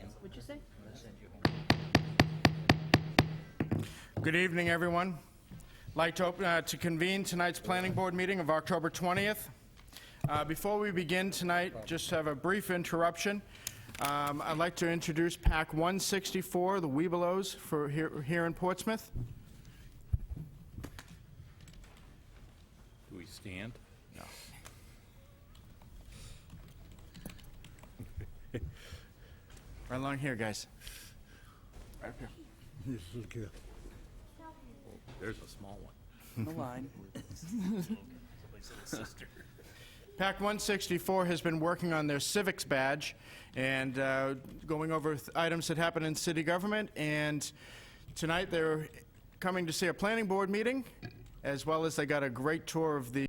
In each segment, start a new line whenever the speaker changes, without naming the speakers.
What'd you say?
Good evening, everyone. I'd like to convene tonight's planning board meeting of October 20th. Before we begin tonight, just have a brief interruption. I'd like to introduce Pack 164, the Webelos, for here in Portsmouth.
Do we stand?
No. Right along here, guys. Right up here.
This is good.
There's a small one.
The line.
PAC 164 has been working on their civics badge and going over items that happen in city government. And tonight they're coming to see a planning board meeting, as well as they got a great tour of the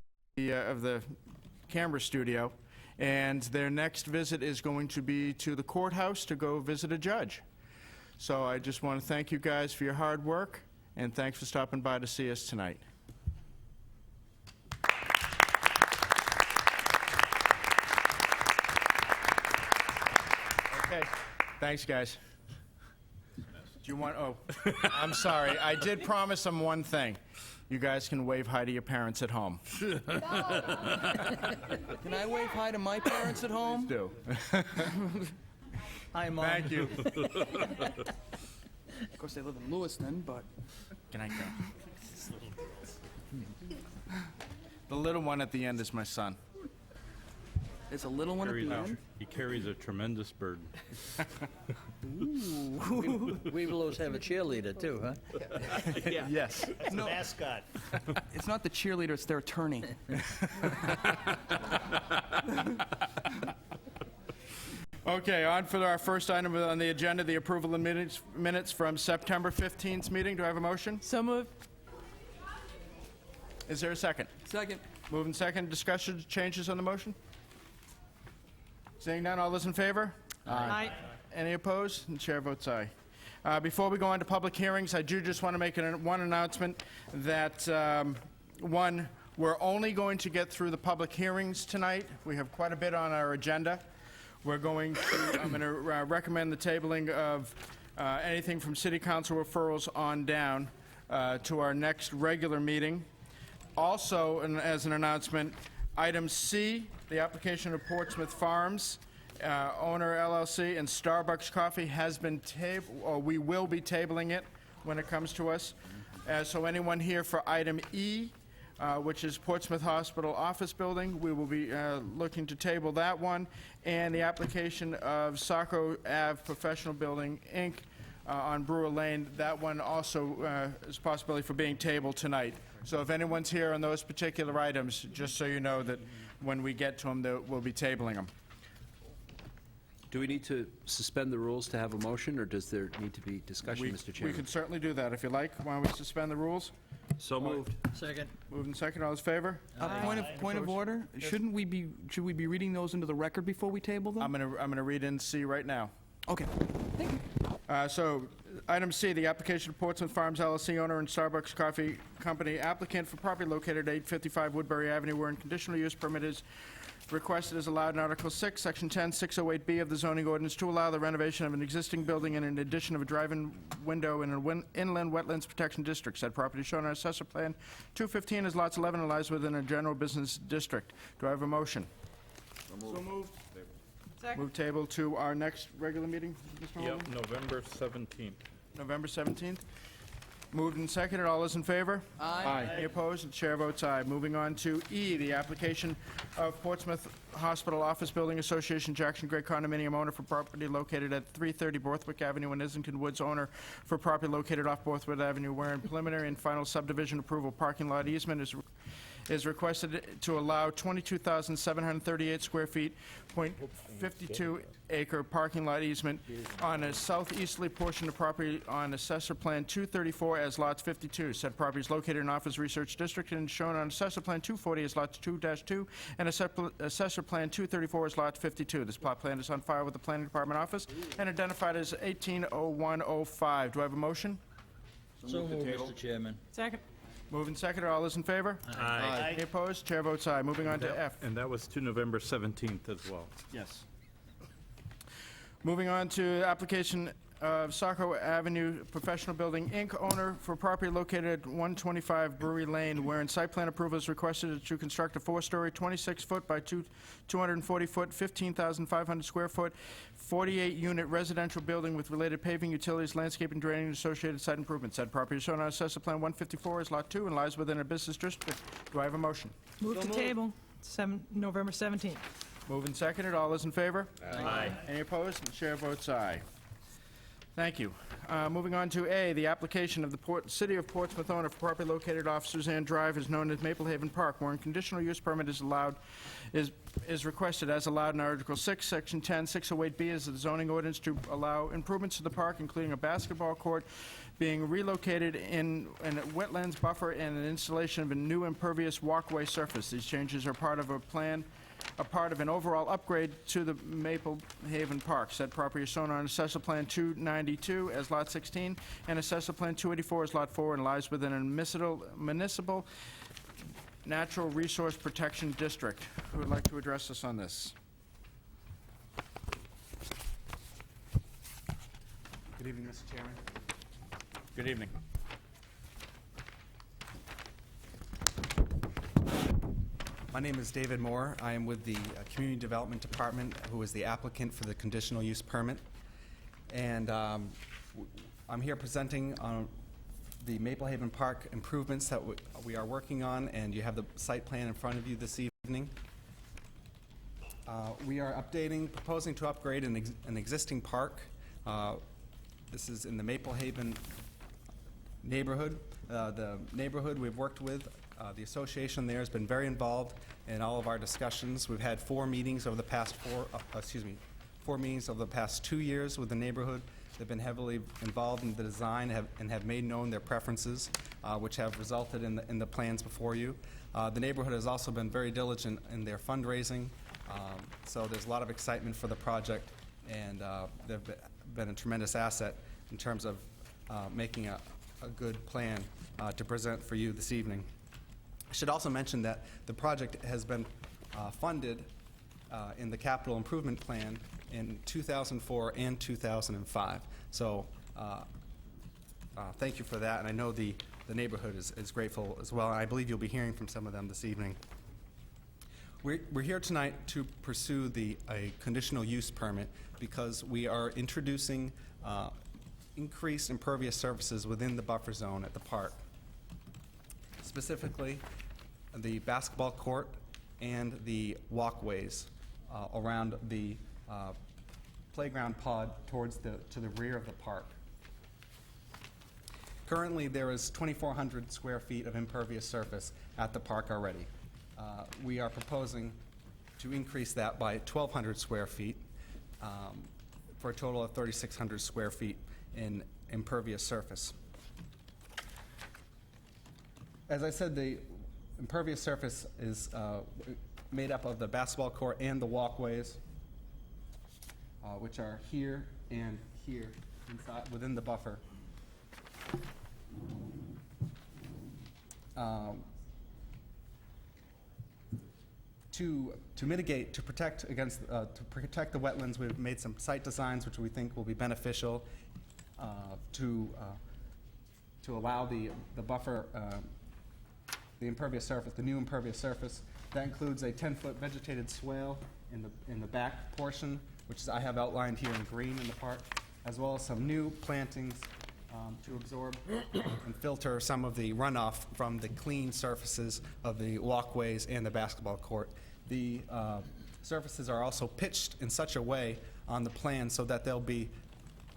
camera studio. And their next visit is going to be to the courthouse to go visit a judge. So I just want to thank you guys for your hard work, and thanks for stopping by to see us tonight. Okay, thanks, guys. Do you want, oh, I'm sorry. I did promise them one thing. You guys can wave hi to your parents at home.
Can I wave hi to my parents at home?
Do.
Hi, Mom.
Thank you.
Of course, they live in Lewiston, but...
Can I go? The little one at the end is my son.
There's a little one at the end.
He carries a tremendous burden.
Webelos have a cheerleader too, huh?
Yes.
No,
Mascot.
it's not the cheerleader, it's their attorney.
Okay, on for our first item on the agenda, the approval of minutes from September 15th meeting. Do I have a motion?
So moved.
Is there a second?
Second.
Moving second. Discussion, changes on the motion? Seeing none, all those in favor?
Aye.
Any opposed? And chair votes aye. Before we go on to public hearings, I do just want to make one announcement that, one, we're only going to get through the public hearings tonight. We have quite a bit on our agenda. I'm going to recommend the tabling of anything from city council referrals on down to our next regular meeting. Also, and as an announcement, item C, the application of Portsmouth Farms, owner LLC, and Starbucks Coffee has been tabled, or we will be tabling it when it comes to us. So anyone here for item E, which is Portsmouth Hospital Office Building, we will be looking to table that one, and the application of Saco Ave Professional Building, Inc., on Brewer Lane, that one also is a possibility for being tabled tonight. So if anyone's here on those particular items, just so you know that when we get to them, we'll be tabling them.
Do we need to suspend the rules to have a motion, or does there need to be discussion, Mr.
We
Chairman?
can certainly do that if you like. Why don't we suspend the rules?
So moved.
Second.
Moving second, all those in favor?
Point of order. Should we be reading those into the record before we table them?
I'm gonna read in C right now.
Okay. Thank you.
So, item C, the application of Portsmouth Farms LLC owner and Starbucks Coffee Company applicant for property located at 855 Woodbury Avenue, wherein conditional use permit is requested as allowed in Article 6, Section 10, 608B of the zoning ordinance to allow the renovation of an existing building and an addition of a drive-in window in an inland wetlands protection district. Said property shown on Assessor Plan 215 is lots 11 and lies within a general business district. Do I have a motion? So moved. Move table to our next regular meeting, Mr. Holman?
Yep, November 17th.
November 17th. Moved and seconded. All those in favor?
Aye.
Any opposed? The chair votes aye. Moving on to E, the application of Portsmouth Hospital Office Building Association Jackson Gray Condominium owner for property located at 330 Borthwick Avenue and Islington Woods owner for property located off Borthwick Avenue, wherein preliminary and final subdivision approval parking lot easement is requested to allow 22,738 square feet, 0.52 acre parking lot easement on a southeasterly portion of property on Assessor Plan 234 as lots 52. Said property is located in Office Research District and shown on Assessor Plan 240 as lots 2-2 and Assessor Plan 234 as lot 52. This plot plan is on file with the Planning Department office and identified as 180105. Do I have a motion?
So moved, Mr. Chairman.
Second.
Moving second. All those in favor?
Aye.
Any opposed? Chair votes aye. Moving on to F.
And that was to November 17th as well.
Yes. Moving on to application of Saco Avenue Professional Building, Inc., owner for property located at 125 Brewery Lane, wherein site plan approval is requested to construct a 4-story, 26-foot by 240-foot, 15,500 square foot, 48-unit residential building with related paving, utilities, landscaping, drainage, and associated site improvements. Said property is shown on Assessor Plan 154 as Lot 2 and lies within a business district. Do I have a motion?
Move to table, November 17th.
Moved and seconded. All those in favor?
Aye.
Any opposed? The chair votes aye. Thank you. Moving on to A, the application of the City of Portsmouth owner for property located off Suzanne Drive is known as Maple Haven Park, wherein conditional use permit is allowed, is requested as allowed in Article 6, Section 10, 608B is the zoning ordinance to allow improvements to the park, including a basketball court being relocated in a wetlands buffer and an installation of a new impervious walkway surface. These changes are part of an overall upgrade to the Maple Haven Park. Said property is shown on Assessor Plan 292 as Lot 16 and Assessor Plan 284 as Lot 4 and lies within a municipal natural resource protection district. Who would like to address us on this?
Good evening, Mr. Chairman.
Good evening.
My name is David Moore. I am with the Community Development Department, who is the applicant for the conditional use permit. And I'm here presenting on the Maple Haven Park improvements that we are working on, and you have the site plan in front of you this evening. We are proposing to upgrade an existing park. This is in the Maple Haven neighborhood. The neighborhood we've worked with, the association there has been very involved in all of our discussions. We've had 4 meetings over the past 4 meetings over the past 2 years with the neighborhood. They've been heavily involved in the design and have made known their preferences, which have resulted in the plans before you. The neighborhood has also been very diligent in their fundraising, so there's a lot of excitement for the project, and they've been a tremendous asset in terms of making a good plan to present for you this evening. I should also mention that the project has been funded in the capital improvement plan in 2004 and 2005. So thank you for that, and I know the neighborhood is grateful as well. I believe you'll be hearing from some of them this evening. We're here tonight to pursue a conditional use permit because we are introducing increased impervious surfaces within the buffer zone at the park. Specifically, the basketball court and the walkways around the playground pod to the rear of the park. Currently, there is 2,400 square feet of impervious surface at the park already. We are proposing to increase that by 1,200 square feet for a total of 3,600 square feet in impervious surface. As I said, the impervious surface is made up of the basketball court and the walkways, which are here and here inside within the buffer. To protect the wetlands, we've made some site designs which we think will be beneficial to allow the buffer, the impervious surface, the new impervious surface. That includes a 10-foot vegetated swale in the back portion, which I have outlined here in green in the park, as well as some new plantings to absorb and filter some of the runoff from the clean surfaces of the walkways and the basketball court. The surfaces are also pitched in such a way on the plan so that they'll be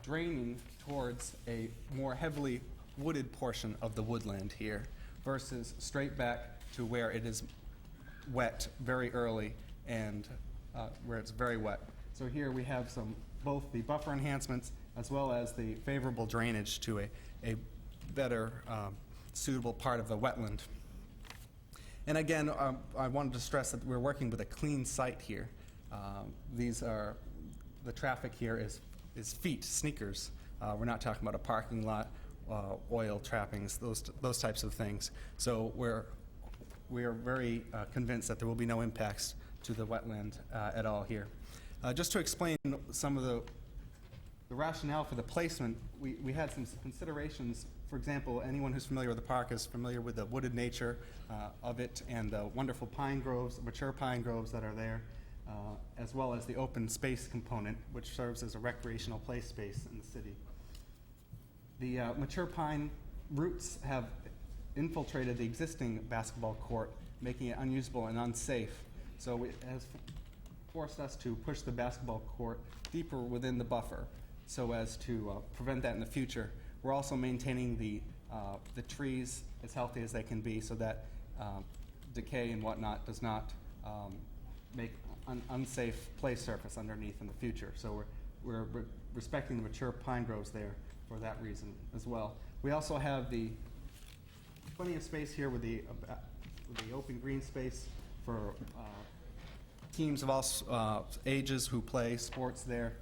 draining towards a more heavily wooded portion of the woodland here versus straight back to where it is wet very early and where it's very wet. So here we have both the buffer enhancements as well as the favorable drainage to a better suitable part of the wetland. And again, I wanted to stress that we're working with a clean site here. The traffic here is feet, sneakers. We're not talking about a parking lot, oil trappings, those types of things. So we are very convinced that there will be no impacts to the wetland at all here. Just to explain some of the rationale for the placement, we had some considerations. For example, anyone who's familiar with the park is familiar with the wooded nature of it and the wonderful pine groves, mature pine groves that are there, as well as the open space component, which serves as a recreational play space in the city. The mature pine roots have infiltrated the existing basketball court, making it unusable and unsafe. So it has forced us to push the basketball court deeper within the buffer so as to prevent that in the future. We're also maintaining the trees as healthy as they can be so that decay and whatnot does not make unsafe play surface underneath in the future. So we're respecting the mature pine groves there for that reason as well. We also have plenty of space here with the open green space for teams of all ages who play sports there,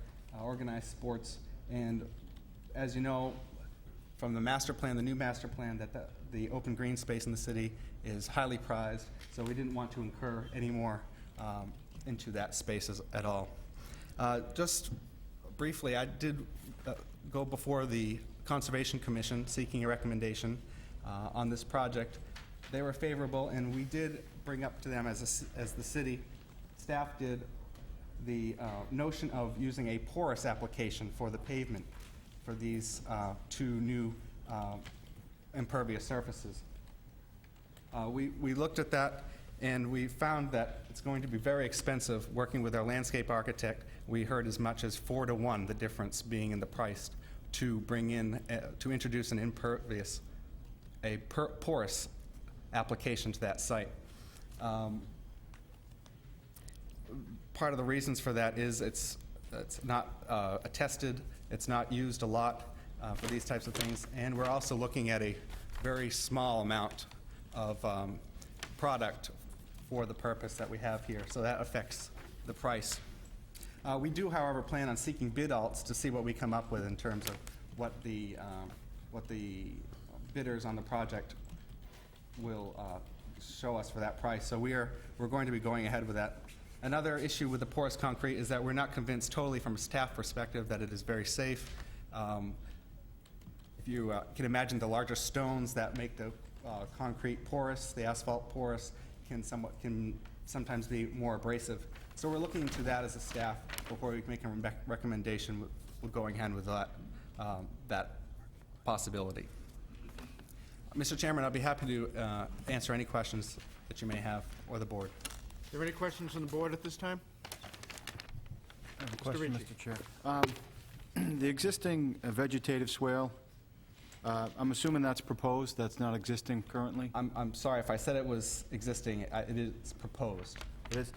organized sports. And as you know, from the master plan, the new master plan, that the open green space in the city is highly prized, so we didn't want to incur any more into that space at all. Just briefly, I did go before the Conservation Commission seeking a recommendation on this project. They were favorable, and we did bring up to them as the city, staff did, the notion of using a porous application for the pavement for these two new impervious surfaces. We looked at that, and we found that it's going to be very expensive working with our landscape architect. We heard as much as 4 to 1, the difference being in the price to bring in, to introduce an impervious, porous application to that site. Part of the reasons for that is it's not attested, it's not used a lot for these types of things, and we're also looking at a very small amount of product for the purpose that we have here, so that affects the price. We do, however, plan on seeking bid alts to see what we come up with in terms of what the bidders on the project will show us for that price. So we're going to be going ahead with that. Another issue with the porous concrete is that we're not convinced totally from a staff perspective that it is very safe. If you can imagine the larger stones that make the concrete porous, the asphalt porous, can sometimes be more abrasive. So we're looking into that as a staff before we can make a recommendation with going ahead with that possibility. Mr. Chairman, I'll be happy to answer any questions that you may have, or the board.
Are there any questions on the board at this time?
I have a question,
Ricci.
Mr. Chair. The existing vegetative swale, I'm assuming that's proposed, that's not existing currently?
I'm sorry if I said it was existing. It is proposed.
It is.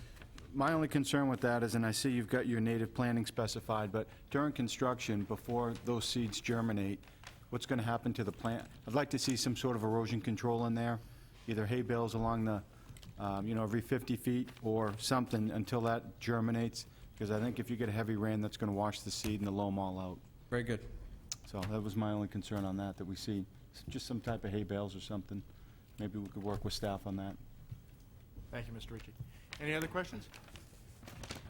My only concern with that is, and I see you've got your native planting specified, but during construction, before those seeds germinate, what's going to happen to the plant? I'd like to see some sort of erosion control in there, either hay bales along the, every 50 feet or something until that germinates, because I think if you get a heavy rain, that's going to wash the seed and the loam all out.
Very good.
So that was my only concern on that we see just some type of hay bales or something. Maybe we could work with staff on that.
Thank you, Mr. Ricci. Any other questions?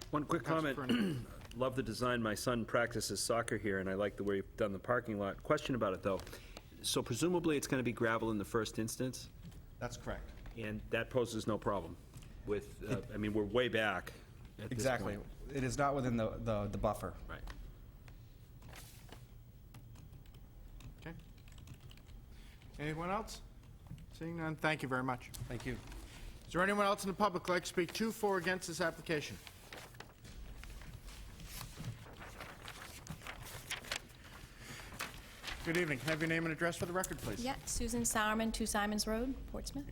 One quick
Councilor
comment.
Fernan.
Love the design. My son practices soccer here, and I like the way you've done the parking lot. Question about it, though. So presumably it's going to be gravel in the first instance,
That's correct.
and that poses no problem with, I mean, we're way back at this
Exactly.
point.
It is not within the buffer.
Right.
Okay. Anyone else? Seeing none, thank you very much.
Thank you.
Is there anyone else in the public who'd like to speak to, for, or against this application? Good evening. Can I have your name and address for the record, please?
Yeah, Susan Sowerman, 2 Simons Road, Portsmouth.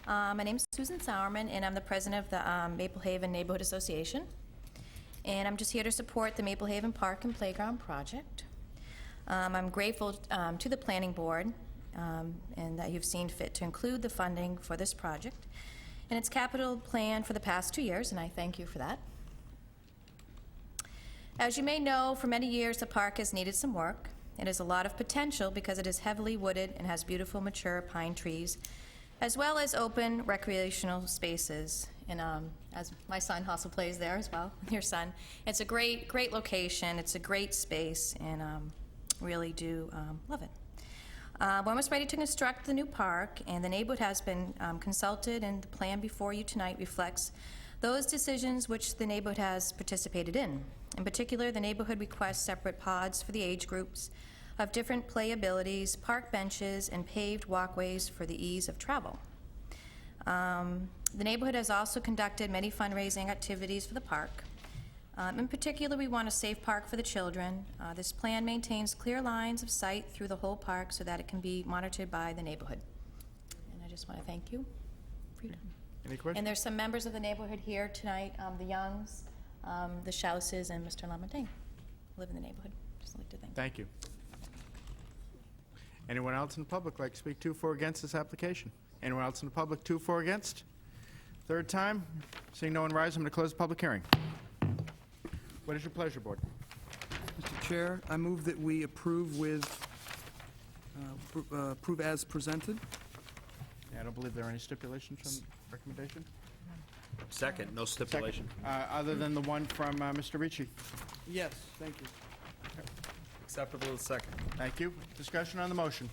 My name's Susan Sowerman, and I'm the president of the Maple Haven Neighborhood Association. And I'm just here to support the Maple Haven Park and Playground project. I'm grateful to the planning board and that you've seen fit to include the funding for this project in its capital plan for the past 2 years, and I thank you for that. As you may know, for many years the park has needed some work. It has a lot of potential because it is heavily wooded and has beautiful mature pine trees, as well as open recreational spaces. And as my son also plays there as well, your son. It's a great location, it's a great space, and really do love it. We're almost ready to construct the new park, and the neighborhood has been consulted, and the plan before you tonight reflects those decisions which the neighborhood has participated in. In particular, the neighborhood requests separate pods for the age groups of different play abilities, park benches, and paved walkways for the ease of travel. The neighborhood has also conducted many fundraising activities for the park. In particular, we want a safe park for the children. This plan maintains clear lines of sight through the whole park so that it can be monitored by the neighborhood. And I just want to thank you for your time.
Any questions?
And there's some members of the neighborhood here tonight, the Youngs, the Schauses, and Mr. Lamontagne live in the neighborhood. Just like to thank you.
Thank you. Anyone else in the public like to speak to, for, or against this application? Anyone else in the public to, for, or against? Third time? Seeing no one rise, I'm going to close the public hearing. What is your pleasure, Board?
Mr. Chair, I move that we approve approve as presented.
Yeah, I don't believe there are any stipulations from recommendation.
Second, no stipulation.
Other than the one from Mr. Ricci.
Yes, thank you.
Acceptable as second.
Thank you. Discussion on the motion.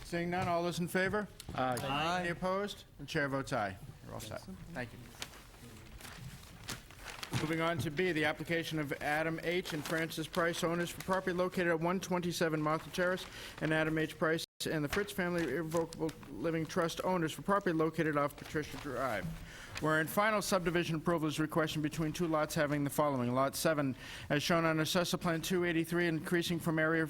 Seeing none, all those in favor?
Aye.
Any opposed? The chair votes aye. You're all set. Thank you. Moving on to B, the application of Adam H. and Francis Price, owners for property located at 127 Martha Terrace, and Adam H. Price and the Fritz Family Irrevocable Living Trust, owners for property located off Patricia Drive. Wherein final subdivision approval is requested between two lots having the following. Lot 7, as shown on Assessor Plan 283, increasing from area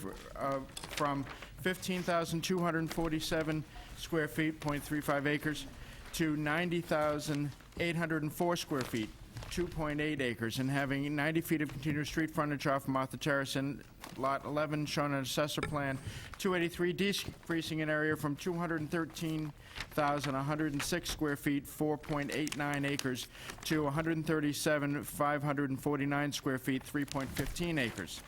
from 15,247 square feet, .35 acres, to 90,804 square feet, 2.8 acres, and having 90 feet of continuous street frontage off Martha Terrace, and Lot 11, shown on Assessor Plan 283, decreasing in area from 213,106 square feet, 4.89 acres, to 137,549 square feet, 3.15 acres,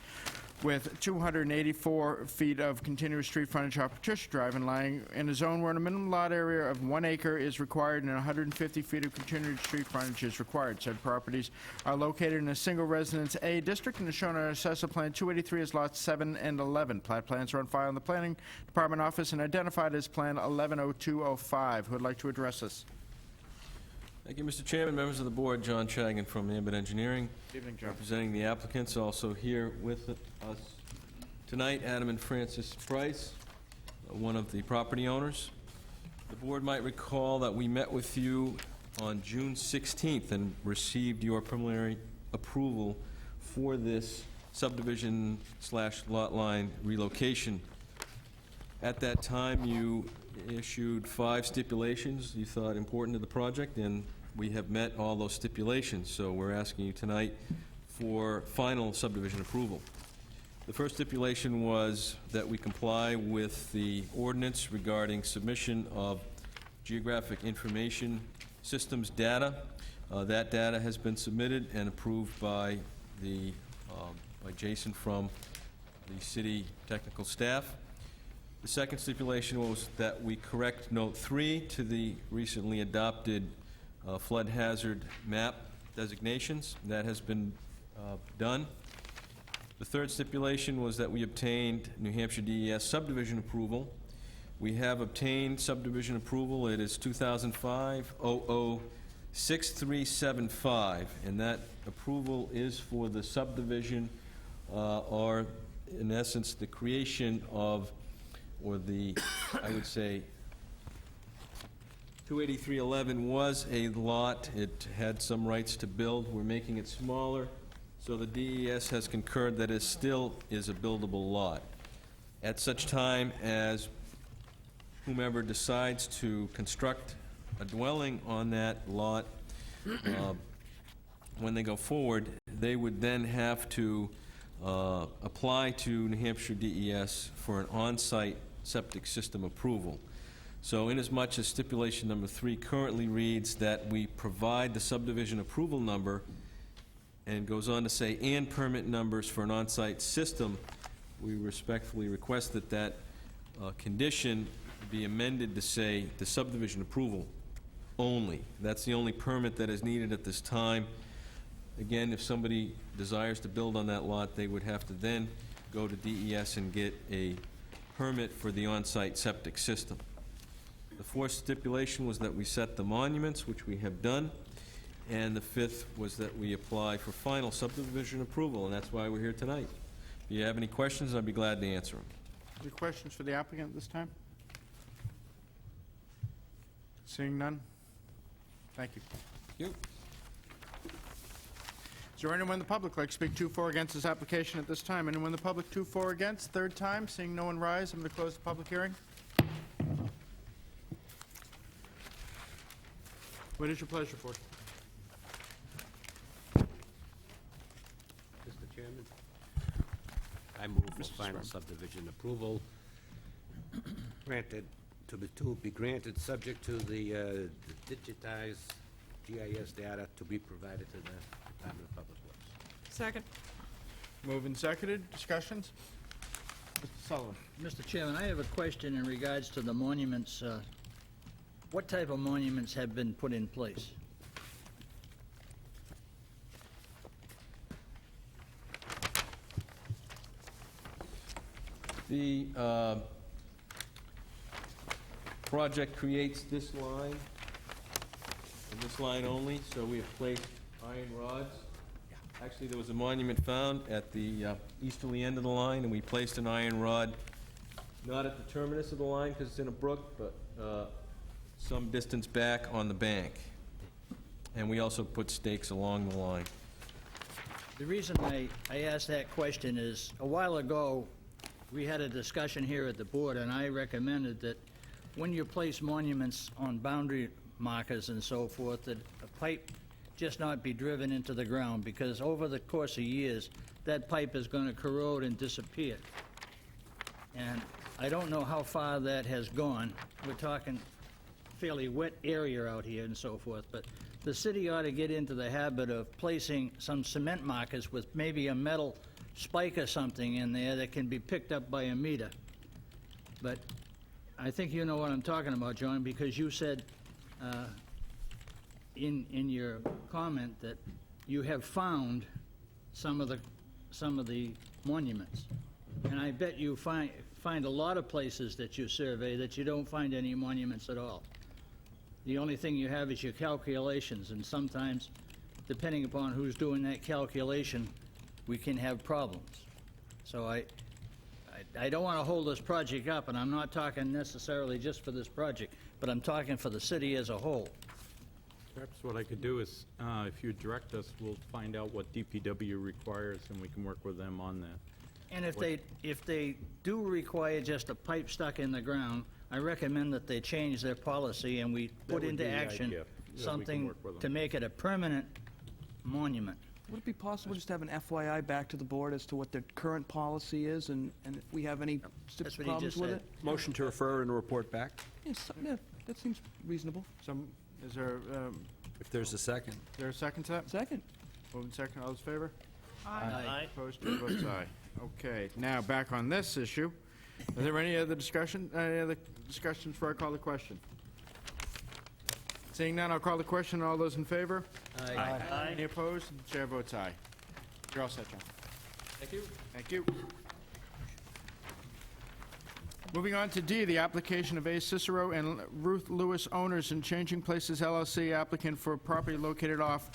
with 284 feet of continuous street frontage off Patricia Drive, and lying in a zone where a minimum lot area of 1 acre is required and 150 feet of continuous street frontage is required. Said properties are located in a single residence A district and is shown on Assessor Plan 283 as lots 7 and 11. Plat plans are on file in the Planning Department office and identified as Plan 110205. Who would like to address this?
Thank you, Mr. Chairman, members of the board. John Chagan from Ambit Engineering.
Good evening, John.
Representing the applicants. Also here with us tonight, Adam and Francis Price, one of the property owners. The board might recall that we met with you on June 16th and received your preliminary approval for this subdivision/lot line relocation. At that time, you issued 5 stipulations you thought important to the project, and we have met all those stipulations, so we're asking you tonight for final subdivision approval. The first stipulation was that we comply with the ordinance regarding submission of geographic information systems data. That data has been submitted and approved by Jason from the city technical staff. The second stipulation was that we correct Note 3 to the recently adopted flood hazard map designations. That has been done. The third stipulation was that we obtained New Hampshire DES subdivision approval. We have obtained subdivision approval. It is 2005-006375, and that approval is for the subdivision, or in essence, the creation of, or the, I would say, 28311 was a lot. It had some rights to build. We're making it smaller, so the DES has concurred that it still is a buildable lot. At such time as whomever decides to construct a dwelling on that lot, when they go forward, they would then have to apply to New Hampshire DES for an on-site septic system approval. So inasmuch as stipulation number 3 currently reads that we provide the subdivision approval number, and goes on to say, and permit numbers for an on-site system, we respectfully request that that condition to be amended to say the subdivision approval only. That's the only permit that is needed at this time. Again, if somebody desires to build on that lot, they would have to then go to DES and get a permit for the on-site septic system. The fourth stipulation was that we set the monuments, which we have done, and the fifth was that we apply for final subdivision approval, and that's why we're here tonight. If you have any questions, I'd be glad to answer them.
Any questions for the applicant this time? Seeing none? Thank you.
You.
Is there anyone in the public like to speak to, for, or against this application at this time? Anyone in the public to, for, or against? Third time, seeing no one rise, I'm going to close the public hearing. What is your pleasure for?
Mr. Chairman, I move for final subdivision approval granted, to be granted, subject to the digitized GIS data to be provided to the Department of Public Works.
Second.
Moved and seconded. Discussions? Mr. Sullivan.
Mr. Chairman, I have a question in regards to the monuments. What type of monuments have been put in place?
The project creates this line, and this line only, so we have placed iron rods. Actually, there was a monument found at the easterly end of the line, and we placed an iron rod, not at the terminus of the line, because it's in a brook, but some distance back on the bank. And we also put stakes along the line.
The reason I asked that question is, a while ago, we had a discussion here at the board, and I recommended that when you place monuments on boundary markers and so forth, that a pipe just not be driven into the ground, because over the course of years, that pipe is going to corrode and disappear. And I don't know how far that has gone. We're talking fairly wet area out here and so forth, but the city ought to get into the habit of placing some cement markers with maybe a metal spike or something in there that can be picked up by a meter. But I think you know what I'm talking about, John, because you said in your comment that you have found some of the monuments. And I bet you find a lot of places that you survey that you don't find any monuments at all. The only thing you have is your calculations, and sometimes, depending upon who's doing that calculation, we can have problems. So I don't want to hold this project up, and I'm not talking necessarily just for this project, but I'm talking for the city as a whole.
Perhaps what I could do is, if you direct us, we'll find out what DPW requires, and we can work with them on that.
And if they do require just a pipe stuck in the ground, I recommend that they change their policy and we put
would
into
be the
action
idea. Yeah, we can
something
work with them.
to make it a permanent monument.
Would it be possible just to have an FYI back to the board as to what their current policy is, and if we have any
That's what he
problems
just
with
said.
it?
Motion to refer and report back?
Yes, yeah, that seems reasonable.
Is there
If there's a second.
a second to that?
Second.
Moved and second. All those in favor?
Aye.
Opposed, chair votes aye. Okay, now back on this issue. Is there any other discussions before I call the question? Seeing none, I'll call the question. All those in favor?
Aye.
Any opposed? Chair votes aye. You're all set, John.
Thank you.
Thank you. Moving on to D, the application of A. Cicero and Ruth Lewis, owners in Changing Places LLC, applicant for property located off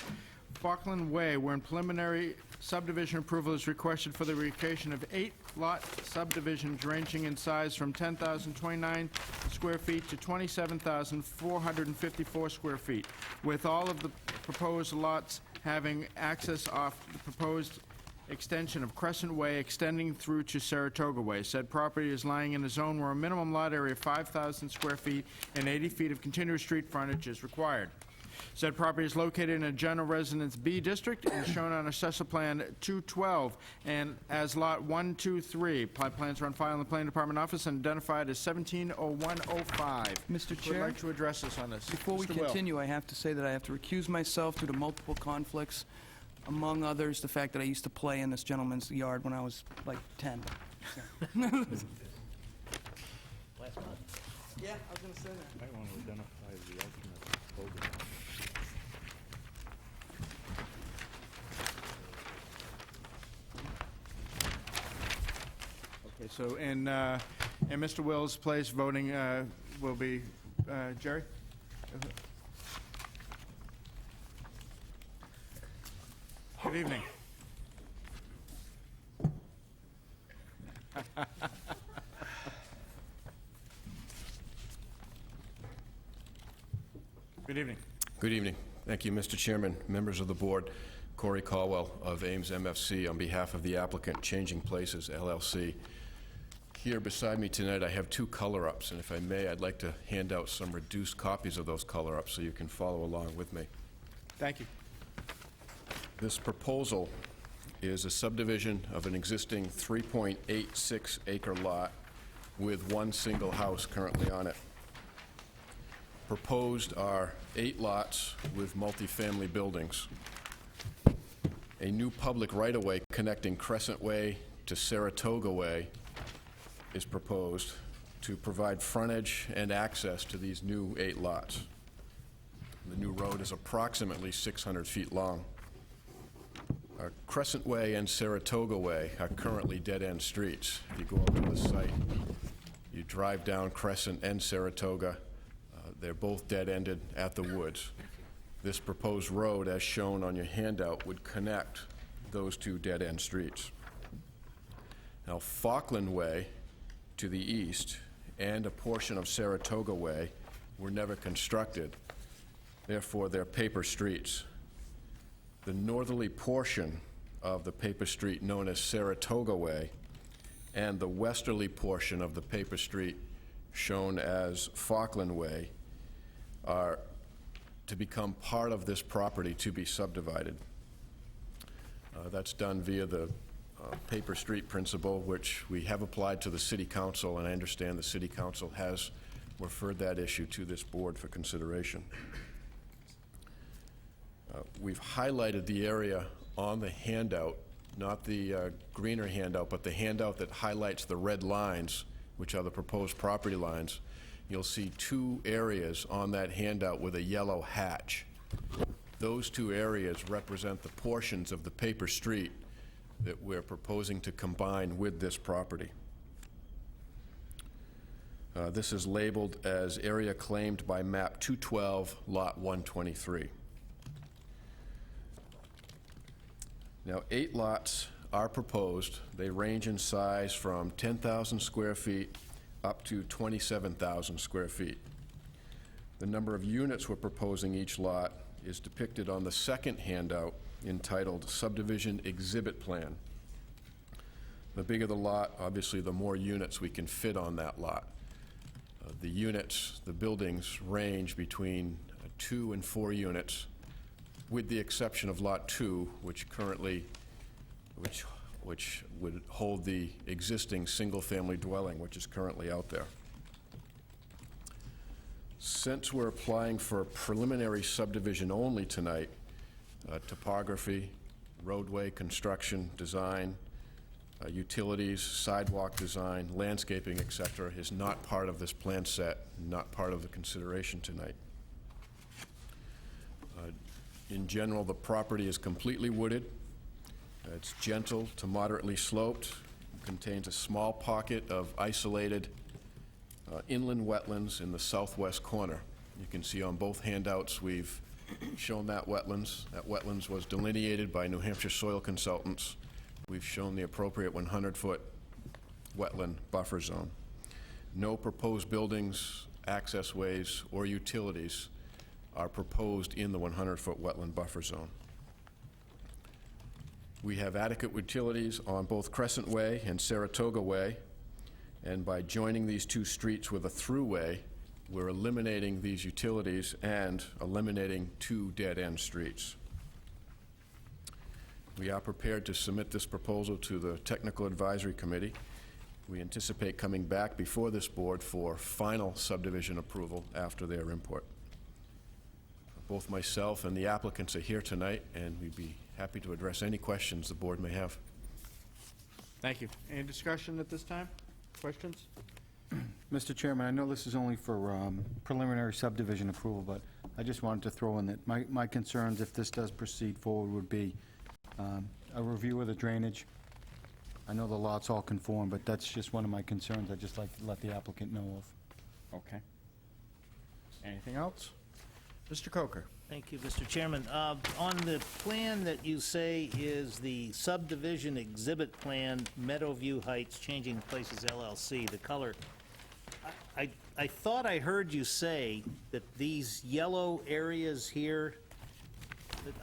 Falkland Way, where preliminary subdivision approval is requested for the relocation of 8-lot subdivisions ranging in size from 10,029 square feet to 27,454 square feet, with all of the proposed lots having access off the proposed extension of Crescent Way extending through to Saratoga Way. Said property is lying in a zone where a minimum lot area of 5,000 square feet and 80 feet of continuous street frontage is required. Said property is located in a general residence B district and is shown on Assessor Plan 212 and as Lot 123. Plot plans are on file in the Planning Department office and identified as 170105.
Mr.
Who would
Chair?
like to address us on this?
Before we
Mr. Will.
continue, I have to say that I have to recuse myself due to multiple conflicts, among others, the fact that I used to play in this gentleman's yard when I was like 10. Yeah, I was gonna say that.
I want to identify the alternate program.
Okay, so in Mr. Will's place, voting will be Jerry? Good evening. Good evening.
Good evening. Thank you, Mr. Chairman, members of the board. Corey Caldwell of Ames MFC on behalf of the applicant Changing Places LLC. Here beside me tonight I have two color-ups, and if I may, I'd like to hand out some reduced copies of those color-ups so you can follow along with me.
Thank you.
This proposal is a subdivision of an existing 3.86 acre lot with one single house currently on it. Proposed are 8 lots with multifamily buildings. A new public right-of-way connecting Crescent Way to Saratoga Way is proposed to provide frontage and access to these new 8 lots. The new road is approximately 600 feet long. Crescent Way and Saratoga Way are currently dead-end streets. If you go up to the site, you drive down Crescent and Saratoga. They're both dead-ended at the woods. This proposed road, as shown on your handout, would connect those two dead-end streets. Now, Falkland Way to the east and a portion of Saratoga Way were never constructed. Therefore, they're paper streets. The northerly portion of the paper street known as Saratoga Way and the westerly portion of the paper street shown as Falkland Way are to become part of this property to be subdivided. That's done via the paper street principle, which we have applied to the City Council, and I understand the City Council has referred that issue to this board for consideration. We've highlighted the area on the handout, not the greener handout, but the handout that highlights the red lines, which are the proposed property lines. You'll see 2 areas on that handout with a yellow hatch. Those 2 areas represent the portions of the paper street that we're proposing to combine with this property. This is labeled as area claimed by map 212, lot 123. Now, 8 lots are proposed. They range in size from 10,000 square feet up to 27,000 square feet. The number of units we're proposing each lot is depicted on the second handout entitled Subdivision Exhibit Plan. The bigger the lot, obviously, the more units we can fit on that lot. The units, the buildings, range between 2 and 4 units, with the exception of Lot 2, which currently, which would hold the existing single-family dwelling, which is currently out there. Since we're applying for preliminary subdivision only tonight, topography, roadway construction, design, utilities, sidewalk design, landscaping, et cetera, is not part of this plan set, not part of the consideration tonight. In general, the property is completely wooded. It's gentle to moderately sloped, contains a small pocket of isolated inland wetlands in the southwest corner. You can see on both handouts we've shown that wetlands. That wetlands was delineated by New Hampshire soil consultants. We've shown the appropriate 100-foot wetland buffer zone. No proposed buildings, access ways, or utilities are proposed in the 100-foot wetland buffer zone. We have adequate utilities on both Crescent Way and Saratoga Way, and by joining these 2 streets with a throughway, we're eliminating these utilities and eliminating 2 dead-end streets. We are prepared to submit this proposal to the Technical Advisory Committee. We anticipate coming back before this board for final subdivision approval after their input. Both myself and the applicants are here tonight, and we'd be happy to address any questions the board may have.
Thank you. Any discussion at this time? Questions?
Mr. Chairman, I know this is only for preliminary subdivision approval, but I just wanted to throw in that my concerns, if this does proceed forward, would be a review of the drainage. I know the lots all conform, but that's just one of my concerns I'd just like to let the applicant know of.
Okay. Anything else? Mr. Coker?
Thank you, Mr. Chairman. On the plan that you say is the subdivision exhibit plan, Meadowview Heights Changing Places LLC, the color, I thought I heard you say that these yellow areas here,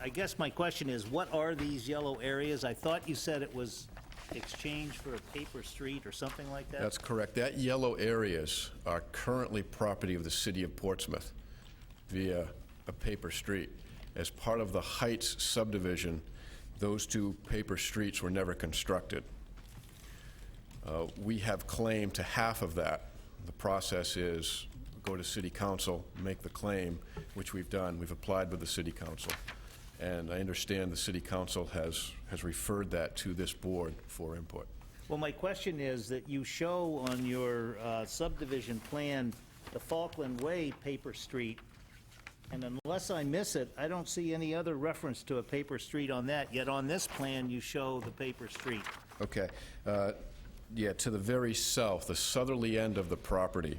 I guess my question is, what are these yellow areas? I thought you said it was exchange for a paper street or something like that?
That's correct. That yellow areas are currently property of the city of Portsmouth via a paper street. As part of the Heights subdivision, those two paper streets were never constructed. We have claim to half of that. The process is go to city council, make the claim, which we've done. We've applied with the city council. And I understand the city council has referred that to this board for input.
Well, my question is that you show on your subdivision plan the Falkland Way paper street, and unless I miss it, I don't see any other reference to a paper street on that, yet on this plan you show the paper street.
Okay. Yeah, to the very south, the southerly end of the property,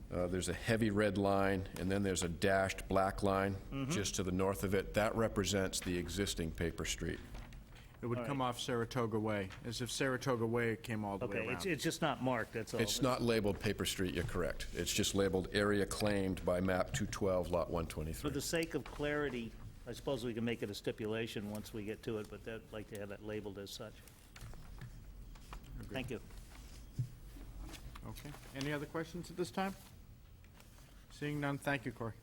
there's a heavy red line, and then there's a dashed black line just to the north of it. That represents the existing paper street.
It would come off Saratoga Way, as if Saratoga Way came all the way
Okay,
around.
it's just not marked, that's all.
It's not labeled paper street, you're correct. It's just labeled area claimed by map 212, lot
For
123.
the sake of clarity, I suppose we can make it a stipulation once we get to it, but I'd like to have it labeled as such. Thank you.
Okay. Any other questions at this time? Seeing none, thank you, Corey.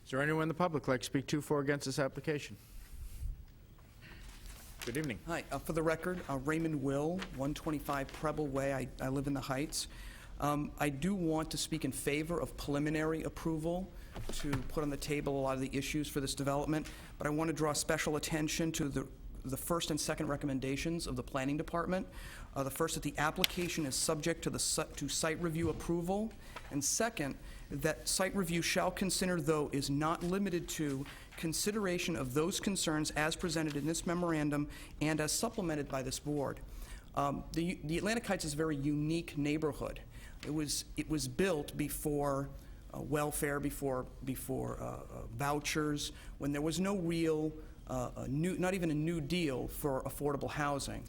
Is there anyone in the public who'd like to speak to, for, or against this application? Good evening.
Hi, for the record, Raymond Will, 125 Preble Way. I live in the Heights. I do want to speak in favor of preliminary approval to put on the table a lot of the issues for this development, but I want to draw special attention to the first and second recommendations of the Planning Department. The first, that the application is subject to site review approval, and second, that site review shall consider, though is not limited to, consideration of those concerns as presented in this memorandum and as supplemented by this board. The Atlantic Heights is a very unique neighborhood. It was built before welfare, before vouchers, when there was no real, not even a new deal for affordable housing.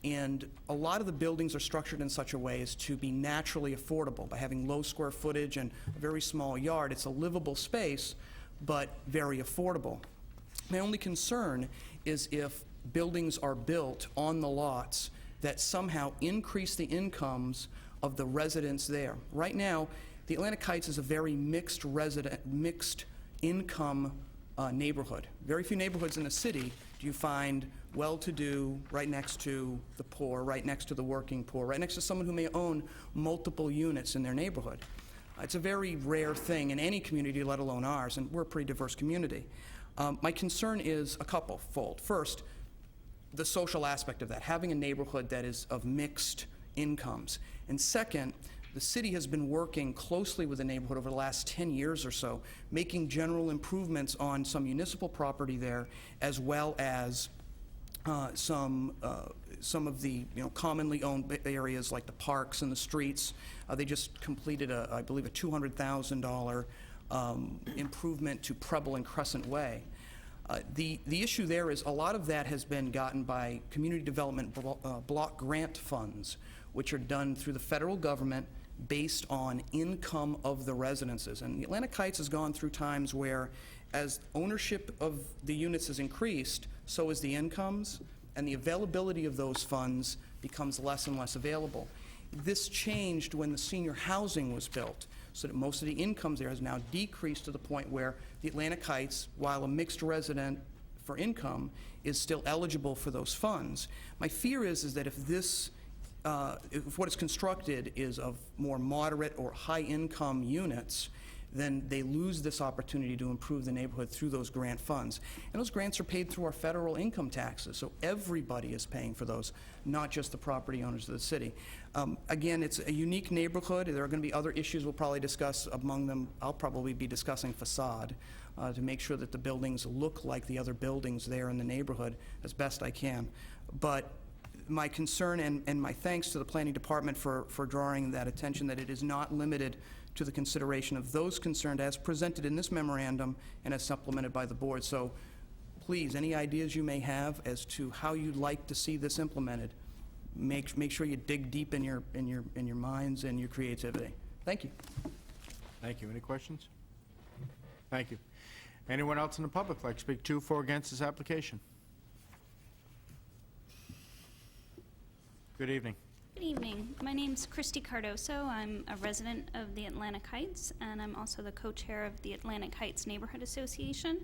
And a lot of the buildings are structured in such a way as to be naturally affordable. By having low square footage and a very small yard, it's a livable space, but very affordable. My only concern is if buildings are built on the lots that somehow increase the incomes of the residents there. Right now, the Atlantic Heights is a very mixed income neighborhood. Very few neighborhoods in the city do you find well-to-do right next to the poor, right next to the working poor, right next to someone who may own multiple units in their neighborhood. It's a very rare thing in any community, let alone ours, and we're a pretty diverse community. My concern is a couple-fold. First, the social aspect of that, having a neighborhood that is of mixed incomes. And second, the city has been working closely with the neighborhood over the last 10 years or so, making general improvements on some municipal property there, as well as some of the commonly owned areas like the parks and the streets. They just completed, I believe, a $200,000 improvement to Preble and Crescent Way. The issue there is a lot of that has been gotten by community development block grant funds, which are done through the federal government based on income of the residences. And the Atlantic Heights has gone through times where, as ownership of the units has increased, so is the incomes, and the availability of those funds becomes less and less available. This changed when the senior housing was built, so that most of the incomes there has now decreased to the point where the Atlantic Heights, while a mixed resident for income, is still eligible for those funds. My fear is that if this if what is constructed is of more moderate or high-income units, then they lose this opportunity to improve the neighborhood through those grant funds. And those grants are paid through our federal income taxes, so everybody is paying for those, not just the property owners of the city. Again, it's a unique neighborhood. There are going to be other issues we'll probably discuss. Among them, I'll probably be discussing facade to make sure that the buildings look like the other buildings there in the neighborhood as best I can. But my concern and my thanks to the planning department for drawing that attention, that it is not limited to the consideration of those concerned as presented in this memorandum and as supplemented by the board. So please, any ideas you may have as to how you'd like to see this implemented, make sure you dig deep in your minds and your creativity. Thank you.
Thank you. Any questions? Thank you. Anyone else in the public like to speak to, for, or against this application? Good evening.
Good evening. My name's Christy Cardoso. I'm a resident of the Atlantic Heights, and I'm also the co-chair of the Atlantic Heights Neighborhood Association.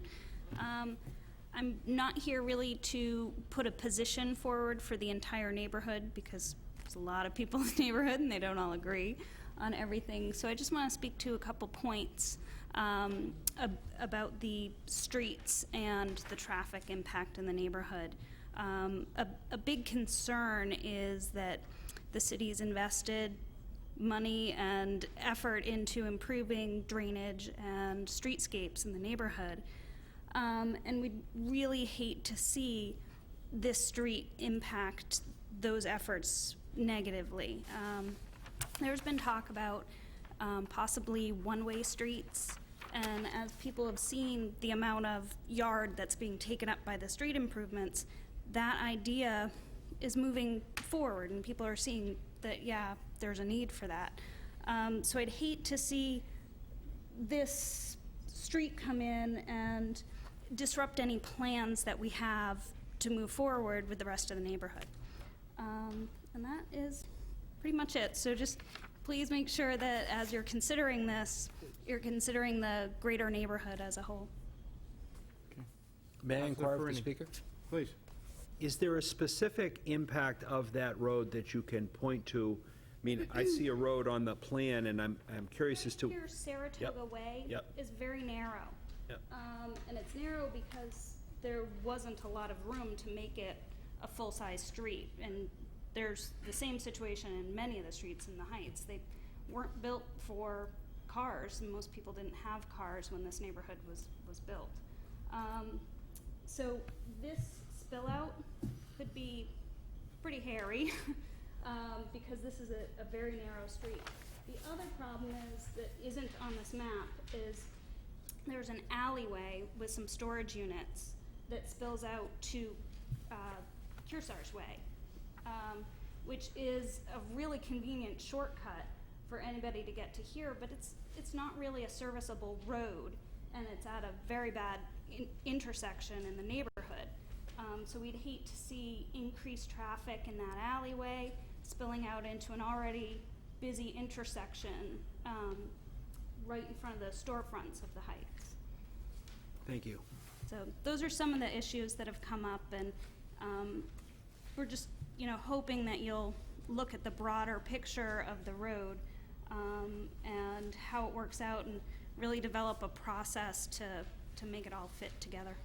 I'm not here really to put a position forward for the entire neighborhood, because there's a lot of people in the neighborhood and they don't all agree on everything. So I just want to speak to a couple points about the streets and the traffic impact in the neighborhood. A big concern is that the city's invested money and effort into improving drainage and streetscapes in the neighborhood. And we'd really hate to see this street impact those efforts negatively. There's been talk about possibly one-way streets, and as people have seen the amount of yard that's being taken up by the street improvements, that idea is moving forward, and people are seeing that, yeah, there's a need for that. So I'd hate to see this street come in and disrupt any plans that we have to move forward with the rest of the neighborhood. And that is pretty much it. So just please make sure that as you're considering this, you're considering the greater neighborhood as a whole.
May I inquire of the speaker?
Please.
Is there a specific impact of that road that you can point to? I mean, I see a road on the plan, and I'm curious as to...
Here, Saratoga Way is very narrow.
Yep.
And it's narrow because there wasn't a lot of room to make it a full-size street. And there's the same situation in many of the streets in the Heights. They weren't built for cars, and most people didn't have cars when this neighborhood was built. So this spill out could be pretty hairy because this is a very narrow street. The other problem is that isn't on this map is there's an alleyway with some storage units that spills out to Kearsarge Way, which is a really convenient shortcut for anybody to get to here, but it's not really a serviceable road, and it's at a very bad intersection in the neighborhood. So we'd hate to see increased traffic in that alleyway spilling out into an already busy intersection right in front of the storefronts of the Heights.
Thank you.
So those are some of the issues that have come up, and we're just, hoping that you'll look at the broader picture of the road and how it works out, and really develop a process to make it all fit together.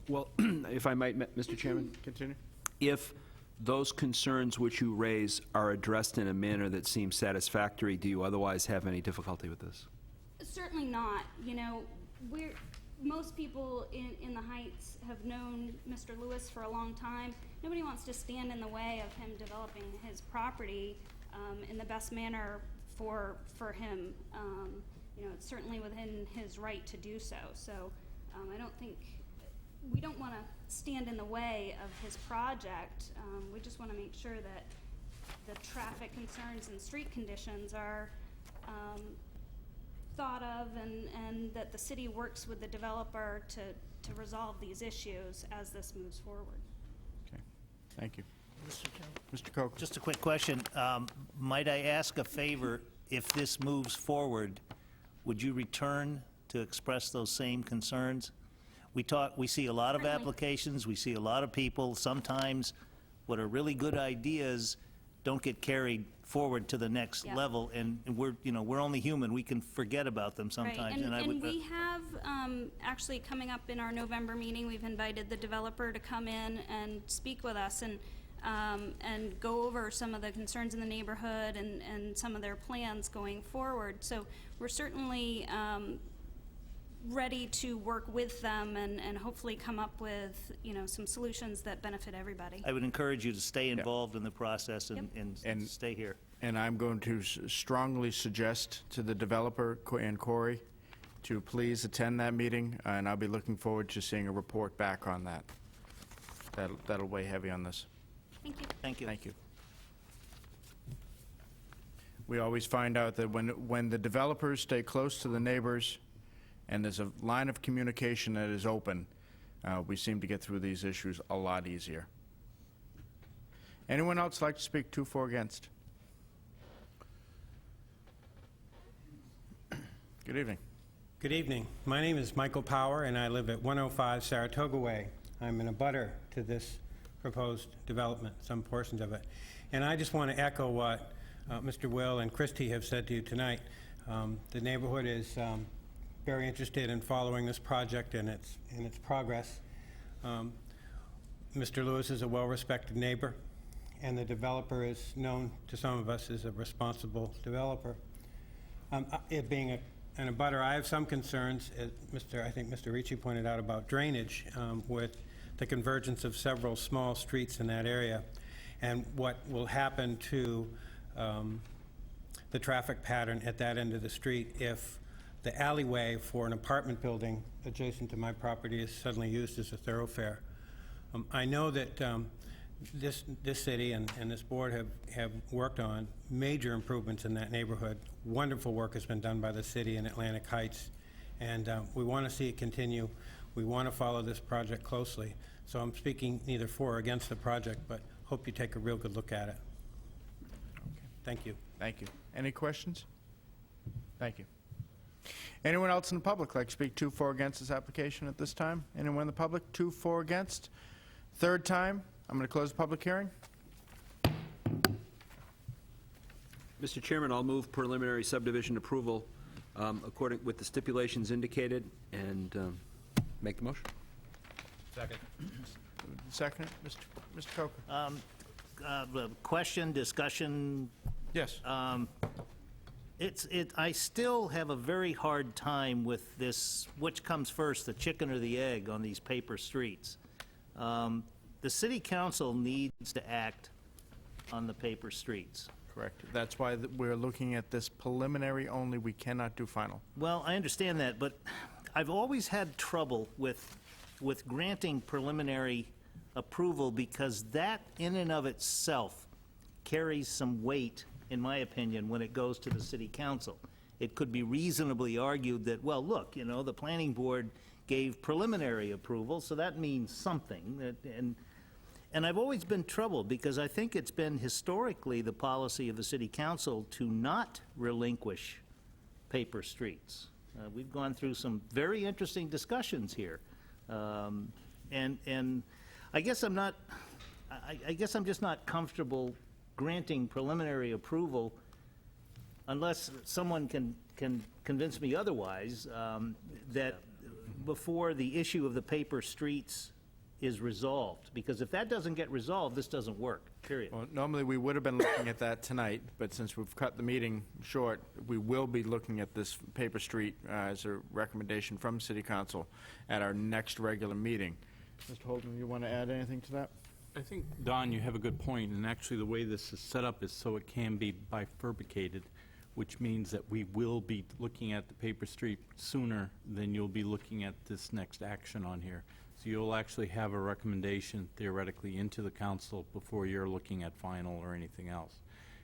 Well, if I might, Mr. Chairman?
Continue.
If those concerns which you raise are addressed in a manner that seems satisfactory, do you otherwise have any difficulty with this?
Certainly not. Most people in the Heights have known Mr. Lewis for a long time. Nobody wants to stand in the way of him developing his property in the best manner for him. It's certainly within his right to do so. So I don't think, we don't want to stand in the way of his project. We just want to make sure that the traffic concerns and street conditions are thought of, and that the city works with the developer to resolve these issues as this moves forward.
Okay, thank you. Mr. Koch.
Just a quick question. Might I ask a favor? If this moves forward, would you return to express those same concerns? We see a lot of applications, we see a lot of people. Sometimes what are really good ideas don't get carried forward to the next
Yeah.
level, and we're only human, we can forget about them
Right,
sometimes.
and,
I
and
would-
we have, actually coming up in our November meeting, we've invited the developer to come in and speak with us and go over some of the concerns in the neighborhood and some of their plans going forward. So we're certainly, ready to work with them and hopefully come up with, some solutions that benefit everybody.
I would encourage you to stay involved in the process and stay here.
And I'm going to strongly suggest to the developer and Corey to please attend that meeting, and I'll be looking forward to seeing a report back on that. That'll weigh heavy on this.
Thank you.
Thank you.
Thank you. We always find out that when the developers stay close to the neighbors and there's a line of communication that is open, we seem to get through these issues a lot easier. Anyone else like to speak to, for, against? Good evening.
Good evening. My name is Michael Power, and I live at 105 Saratoga Way. I'm an abutter to this proposed development, some portions of it. And I just want to echo what Mr. Will and Christie have said to you tonight. The neighborhood is very interested in following this project and its progress. Mr. Lewis is a well-respected neighbor, and the developer is known to some of us as a responsible developer. It being an abutter, I have some concerns, as I think Mr. Ricci pointed out, about drainage with the convergence of several small streets in that area, and what will happen to the traffic pattern at that end of the street if the alleyway for an apartment building adjacent to my property is suddenly used as a thoroughfare. I know that this city and this board have worked on major improvements in that neighborhood. Wonderful work has been done by the city in Atlantic Heights, and we want to see it continue. We want to follow this project closely. So I'm speaking neither for or against the project, but hope you take a real good look at it.
Okay.
Thank you.
Thank you. Any questions? Thank you. Anyone else in the public like to speak to, for, or against this application at this time? Anyone in the public, to, for, or against? Third time, I'm going to close the public hearing.
Mr. Chairman, I'll move preliminary subdivision approval according with the stipulations indicated, and make the motion.
Second.
Second, Mr. Coker.
Question, discussion.
Yes.
I still have a very hard time with this, which comes first, the chicken or the egg on these paper streets. The city council needs to act on the paper streets.
Correct. That's why we're looking at this preliminary only. We cannot do final.
Well, I understand that, but I've always had trouble with granting preliminary approval because that in and of itself carries some weight, in my opinion, when it goes to the city council. It could be reasonably argued that, well, look, the planning board gave preliminary approval, so that means something. And I've always been troubled because I think it's been historically the policy of the city council to not relinquish paper streets. We've gone through some very interesting discussions here. And I guess I'm not, I guess I'm just not comfortable granting preliminary approval unless someone can convince me otherwise, that before the issue of the paper streets is resolved. Because if that doesn't get resolved, this doesn't work, period.
Well, normally we would have been looking at that tonight, but since we've cut the meeting short, we will be looking at this paper street as a recommendation from City Council at our next regular meeting. Mr. Holden, you want to add anything to that?
I think, Don, you have a good point, and actually the way this is set up is so it can be bifurcated, which means that we will be looking at the paper street sooner than you'll be looking at this next action on here. So you'll actually have a recommendation theoretically into the council before you're looking at final or anything else.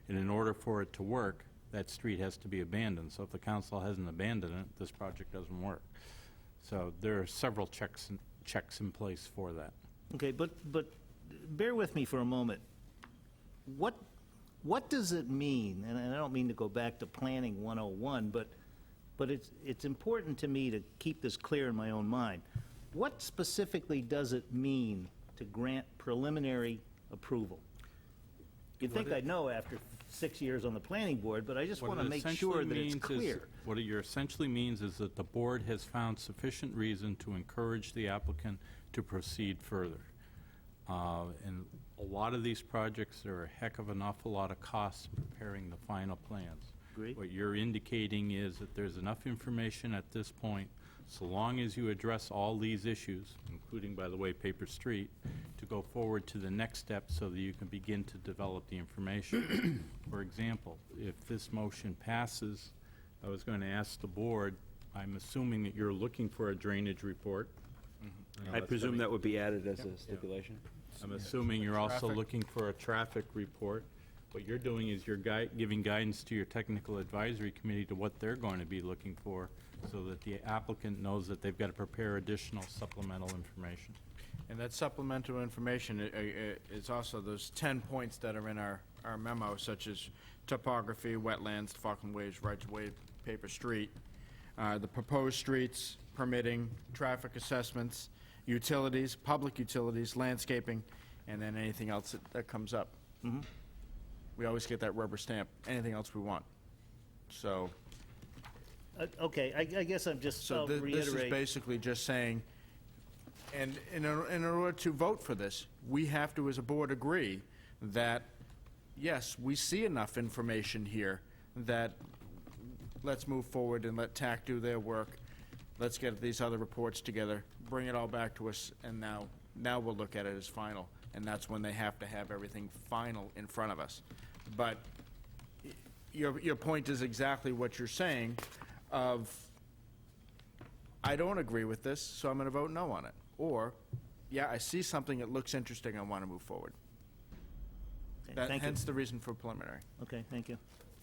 And in order for it to work, that street has to be abandoned. So if the council hasn't abandoned it, this project doesn't work. So there are several checks in place for that.
Okay, but bear with me for a moment. What does it mean, and I don't mean to go back to Planning 101, but it's important to me to keep this clear in my own mind. What specifically does it mean to grant preliminary approval? You'd think I'd know after 6 years on the planning board, but I just
What
want to
it
make
essentially
sure that it's
means is-
clear.
What it essentially means is that the board has found sufficient reason to encourage the applicant to proceed further. And a lot of these projects, there are a heck of an awful lot of costs in preparing the final plans.
Agreed.
What you're indicating is that there's enough information at this point, so long as you address all these issues, including, by the way, Paper Street, to go forward to the next step so that you can begin to develop the information. For example, if this motion passes, I was going to ask the board, I'm assuming that you're looking for a drainage report.
I presume that would be added as a stipulation?
I'm assuming you're also
Traffic.
looking for a traffic report. What you're doing is you're giving guidance to your technical advisory committee to what they're going to be looking for, so that the applicant knows that they've got to prepare additional supplemental information.
And that supplemental information is also those 10 points that are in our memo, such as topography, wetlands, Falkland Waves, rights-of-way, Paper Street, the proposed streets, permitting, traffic assessments, utilities, public utilities, landscaping, and then anything else that comes up. We always get that rubber stamp, anything else we want. So,
Okay, I guess I'm just,
so
I'll
this is
reiterate.
basically just saying, and in order to vote for this, we have to, as a board, agree that, yes, we see enough information here that let's move forward and let TAC do their work. Let's get these other reports together, bring it all back to us, and now we'll look at it as final. And that's when they have to have everything final in front of us. But your point is exactly what you're saying of, I don't agree with this, so I'm going to vote no on it. Or, yeah, I see something that looks interesting, I want to move forward.
Okay, thank you.
Hence the reason for preliminary.
Okay, thank you.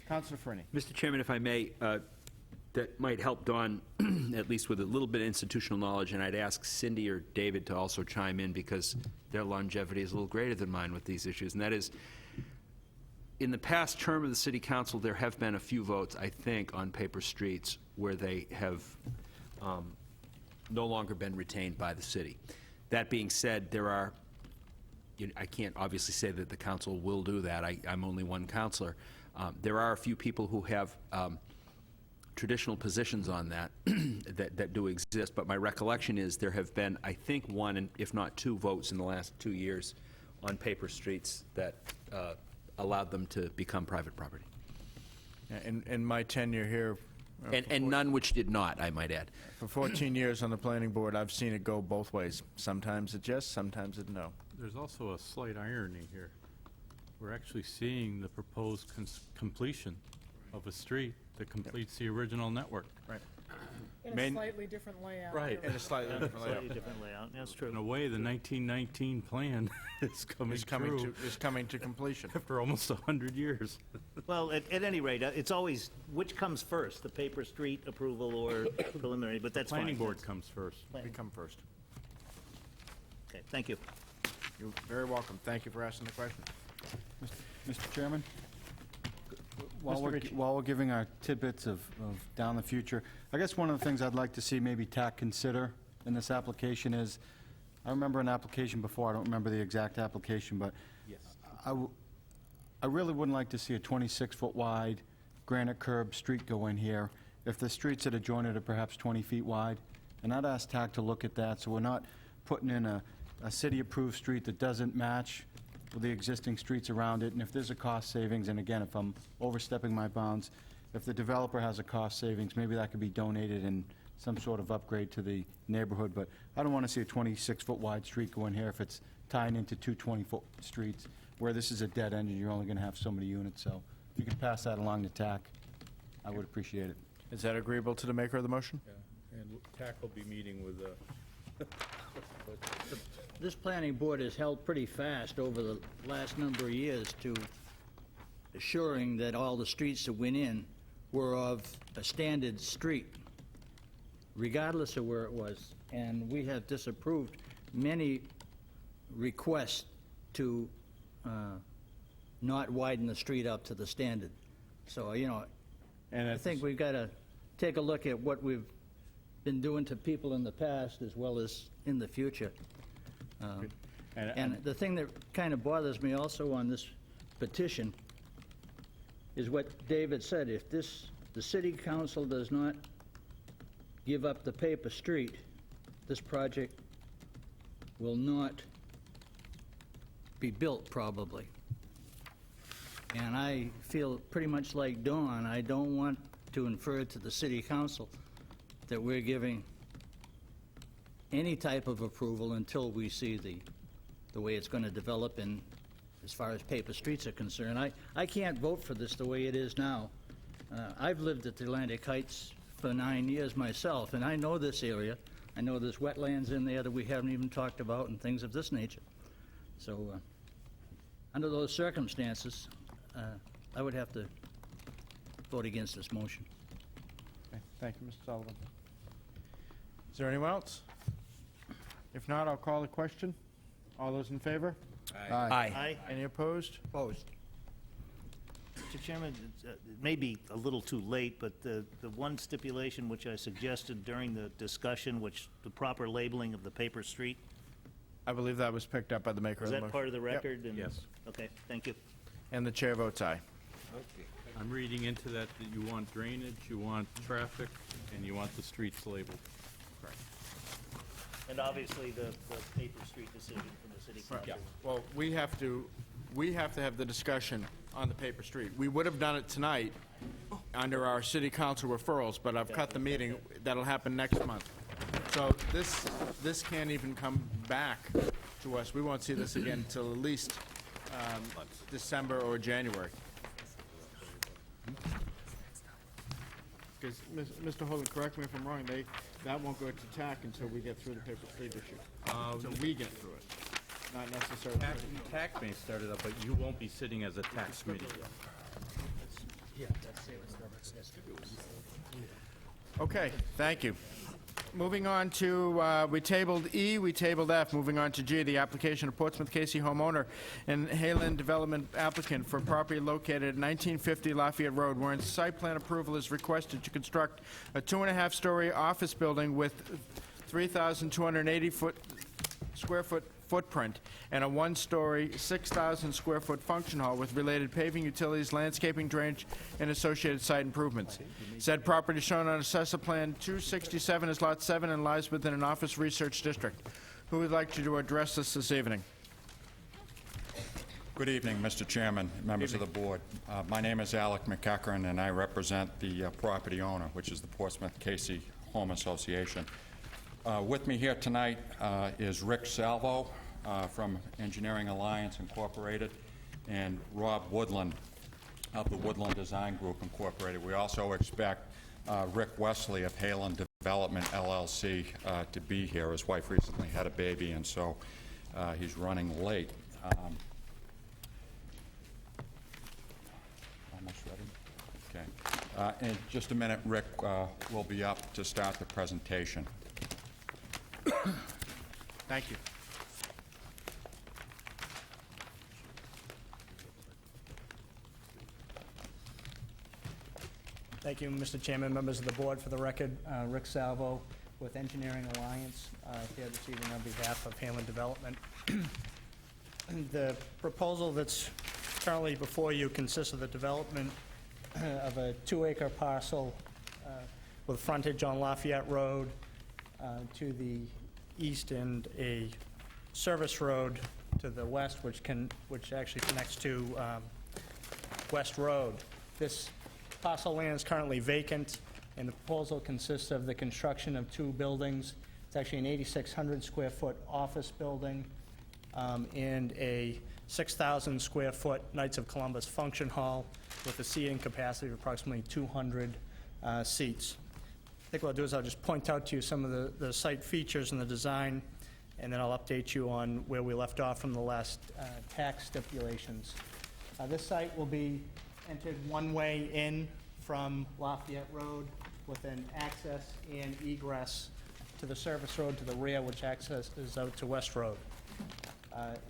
Councilor Fernie.
Mr. Chairman, if I may, that might help Dawn, at least with a little bit of institutional knowledge, and I'd ask Cindy or David to also chime in, because their longevity is a little greater than mine with these issues, and that is, in the past term of the city council, there have been a few votes, I think, on Paper Streets where they have no longer been retained by the city. That being said, there are, I can't obviously say that the council will do that. I'm only one councilor. There are a few people who have traditional positions on that, that do exist, but my recollection is there have been, I think, one, and if not two, votes in the last 2 years on Paper Streets that allowed them to become private property.
In my tenure here,
And none which did not, I might add.
for 14 years on the planning board, I've seen it go both ways. Sometimes it yes, sometimes it no.
There's also a slight irony here. We're actually seeing the proposed completion of a street that completes the original network.
Right.
In a
Main-
slightly different layout.
Right.
In a slightly different layout.
Slightly different layout, that's
In
true.
a way, the 1919 plan is coming true
Is coming to completion.
after almost 100 years.
Well, at any rate, it's always, which comes first, the Paper Street approval or preliminary, but that's fine.
Planning board comes first.
We come first.
Okay, thank you.
You're very welcome. Thank you for asking the question.
Mr. Chairman?
Mr.
While we're giving our tidbits of down the future, I guess one of the things I'd like to see maybe TAC consider in this application is, I remember an application before, I don't remember the exact application, but I really wouldn't like to see a 26-foot wide granite curb street go in here if the streets that are joined are perhaps 20 feet wide. And I'd ask TAC to look at that, so we're not putting in a city-approved street that doesn't match with the existing streets around it. And if there's a cost savings, and again, if I'm overstepping my bounds, if the developer has a cost savings, maybe that could be donated in some sort of upgrade to the neighborhood. But I don't want to see a 26-foot wide street go in here if it's tying into two 20-foot streets, where this is a dead end and you're only going to have so many units. So if you could pass that along to TAC, I would appreciate it.
Is that agreeable to the maker of the motion?
And TAC will be meeting with
This planning board has held pretty fast over the last number of years to assuring that all the streets that went in were of a standard street, regardless of where it was. And we have disapproved many requests to not widen the street up to the standard. So,
And
I think we've got to take a look at what we've been doing to people in the past as well as in the future. And the thing that kind of bothers me also on this petition is what David said. If the city council does not give up the paper street, this project will not be built, probably. And I feel pretty much like Dawn. I don't want to infer to the city council that we're giving any type of approval until we see the way it's going to develop in, as far as paper streets are concerned. I can't vote for this the way it is now. I've lived at the Atlantic Heights for 9 years myself, and I know this area. I know there's wetlands in there that we haven't even talked about and things of this nature. So, under those circumstances, I would have to vote against this motion.
Okay, thank you, Mr. Sullivan. Is there anyone else? If not, I'll call the question. All those in favor?
Aye.
Any opposed?
Opposed.
Mr. Chairman, it may be a little too late, but the one stipulation which I suggested during the discussion, which the proper labeling of the paper street,
I believe that was picked up by the maker of
is
the
that
motion.
part of the
Yep.
record? And-
Yes.
Okay, thank you.
And the chair votes aye.
I'm reading into that you want drainage, you want traffic, and you want the streets labeled.
And obviously, the paper street decision from the city council.
Well, we have to have the discussion on the paper street. We would have done it tonight under our city council referrals, but I've cut the meeting. That'll happen next month. So this can't even come back to us. We won't see this again until at least December or January. Because, Mr. Holden, correct me if I'm wrong, that won't go to TAC until we get through the paper street issue. Until we get through it, not necessarily.
TAC may start it up, but you won't be sitting as a tax committee.
Okay, thank you. Moving on to, we tabled E, we tabled F. Moving on to G, the application of Portsmouth Casey homeowner and Hayland Development applicant for property located at 1950 Lafayette Road, wherein site plan approval is requested to construct a 2.5-story office building with 3,280 square foot footprint and a 1-story, 6,000 square foot function hall with related paving, utilities, landscaping, drainage, and associated site improvements. Said property shown on Assessor Plan 267 is Lot 7 and lies within an office research district. Who would like to address this evening?
Good evening, Mr. Chairman, members of the board. My name is Alec McEachran, and I represent the property owner, which is the Portsmouth Casey Home Association. With me here tonight is Rick Salvo from Engineering Alliance Incorporated and Rob Woodland of the Woodland Design Group Incorporated. We also expect Rick Wesley of Hayland Development LLC to be here. His wife recently had a baby, and so he's running late. Almost ready? Okay. In just a minute, Rick will be up to start the presentation.
Thank you.
Thank you, Mr. Chairman, members of the board. For the record, Rick Salvo with Engineering Alliance here this evening on behalf of Hayland Development. The proposal that's currently before you consists of the development of a 2-acre parcel with frontage on Lafayette Road to the east and a service road to the west, which actually connects to West Road. This parcel land is currently vacant, and the proposal consists of the construction of 2 buildings. It's actually an 8,600 square foot office building and a 6,000 square foot Knights of Columbus function hall with a seating capacity of approximately 200 seats. I think what I'll do is I'll just point out to you some of the site features and the design, and then I'll update you on where we left off from the last tax stipulations. This site will be entered one way in from Lafayette Road with an access and egress to the service road to the rear, which accesses out to West Road.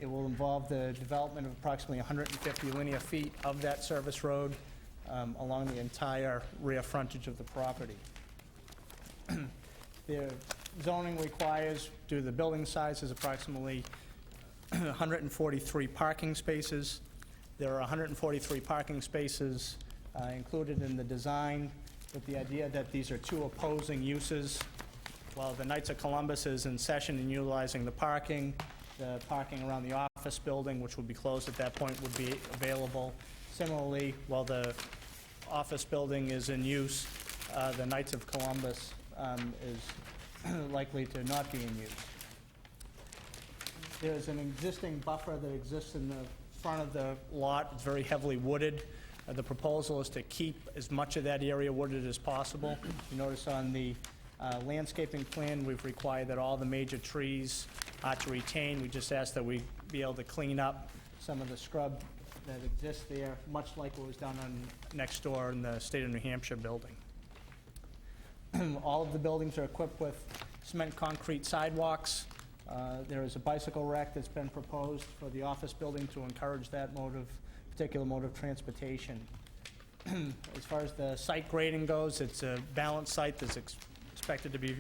It will involve the development of approximately 150 linear feet of that service road along the entire rear frontage of the property. The zoning requires, due to the building size, is approximately 143 parking spaces. There are 143 parking spaces included in the design, with the idea that these are two opposing uses. While the Knights of Columbus is in session and utilizing the parking around the office building, which would be closed at that point, would be available. Similarly, while the office building is in use, the Knights of Columbus is likely to not be in use. There's an existing buffer that exists in the front of the lot. It's very heavily wooded. The proposal is to keep as much of that area wooded as possible. You notice on the landscaping plan, we've required that all the major trees are to retain. We just ask that we be able to clean up some of the scrub that exists there, much like what was done on next door in the state of New Hampshire building. All of the buildings are equipped with cement concrete sidewalks. There is a bicycle rack that's been proposed for the office building to encourage that particular mode of transportation. As far as the site grading goes, it's a balanced site that's expected to be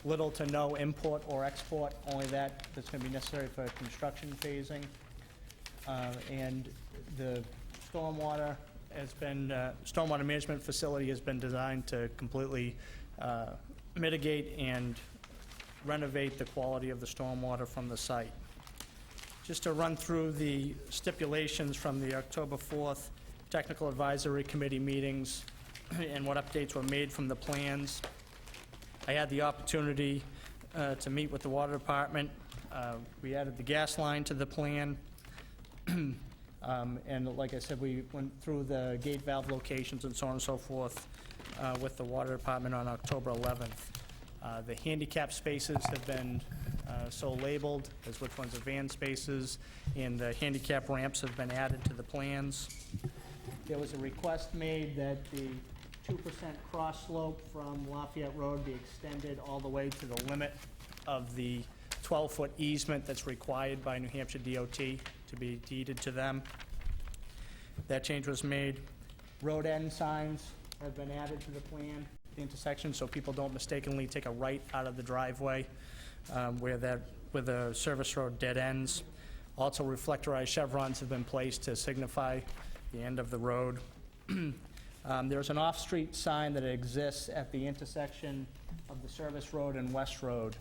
little to no import or export, only that's going to be necessary for construction phasing. And the stormwater management facility has been designed to completely mitigate and renovate the quality of the stormwater from the site. Just to run through the stipulations from the October 4th Technical Advisory Committee meetings and what updates were made from the plans. I had the opportunity to meet with the water department. We added the gas line to the plan. And like I said, we went through the gate valve locations and so on and so forth with the water department on October 11th. The handicap spaces have been so labeled as which ones are van spaces, and the handicap ramps have been added to the plans. There was a request made that the 2% cross slope from Lafayette Road be extended all the way to the limit of the 12-foot easement that's required by New Hampshire DOT to be deeded to them. That change was made. Road end signs have been added to the plan, the intersection, so people don't mistakenly take a right out of the driveway where the service road dead ends. Also, reflectorized chevrons have been placed to signify the end of the road. There's an off-street sign that exists at the intersection of the service road and West Road.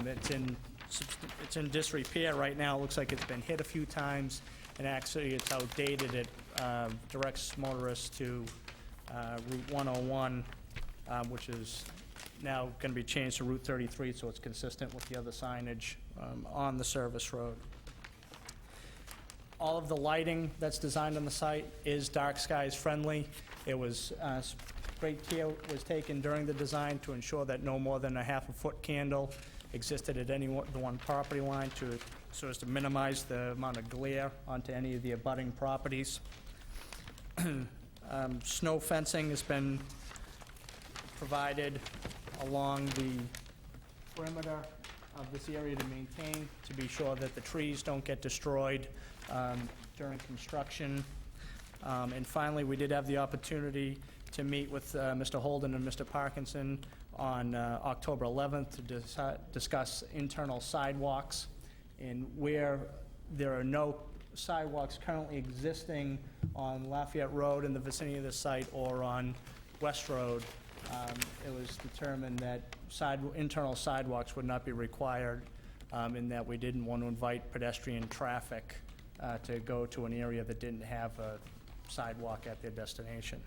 It's in disrepair right now. It looks like it's been hit a few times, and actually it's outdated. It directs motorists to Route 101, which is now going to be changed to Route 33, so it's consistent with the other signage on the service road. All of the lighting that's designed on the site is dark skies friendly. It was great care was taken during the design to ensure that no more than a half-a-foot candle existed at the one property line so as to minimize the amount of glare onto any of the abutting properties. Snow fencing has been provided along the perimeter of this area to maintain, to be sure that the trees don't get destroyed during construction. And finally, we did have the opportunity to meet with Mr. Holden and Mr. Parkinson on October 11th to discuss internal sidewalks, and where there are no sidewalks currently existing on Lafayette Road in the vicinity of the site or on West Road, it was determined that internal sidewalks would not be required, in that we didn't want to invite pedestrian traffic to go to an area that didn't have a sidewalk at their destination.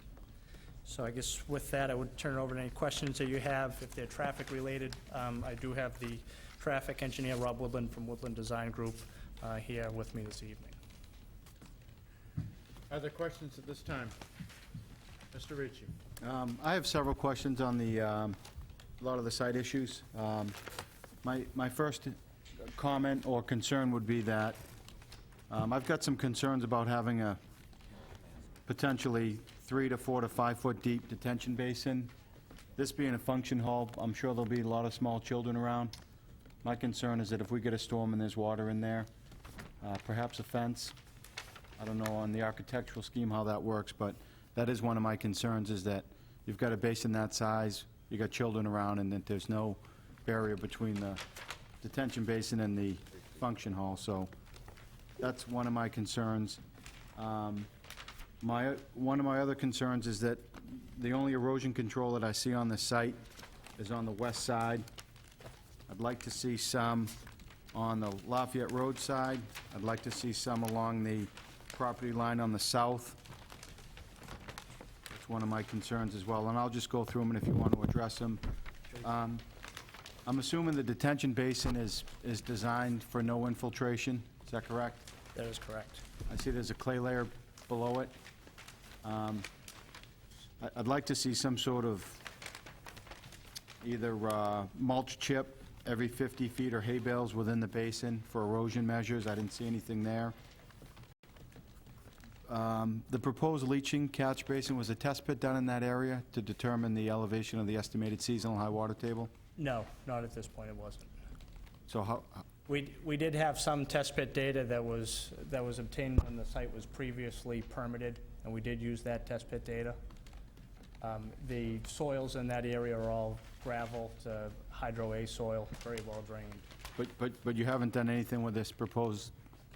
So I guess with that, I would turn it over to any questions that you have. If they're traffic related, I do have the traffic engineer, Rob Woodland from Woodland Design Group, here with me this evening.
Other questions at this time? Mr. Ricci.
I have several questions on a lot of the site issues. My first comment or concern would be that I've got some concerns about having a potentially 3 to 4 to 5 foot deep detention basin. This being a function hall, I'm sure there'll be a lot of small children around. My concern is that if we get a storm and there's water in there, perhaps a fence. I don't know on the architectural scheme how that works, but that is one of my concerns, is that you've got a basin that size, you got children around, and that there's no barrier between the detention basin and the function hall. So that's one of my concerns. One of my other concerns is that the only erosion control that I see on the site is on the west side. I'd like to see some on the Lafayette Road side. I'd like to see some along the property line on the south. That's one of my concerns as well, and I'll just go through them, and if you want to address them. I'm assuming the detention basin is designed for no infiltration, is that correct?
That is correct.
I see there's a clay layer below it. I'd like to see some sort of either mulch chip every 50 feet or hay bales within the basin for erosion measures. I didn't see anything there. The proposed leaching catch basin, was a test pit done in that area to determine the elevation of the estimated seasonal high water table?
No, not at this point, it wasn't.
So how,
We did have some test pit data that was obtained when the site was previously permitted, and we did use that test pit data. The soils in that area are all gravel to hydro A soil, very well drained.
but you haven't done anything with this proposed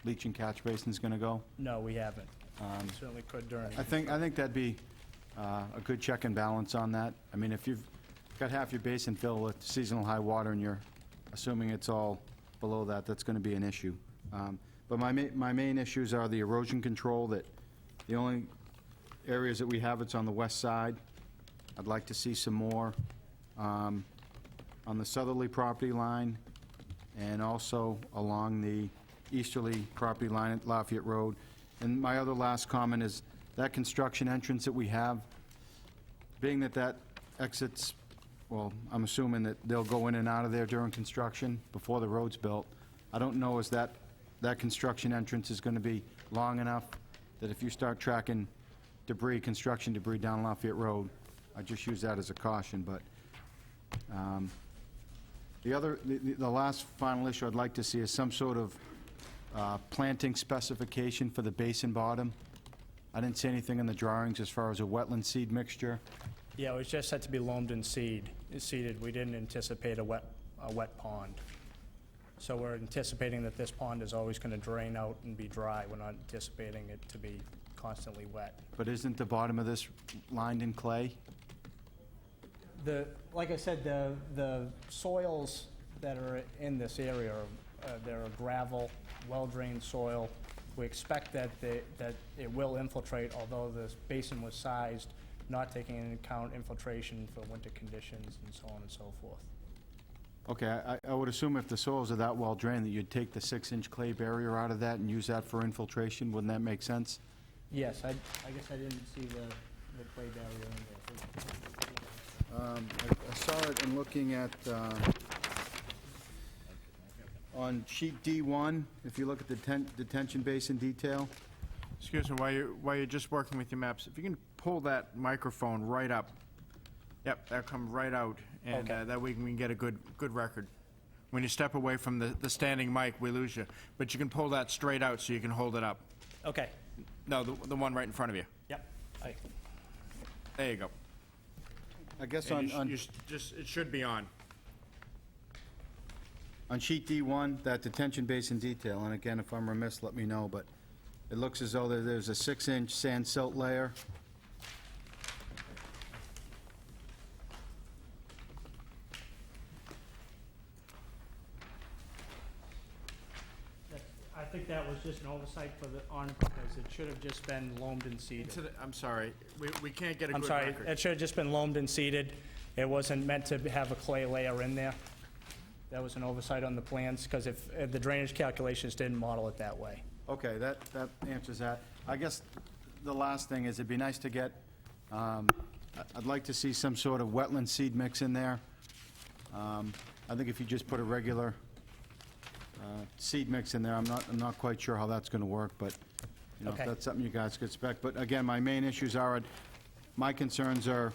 leaching catch basin's gonna go?
No, we haven't. Certainly could during.
I think that'd be a good check and balance on that. I mean, if you've got half your basin filled with seasonal high water and you're assuming it's all below that, that's gonna be an issue. But my main issues are the erosion control, that the only areas that we have, it's on the west side. I'd like to see some more on the southerly property line and also along the easterly property line at Lafayette Road. And my other last comment is that construction entrance that we have, being that exits, well, I'm assuming that they'll go in and out of there during construction before the road's built. I don't know is that construction entrance is going to be long enough that if you start tracking debris, construction debris down Lafayette Road, I just use that as a caution. But the last final issue I'd like to see is some sort of planting specification for the basin bottom. I didn't see anything in the drawings as far as a wetland seed mixture.
Yeah, it was just had to be loamed and seeded. We didn't anticipate a wet pond. So we're anticipating that this pond is always going to drain out and be dry. We're not anticipating it to be constantly wet.
But isn't the bottom of this lined in clay?
Like I said, the soils that are in this area they're a gravel, well-drained soil. We expect that it will infiltrate, although this basin was sized not taking into account infiltration for winter conditions and so on and so forth.
Okay, I would assume if the soils are that well drained that you'd take the 6-inch clay barrier out of that and use that for infiltration. Wouldn't that make sense?
Yes, I guess I didn't see the clay barrier in there.
I saw it in looking at, on sheet D1, if you look at the detention basin detail.
Excuse me, while you're just working with your maps, if you can pull that microphone right up. Yep, that'll come right out, and
Okay.
that way we can get a good record. When you step away from the standing mic, we lose you. But you can pull that straight out so you can hold it up.
Okay.
No, the one right in front of you.
Yep.
There you go.
I guess
And
on
it should be on.
sheet D1, that detention basin detail, and again, if I'm remiss, let me know, but it looks as though there's a 6-inch sand silt layer.
I think that was just an oversight because it should have just been loamed and seeded.
I'm sorry, we can't get a
I'm
good
sorry,
record.
it should have just been loamed and seeded. It wasn't meant to have a clay layer in there. That was an oversight on the plans, because if the drainage calculations didn't model it that way.
Okay, that answers that. I guess the last thing is it'd be nice to get, I'd like to see some sort of wetland seed mix in there. I think if you just put a regular seed mix in there, I'm not quite sure how that's going to work, but you know,
Okay.
if that's something you guys could expect. But again, my main issues are, my concerns are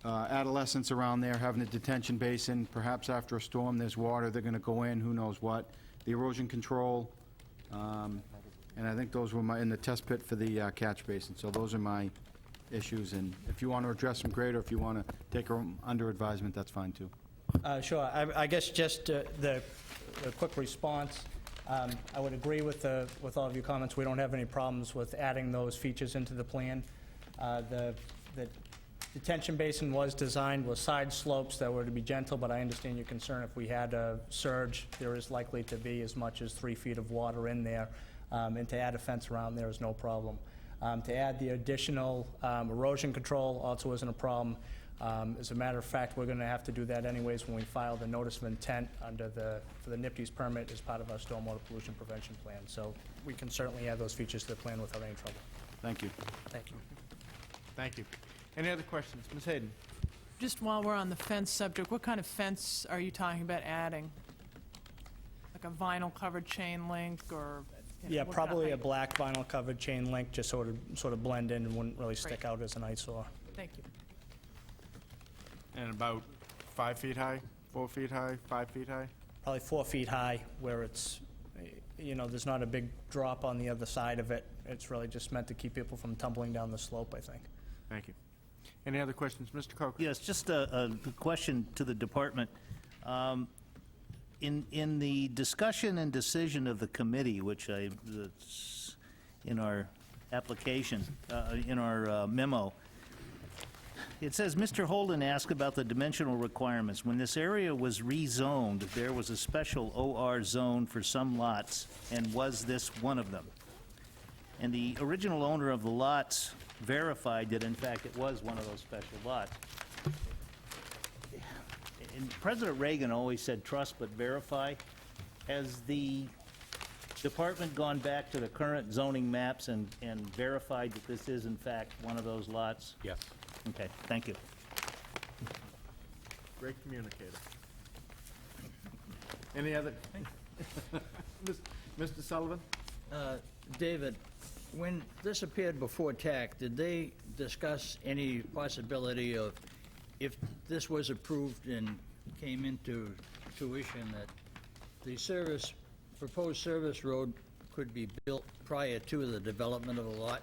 adolescents around there having a detention basin, perhaps after a storm, there's water, they're going to go in, who knows what. The erosion control, and I think those were in the test pit for the catch basin. So those are my issues, and if you want to address them, great, or if you want to take them under advisement, that's fine too.
Sure. I guess just the quick response. I would agree with all of your comments. We don't have any problems with adding those features into the plan. The detention basin was designed with side slopes that were to be gentle, but I understand your concern. If we had a surge, there is likely to be as much as 3 feet of water in there, and to add a fence around there is no problem. To add the additional erosion control also isn't a problem. As a matter of fact, we're going to have to do that anyways when we file the notice of intent for the NIPD's permit as part of our stormwater pollution prevention plan. So we can certainly add those features to the plan without any trouble.
Thank you.
Thank you.
Thank you. Any other questions? Ms. Hayden?
Just while we're on the fence subject, what kind of fence are you talking about adding? Like a vinyl-covered chain link, or?
Yeah,
what kind of
probably a
height?
black vinyl-covered chain link, just sort of blend in and wouldn't really stick
Great.
out as an eyesore.
Thank you.
And about 5 feet high, 4 feet high, 5 feet high?
Probably 4 feet high, where it's, there's not a big drop on the other side of it. It's really just meant to keep people from tumbling down the slope, I think.
Thank you. Any other questions? Mr. Coker?
Yes, just a question to the department. In the discussion and decision of the committee, which that's in our application, in our memo, it says, Mr. Holden asked about the dimensional requirements. When this area was rezoned, there was a special OR zone for some lots, and was this one of them? And the original owner of the lots verified that, in fact, it was one of those special lots. And President Reagan always said, trust but verify. Has the department gone back to the current zoning maps and verified that this is, in fact, one of those lots?
Yes.
Okay, thank you.
Great communicator. Any other? Mr. Sullivan?
David, when this appeared before TAC, did they discuss any possibility of, if this was approved and came into fruition, that the proposed service road could be built prior to the development of the lot,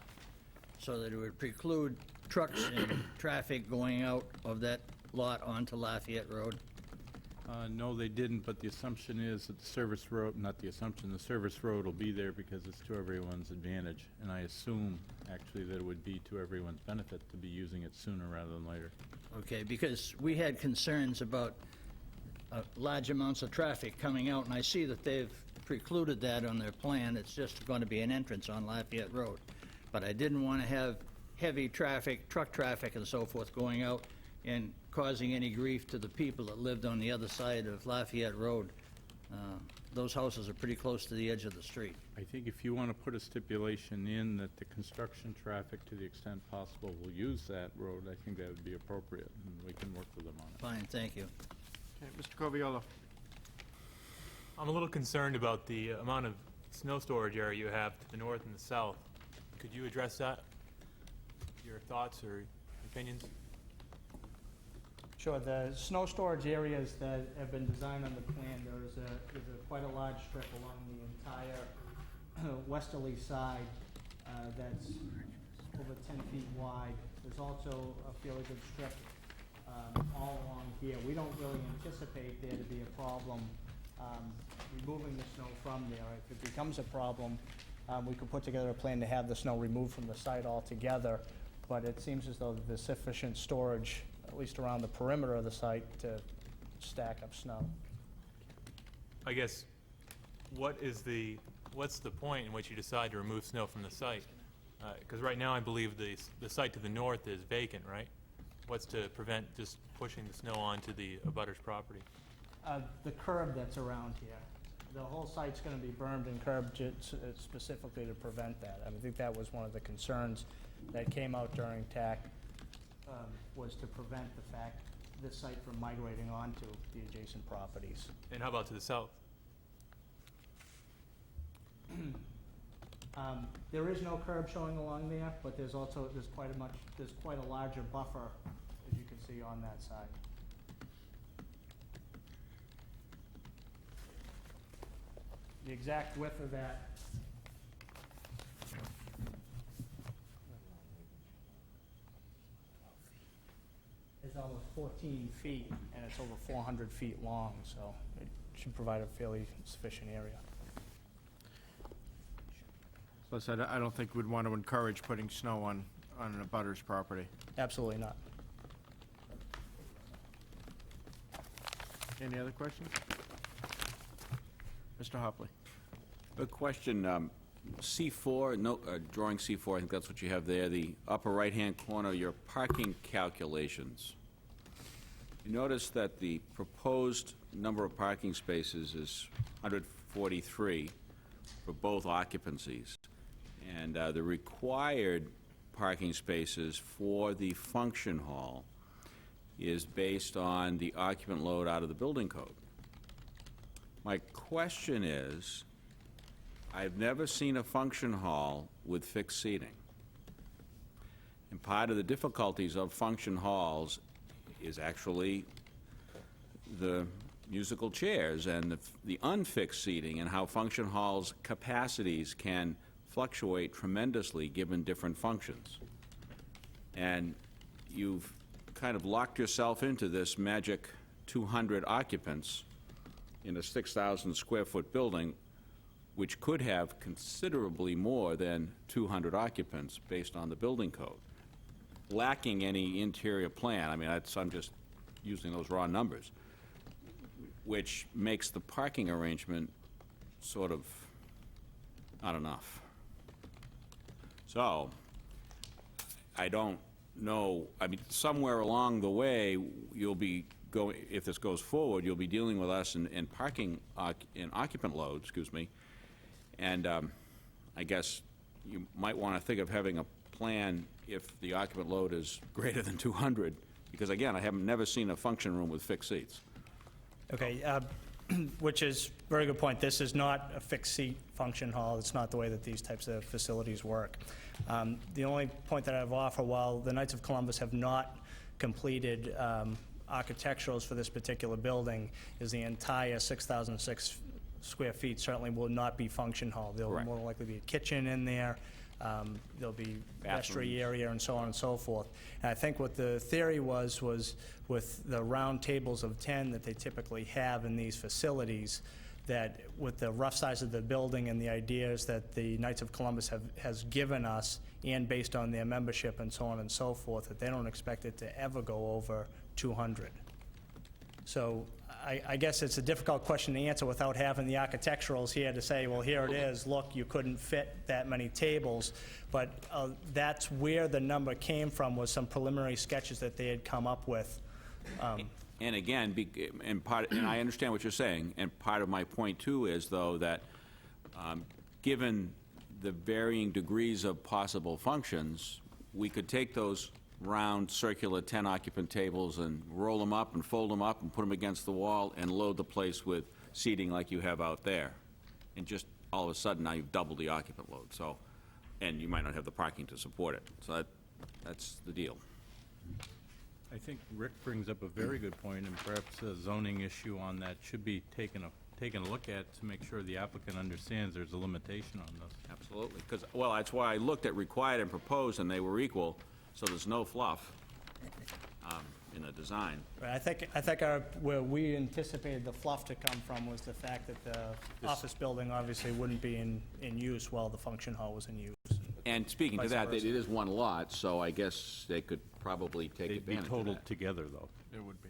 so that it would preclude trucks and traffic going out of that lot onto Lafayette Road?
No, they didn't, but the assumption is that the service road, not the assumption, the service road will be there because it's to everyone's advantage. And I assume, actually, that it would be to everyone's benefit to be using it sooner rather than later.
Okay, because we had concerns about large amounts of traffic coming out, and I see that they've precluded that on their plan. It's just going to be an entrance on Lafayette Road. But I didn't want to have heavy traffic, truck traffic and so forth going out and causing any grief to the people that lived on the other side of Lafayette Road. Those houses are pretty close to the edge of the street.
I think if you want to put a stipulation in that the construction traffic, to the extent possible, will use that road, I think that would be appropriate, and we can work with them on it.
Fine, thank you.
Okay, Mr. Coviolo?
I'm a little concerned about the amount of snow storage area you have to the north and the south. Could you address that? Your thoughts or opinions?
Sure. The snow storage areas that have been designed on the plan, there's quite a large strip along the entire westerly side that's over 10 feet wide. There's also a fairly good strip all along here. We don't really anticipate there to be a problem removing the snow from there. If it becomes a problem, we could put together a plan to have the snow removed from the site altogether, but it seems as though there's sufficient storage, at least around the perimeter of the site, to stack up snow.
I guess, what's the point in which you decide to remove snow from the site? Because right now I believe the site to the north is vacant, right? What's to prevent just pushing the snow onto the abutter's property?
The curb that's around here. The whole site's going to be bermed and curbed specifically to prevent that. I think that was one of the concerns that came out during TAC, was to prevent the fact this site from migrating onto the adjacent properties.
And how about to the south?
There is no curb showing along there, but there's quite a larger buffer, as you can see, on that side. The exact width of that is almost 14 feet, and it's over 400 feet long, so it should provide a fairly sufficient area.
Plus, I don't think we'd want to encourage putting snow on an abutter's property.
Absolutely not.
Any other questions? Mr. Hopley?
A question, C4, no, drawing C4, I think that's what you have there, the upper right-hand corner, your parking calculations. You notice that the proposed number of parking spaces is 143 for both occupancies. And the required parking spaces for the function hall is based on the occupant load out of the building code. My question is, I've never seen a function hall with fixed seating. And part of the difficulties of function halls is actually the musical chairs and the unfixed seating, and how function halls' capacities can fluctuate tremendously given different functions. And you've kind of locked yourself into this magic 200 occupants in a 6,000 square foot building, which could have considerably more than 200 occupants based on the building code, lacking any interior plan. I mean, I'm just using those raw numbers, which makes the parking arrangement sort of not enough. So, I don't know, I mean, somewhere along the way, you'll be going, if this goes forward, you'll be dealing with us in parking, in occupant load, excuse me, and I guess you might want to think of having a plan if the occupant load is greater than 200, because again, I have never seen a function room with fixed seats.
Okay, which is a very good point. This is not a fixed seat function hall. It's not the way that these types of facilities work. The only point that I have offer, while the Knights of Columbus have not completed architecturals for this particular building, is the entire 6,006 square feet certainly will not be function hall. There will
Correct.
more likely be a kitchen in there. There'll be vestry area and so on and so forth. And I think what the theory was with the round tables of 10 that they typically have in these facilities, that with the rough size of the building and the ideas that the Knights of Columbus has given us, and based on their membership and so on and so forth, that they don't expect it to ever go over 200. So I guess it's a difficult question to answer without having the architecturals here to say, well, here it is, look, you couldn't fit that many tables. But that's where the number came from, was some preliminary sketches that they had come up with.
And again, and I understand what you're saying, and part of my point too is, though, that given the varying degrees of possible functions, we could take those round circular 10 occupant tables and roll them up and fold them up and put them against the wall and load the place with seating like you have out there. And just all of a sudden now you've doubled the occupant load. So, and you might not have the parking to support it. So that's the deal.
I think Rick brings up a very good point, and perhaps a zoning issue on that should be taken a look at to make sure the applicant understands there's a limitation on this.
Absolutely. Because, well, that's why I looked at required and proposed, and they were equal, so there's no fluff in the design.
Right, I think where we anticipated the fluff to come from was the fact that the office building obviously wouldn't be in use while the function hall was in use.
And speaking to
Vice
that,
versa.
it is one lot, so I guess they could probably take
They'd be
advantage of
totaled
that.
together, though.
It would be.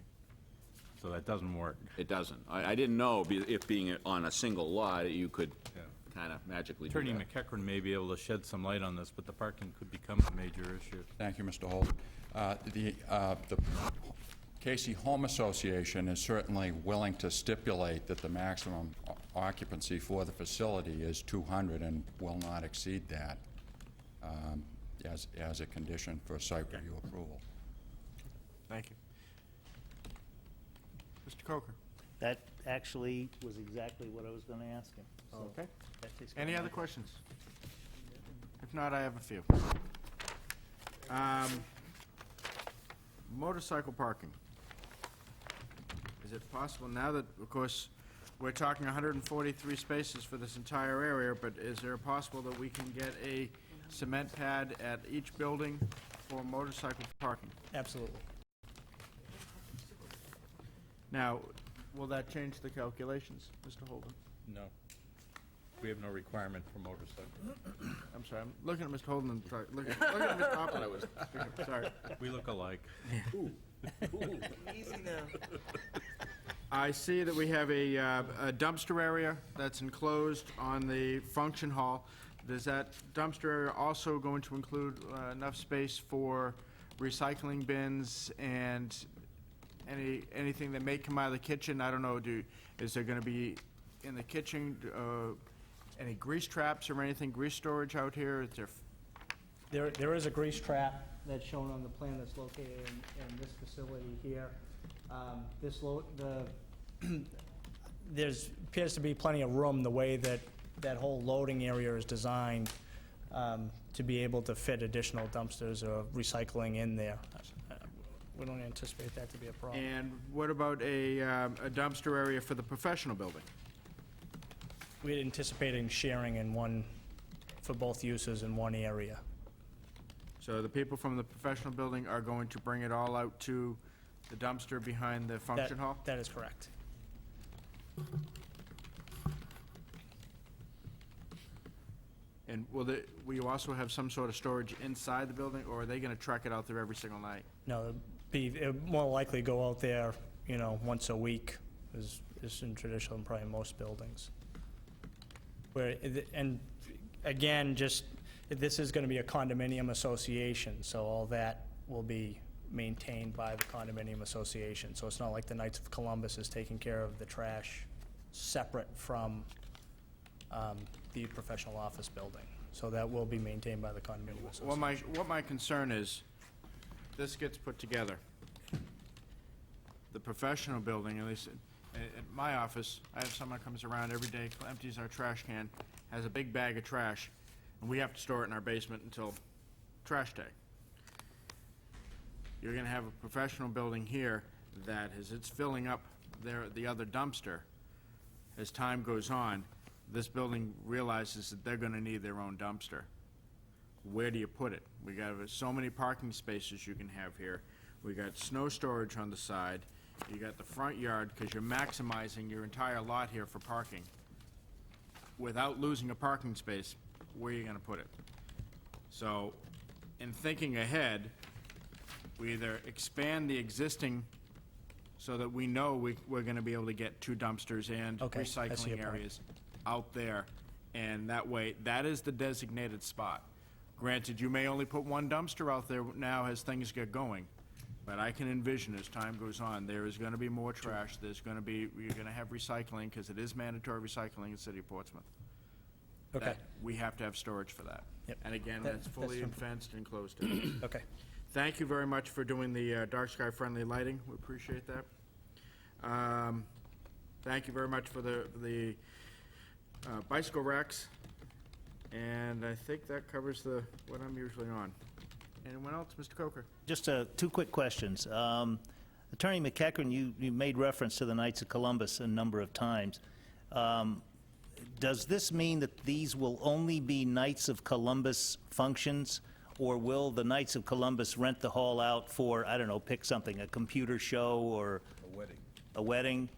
So that doesn't work.
It doesn't. I didn't know if being on a single lot, you could kind of magically do
Attorney
that.
McEachran may be able to shed some light on this, but the parking could become a major issue.
Thank you, Mr. Holden. The Casey Home Association is certainly willing to stipulate that the maximum occupancy for the facility is 200 and will not exceed that as a condition for site review approval.
Thank you. Mr. Coker?
That actually was exactly what I was going to ask him. So
Okay.
that takes care
Any
of
other
that.
questions? If not, I have a few. Motorcycle parking. Is it possible, now that, of course, we're talking 143 spaces for this entire area, but is there possible that we can get a cement pad at each building for motorcycle parking?
Absolutely.
Now, will that change the calculations, Mr. Holden?
No. We have no requirement for motorcycles.
I'm sorry, I'm looking at Mr. Holden and sorry, looking at Mr. Hoppel. Sorry.
We look alike.
Easy now.
I see that we have a dumpster area that's enclosed on the function hall. Does that dumpster area also going to include enough space for recycling bins and anything that may come out of the kitchen? I don't know, is there gonna be in the kitchen, any grease traps or anything, grease storage out here? Is
There is a grease trap that's shown on the plan that's located in this facility here. There's appears to be plenty of room, the way that that whole loading area is designed, to be able to fit additional dumpsters or recycling in there. We don't anticipate that to be a problem.
And what about a dumpster area for the professional building?
We're anticipating sharing in one, for both uses in one area.
So the people from the professional building are going to bring it all out to the dumpster behind the function hall?
That is correct.
And will you also have some sort of storage inside the building, or are they gonna truck it out there every single night?
No, it'd more likely go out there, once a week, is in traditional and probably most buildings. And again, this is gonna be a condominium association, so all that will be maintained by the condominium association. So it's not like the Knights of Columbus is taking care of the trash separate from the professional office building. So that will be maintained by the condominium association.
What my concern is, this gets put together. The professional building, at least at my office, I have someone comes around every day, empties our trash can, has a big bag of trash, and we have to store it in our basement until trash day. You're gonna have a professional building here that, as it's filling up the other dumpster, as time goes on, this building realizes that they're gonna need their own dumpster. Where do you put it? We got so many parking spaces you can have here. We got snow storage on the side. You got the front yard, because you're maximizing your entire lot here for parking. Without losing a parking space, where are you gonna put it? So, in thinking ahead, we either expand the existing so that we know we're gonna be able to get 2 dumpsters and
Okay, I see your
recycling
point.
areas out there, and that way, that is the designated spot. Granted, you may only put 1 dumpster out there now as things get going, but I can envision as time goes on, there is gonna be more trash, you're gonna have recycling, because it is mandatory recycling in the city of Portsmouth.
Okay.
That we have to have storage for that.
Yep.
And again,
That-
that's
that's
fully
simple.
fenced and closed.
Okay.
Thank you very much for doing the dark sky friendly lighting, we appreciate that. Thank you very much for the bicycle racks, and I think that covers what I'm usually on. Anyone else? Mr. Coker?
Just 2 quick questions. Attorney McEachran, you made reference to the Knights of Columbus a number of times. Does this mean that these will only be Knights of Columbus functions, or will the Knights of Columbus rent the hall out for, I don't know, pick something, a computer show or? A wedding?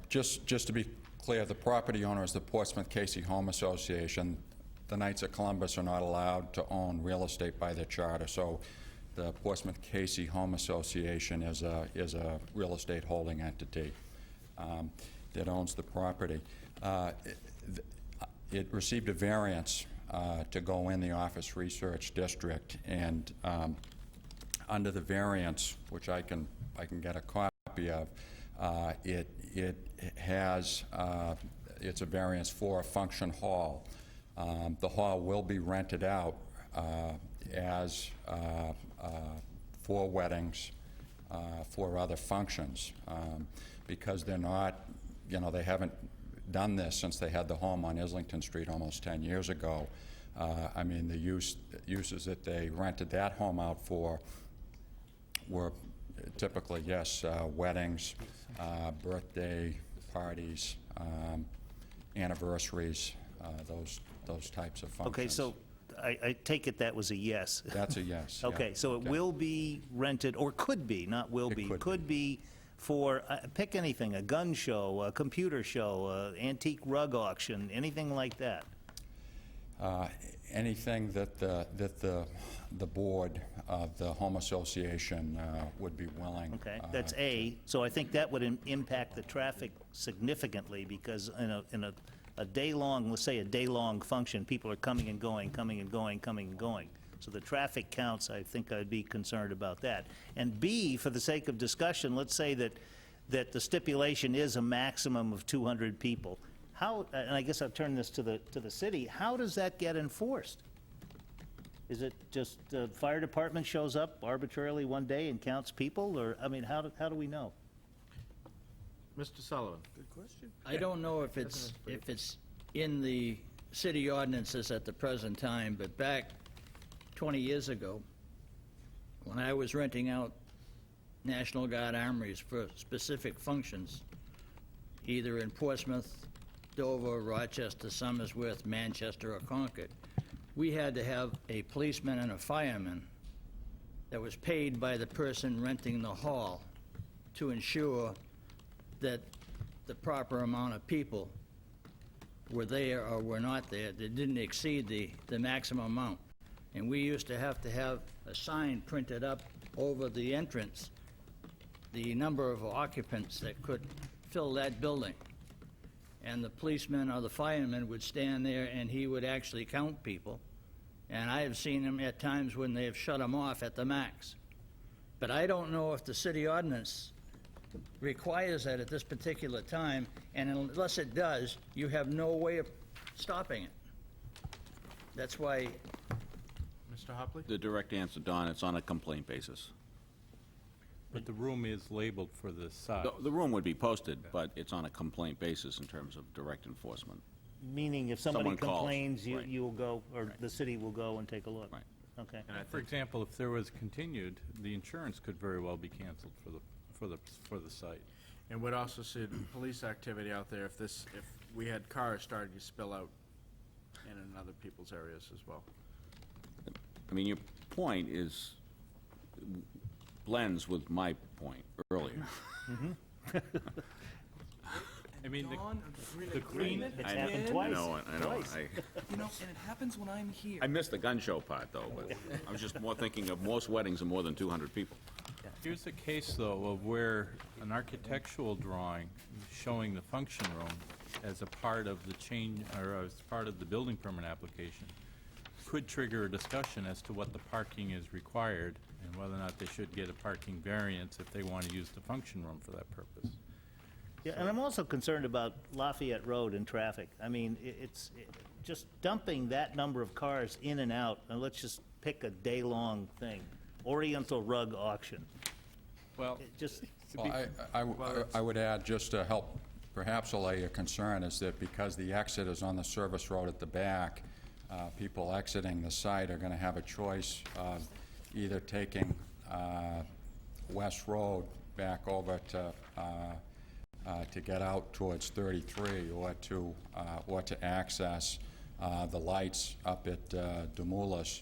Just to be clear, the property owner is the Portsmouth Casey Home Association. The Knights of Columbus are not allowed to own real estate by their charter, so the Portsmouth Casey Home Association is a real estate holding entity that owns the property. It received a variance to go in the office research district, and under the variance, which I can get a copy of, it has, it's a variance for a function hall. The hall will be rented out as for weddings, for other functions, because they're not, they haven't done this since they had the home on Islington Street almost 10 years ago. I mean, the uses that they rented that home out for were typically, yes, weddings, birthday parties, anniversaries, those types of functions.
Okay, so I take it that was a yes.
That's a yes. Yeah.
Okay, so it will be rented, or could be, not will be, could be for, pick anything, a gun show, a computer show, antique rug auction, anything like that?
Anything that the board of the Home Association would be willing.
Okay, that's A. So I think that would impact the traffic significantly, because in a day-long, let's say a day-long function, people are coming and going, coming and going, coming and going. So the traffic counts, I think I'd be concerned about that. And B, for the sake of discussion, let's say that the stipulation is a maximum of 200 people. How, and I guess I'll turn this to the city, how does that get enforced? Is it just the fire department shows up arbitrarily one day and counts people, or, I mean, how do we know?
Mr. Sullivan? Good question.
I don't know if it's in the city ordinances at the present time, but back 20 years ago, when I was renting out National Guard armories for specific functions, either in Portsmouth, Dover, Rochester, Somersworth, Manchester, or Concord, we had to have a policeman and a fireman that was paid by the person renting the hall to ensure that the proper amount of people were there or were not there, that didn't exceed the maximum amount. And we used to have a sign printed up over the entrance, the number of occupants that could fill that building. And the policeman or the fireman would stand there and he would actually count people. And I have seen him at times when they have shut them off at the max. But I don't know if the city ordinance requires that at this particular time, and unless it does, you have no way of stopping it. That's why...
Mr. Hopley?
The direct answer, Don, it's on a complaint basis.
But the room is labeled for the size.
The room would be posted, but it's on a complaint basis in terms of direct enforcement.
Meaning if somebody
Someone calls,
complains,
right.
you will go, or the city will go and take a look?
Right.
Okay.
For example, if there was continued, the insurance could very well be canceled for the site.
And we'd also see police activity out there if we had cars starting to spill out in other people's areas as well.
I mean, your point blends with my point earlier.
I mean,
the
green...
It's happened twice.
I know.
Twice.
You know, and it happens when I'm here.
I missed the gun show part, though, but I was just more thinking of most weddings of more than 200 people.
Here's a case, though, of where an architectural drawing showing the function room as a part of the change, or as part of the building permit application, could trigger a discussion as to what the parking is required and whether or not they should get a parking variance if they want to use the function room for that purpose.
Yeah, and I'm also concerned about Lafayette Road and traffic. I mean, just dumping that number of cars in and out, and let's just pick a day-long thing, Oriental rug auction.
Well,
I would add, just to help perhaps allay your concern, is that because the exit is on the service road at the back, people exiting the site are going to have a choice of either taking West Road back over to get out towards 33, or to access the lights up at Demoulas.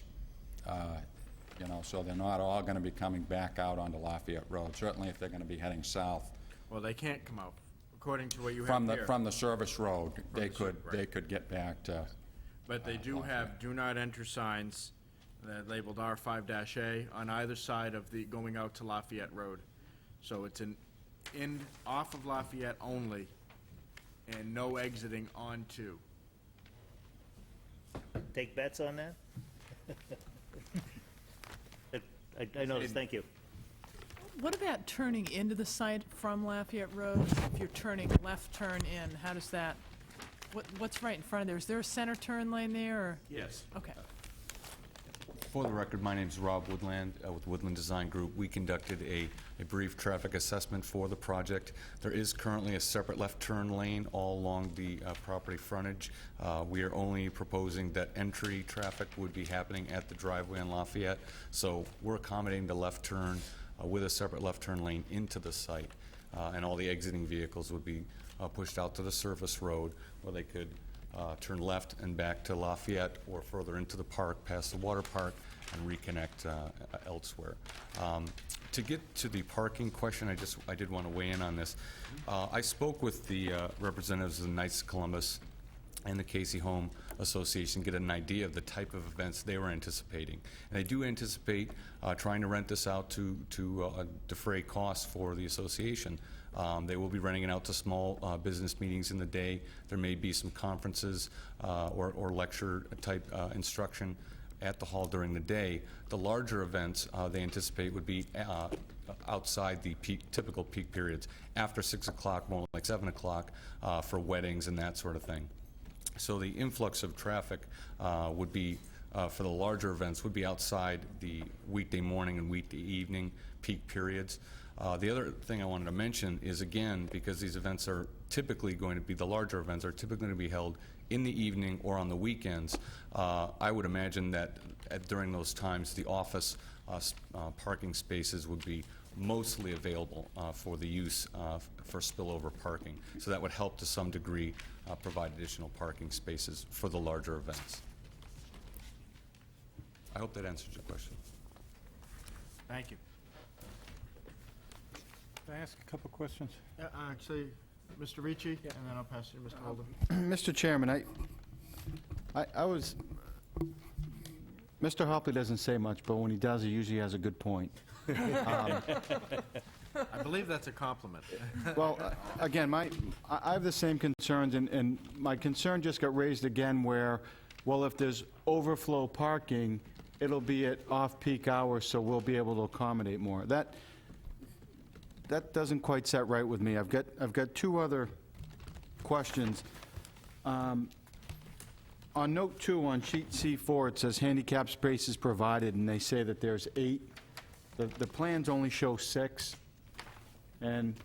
You know, so they're not all going to be coming back out onto Lafayette Road. Certainly, if they're going to be heading south
Well, they can't come out, according to what you have here.
from the service road, they could get back to.
But they do have do not enter signs that labeled R5-A on either side of the going out to Lafayette Road. So it's off of Lafayette only, and no exiting onto.
Take bets on that? I noticed, thank you.
What about turning into the site from Lafayette Road? If you're turning left turn in, how does that, what's right in front of there? Is there a center turn lane there, or?
Yes.
Okay.
For the record, my name is Rob Woodland with Woodland Design Group. We conducted a brief traffic assessment for the project. There is currently a separate left turn lane all along the property frontage. We are only proposing that entry traffic would be happening at the driveway on Lafayette. So we're accommodating the left turn with a separate left turn lane into the site. And all the exiting vehicles would be pushed out to the service road where they could turn left and back to Lafayette, or further into the park, past the water park, and reconnect elsewhere. To get to the parking question, I did want to weigh in on this. I spoke with the representatives of the Knights of Columbus and the Casey Home Association, get an idea of the type of events they were anticipating. And they do anticipate trying to rent this out to defray costs for the association. They will be renting it out to small business meetings in the day. There may be some conferences or lecture type instruction at the hall during the day. The larger events they anticipate would be outside the typical peak periods, after 6 o'clock, more like 7 o'clock, for weddings and that sort of thing. So the influx of traffic would be, for the larger events, would be outside the weekday morning and weekday evening peak periods. The other thing I wanted to mention is, again, because these events are typically going to be, the larger events are typically going to be held in the evening or on the weekends, I would imagine that during those times the office parking spaces would be mostly available for the use for spillover parking. So that would help to some degree provide additional parking spaces for the larger events. I hope that answers your question.
Thank you.
Can I ask a couple questions?
Actually, Mr. Ricci, and then I'll pass it to Mr. Holden.
Mr. Chairman, I was, Mr. Hopley doesn't say much, but when he does, he usually has a good point.
I believe that's a compliment.
Well, again, I have the same concerns, and my concern just got raised again where, well, if there's overflow parking, it'll be at off-peak hours, so we'll be able to accommodate more. That doesn't quite set right with me. I've got two other questions. On note 2 on sheet C4, it says handicap spaces provided, and they say that there's 8. The plans only show 6. And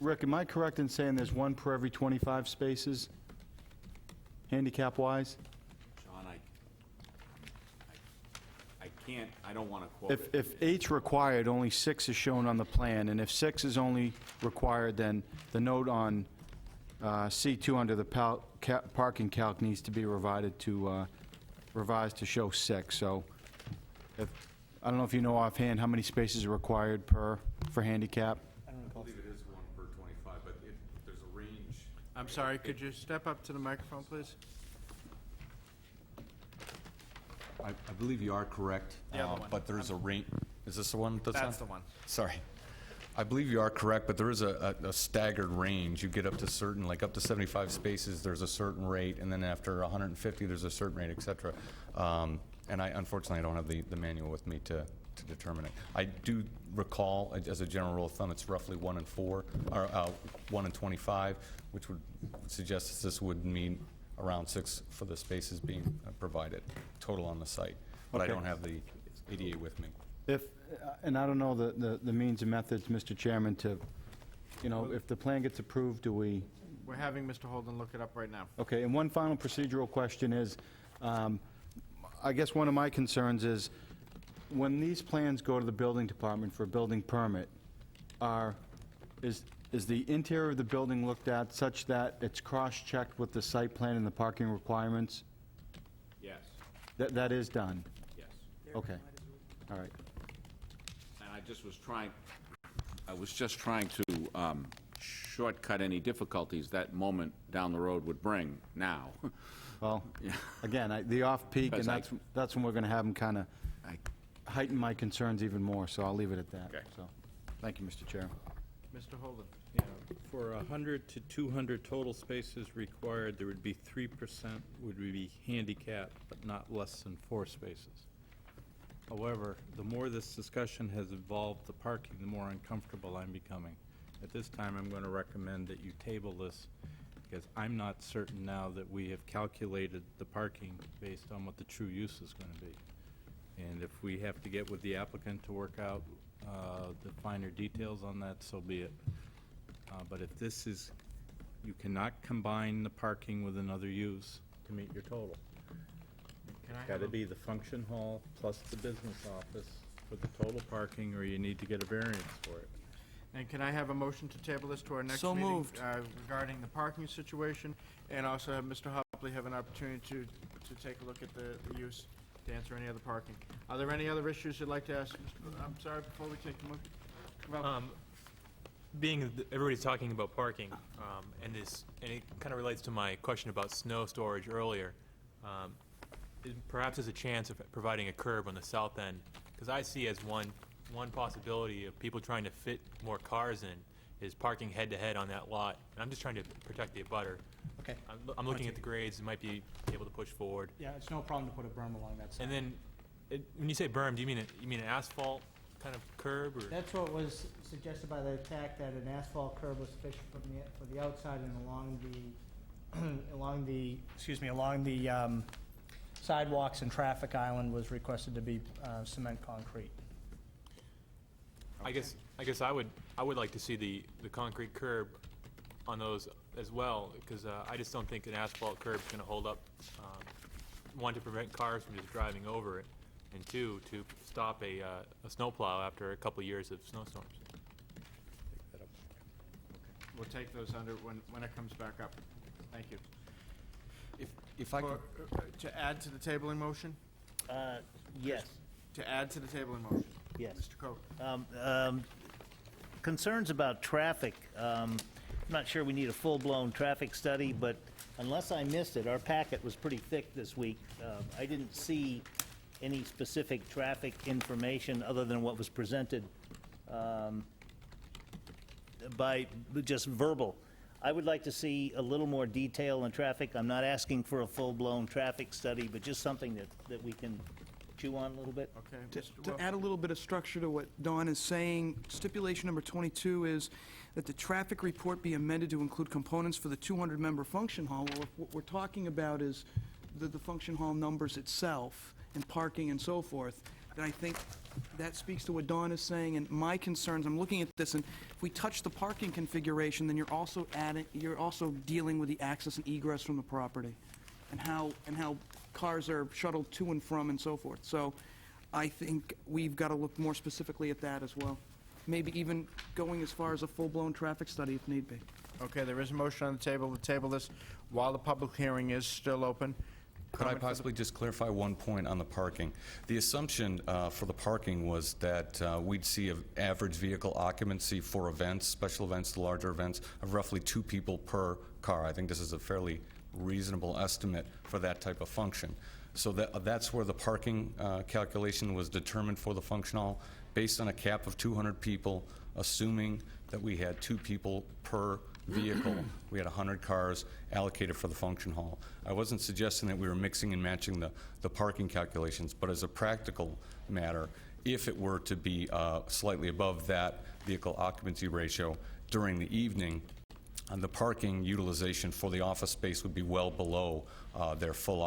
Rick, am I correct in saying there's 1 per every 25 spaces, handicap-wise?
Sean, I can't, I don't want to quote it.
If 8's required, only 6 is shown on the plan, and if 6 is only required, then the note on C2 under the parking calc needs to be revised to show 6. So, I don't know if you know offhand how many spaces are required for handicap.
I believe it is 1 per 25, but there's a range.
I'm sorry, could you step up to the microphone, please?
I believe you are correct, but there is a range. Is this the one?
That's the one.
Sorry. I believe you are correct, but there is a staggered range. You get up to certain, like up to 75 spaces, there's a certain rate, and then after 150, there's a certain rate, et cetera. And unfortunately, I don't have the manual with me to determine it. I do recall, as a general rule of thumb, it's roughly 1 in 4, or 1 in 25, which would suggest that this would mean around 6 for the spaces being provided, total on the site. But
Okay.
I don't have the ADA with me.
And I don't know the means and methods, Mr. Chairman, to, if the plan gets approved, do we?
We're having Mr. Holden look it up right now.
Okay, and one final procedural question is, I guess one of my concerns is, when these plans go to the building department for a building permit, is the interior of the building looked at such that it's cross-checked with the site plan and the parking requirements?
Yes,
That is done?
yes.
Okay, all right.
And I was just trying to shortcut any difficulties that moment down the road would bring now.
Well, again, the off-peak, and
Because
that's when we're going to have them kind of heighten my concerns even more, so I'll leave it at that.
Okay.
So, thank you, Mr. Chair.
Mr. Holden.
Yeah, for 100 to 200 total spaces required, there would be 3% would be handicapped, but not less than 4 spaces. However, the more this discussion has involved the parking, the more uncomfortable I'm becoming. At this time, I'm going to recommend that you table this, because I'm not certain now that we have calculated the parking based on what the true use is going to be. And if we have to get with the applicant to work out the finer details on that, so be it. But if this is, you cannot combine the parking with another use to meet your total. Got to be the function hall plus the business office for the total parking, or you need to get a variance for it.
And can I have a motion to table this to our next
So
meeting?
moved.
Regarding the parking situation, and also have Mr. promptly have an opportunity to take a look at the use, to answer any other parking. Are there any other issues you'd like to ask? I'm sorry, before we take them up.
Being that everybody's talking about parking, and it kind of relates to my question about snow storage earlier, perhaps there's a chance of providing a curb on the south end, because I see as one possibility of people trying to fit more cars in is parking head-to-head on that lot, and I'm just trying to protect the abutter.
Okay.
I'm looking at the grades and might be able to push forward.
Yeah, it's no problem to put a berm along that side.
And then, when you say berm, do you mean an asphalt kind of curb, or?
That's what was suggested by the TAC, that an asphalt curb was sufficient for the outside and along the sidewalks and traffic island was requested to be cement concrete.
I guess I would like to see the concrete curb on those as well, because I just don't think an asphalt curb is going to hold up. One, to prevent cars from just driving over it, and two, to stop a snowplow after a couple years of snowstorms.
We'll take those under when it comes back up. Thank you.
If I could...
To add to the tabling motion?
Yes.
To add to the tabling motion?
Yes.
Mr. Coe.
Concerns about traffic. I'm not sure we need a full-blown traffic study, but unless I missed it, our packet was pretty thick this week. I didn't see any specific traffic information other than what was presented by just verbal. I would like to see a little more detail on traffic. I'm not asking for a full-blown traffic study, but just something that we can chew on a little bit.
Okay.
To add a little bit of structure to what Don is saying, stipulation number 22 is that the traffic report be amended to include components for the 200-member function hall. Well, if what we're talking about is the function hall numbers itself and parking and so forth, then I think that speaks to what Don is saying. And my concerns, I'm looking at this, and if we touch the parking configuration, then you're also dealing with the access and egress from the property, and how cars are shuttled to and from and so forth. So I think we've got to look more specifically at that as well. Maybe even going as far as a full-blown traffic study if need be.
Okay, there is a motion on the table to table this while the public hearing is still open.
Could I possibly just clarify one point on the parking? The assumption for the parking was that we'd see an average vehicle occupancy for events, special events to larger events, of roughly 2 people per car. I think this is a fairly reasonable estimate for that type of function. So that's where the parking calculation was determined for the function hall, based on a cap of 200 people, assuming that we had 2 people per vehicle. We had 100 cars allocated for the function hall. I wasn't suggesting that we were mixing and matching the parking calculations, but as a practical matter, if it were to be slightly above that vehicle occupancy ratio during the evening, the parking utilization for the office space would be well below their full,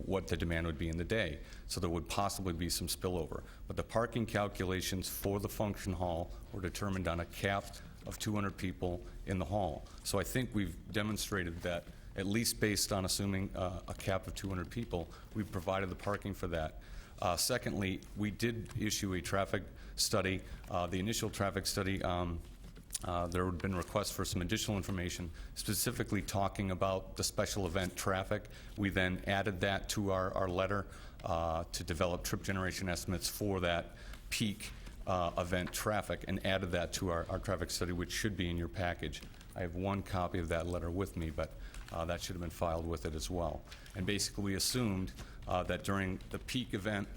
what the demand would be in the day. So there would possibly be some spillover. But the parking calculations for the function hall were determined on a cap of 200 people in the hall. So I think we've demonstrated that, at least based on assuming a cap of 200 people, we've provided the parking for that. Secondly, we did issue a traffic study. The initial traffic study, there had been requests for some additional information, specifically talking about the special event traffic. We then added that to our letter to develop trip generation estimates for that peak event traffic, and added that to our traffic study, which should be in your package. I have one copy of that letter with me, but that should have been filed with it as well. And basically, we assumed that during the peak event,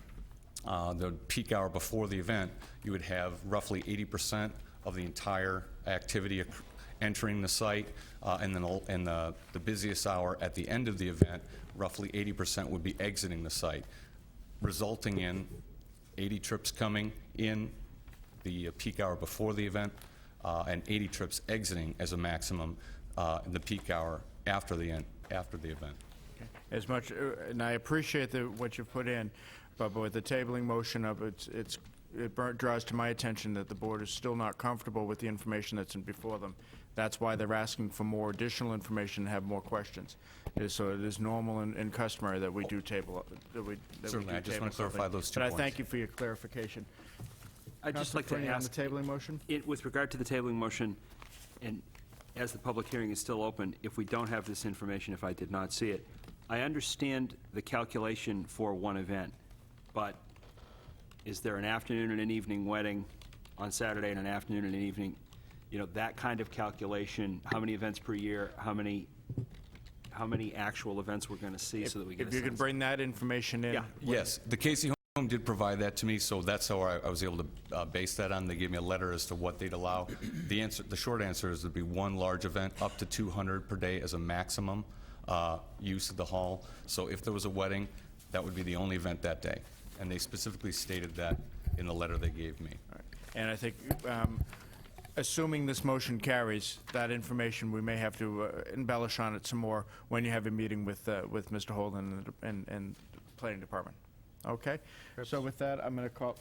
the peak hour before the event, you would have roughly 80% of the entire activity entering the site, and then in the busiest hour at the end of the event, roughly 80% would be exiting the site, resulting in 80 trips coming in the peak hour before the event, and 80 trips exiting as a maximum in the peak hour after the event.
Okay. As much, and I appreciate what you've put in, but with the tabling motion of it draws to my attention that the board is still not comfortable with the information that's before them. That's why they're asking for more additional information and have more questions. So it is normal and customary that we do table.
Certainly, I just want to clarify those 2
points.
points.
But I thank you for your clarification.
I'd just like to
on
ask,
the tabling motion?
with regard to the tabling motion, and as the public hearing is still open, if we don't have this information, if I did not see it, I understand the calculation for one event, but is there an afternoon and an evening wedding on Saturday and an afternoon and an evening? You know, that kind of calculation, how many events per year, how many actual events we're going to see so that we get a
If you
sense?
can bring that information in.
Yeah.
Yes, the Casey Home did provide that to me, so that's how I was able to base that on. They gave me a letter as to what they'd allow. The short answer is there'd be one large event, up to 200 per day as a maximum use of the hall. So if there was a wedding, that would be the only event that day. And they specifically stated that in the letter they gave me.
And I think, assuming this motion carries, that information, we may have to embellish on it some more when you have a meeting with Mr. Holden and the planning department. Okay? So with that, I'm going to call...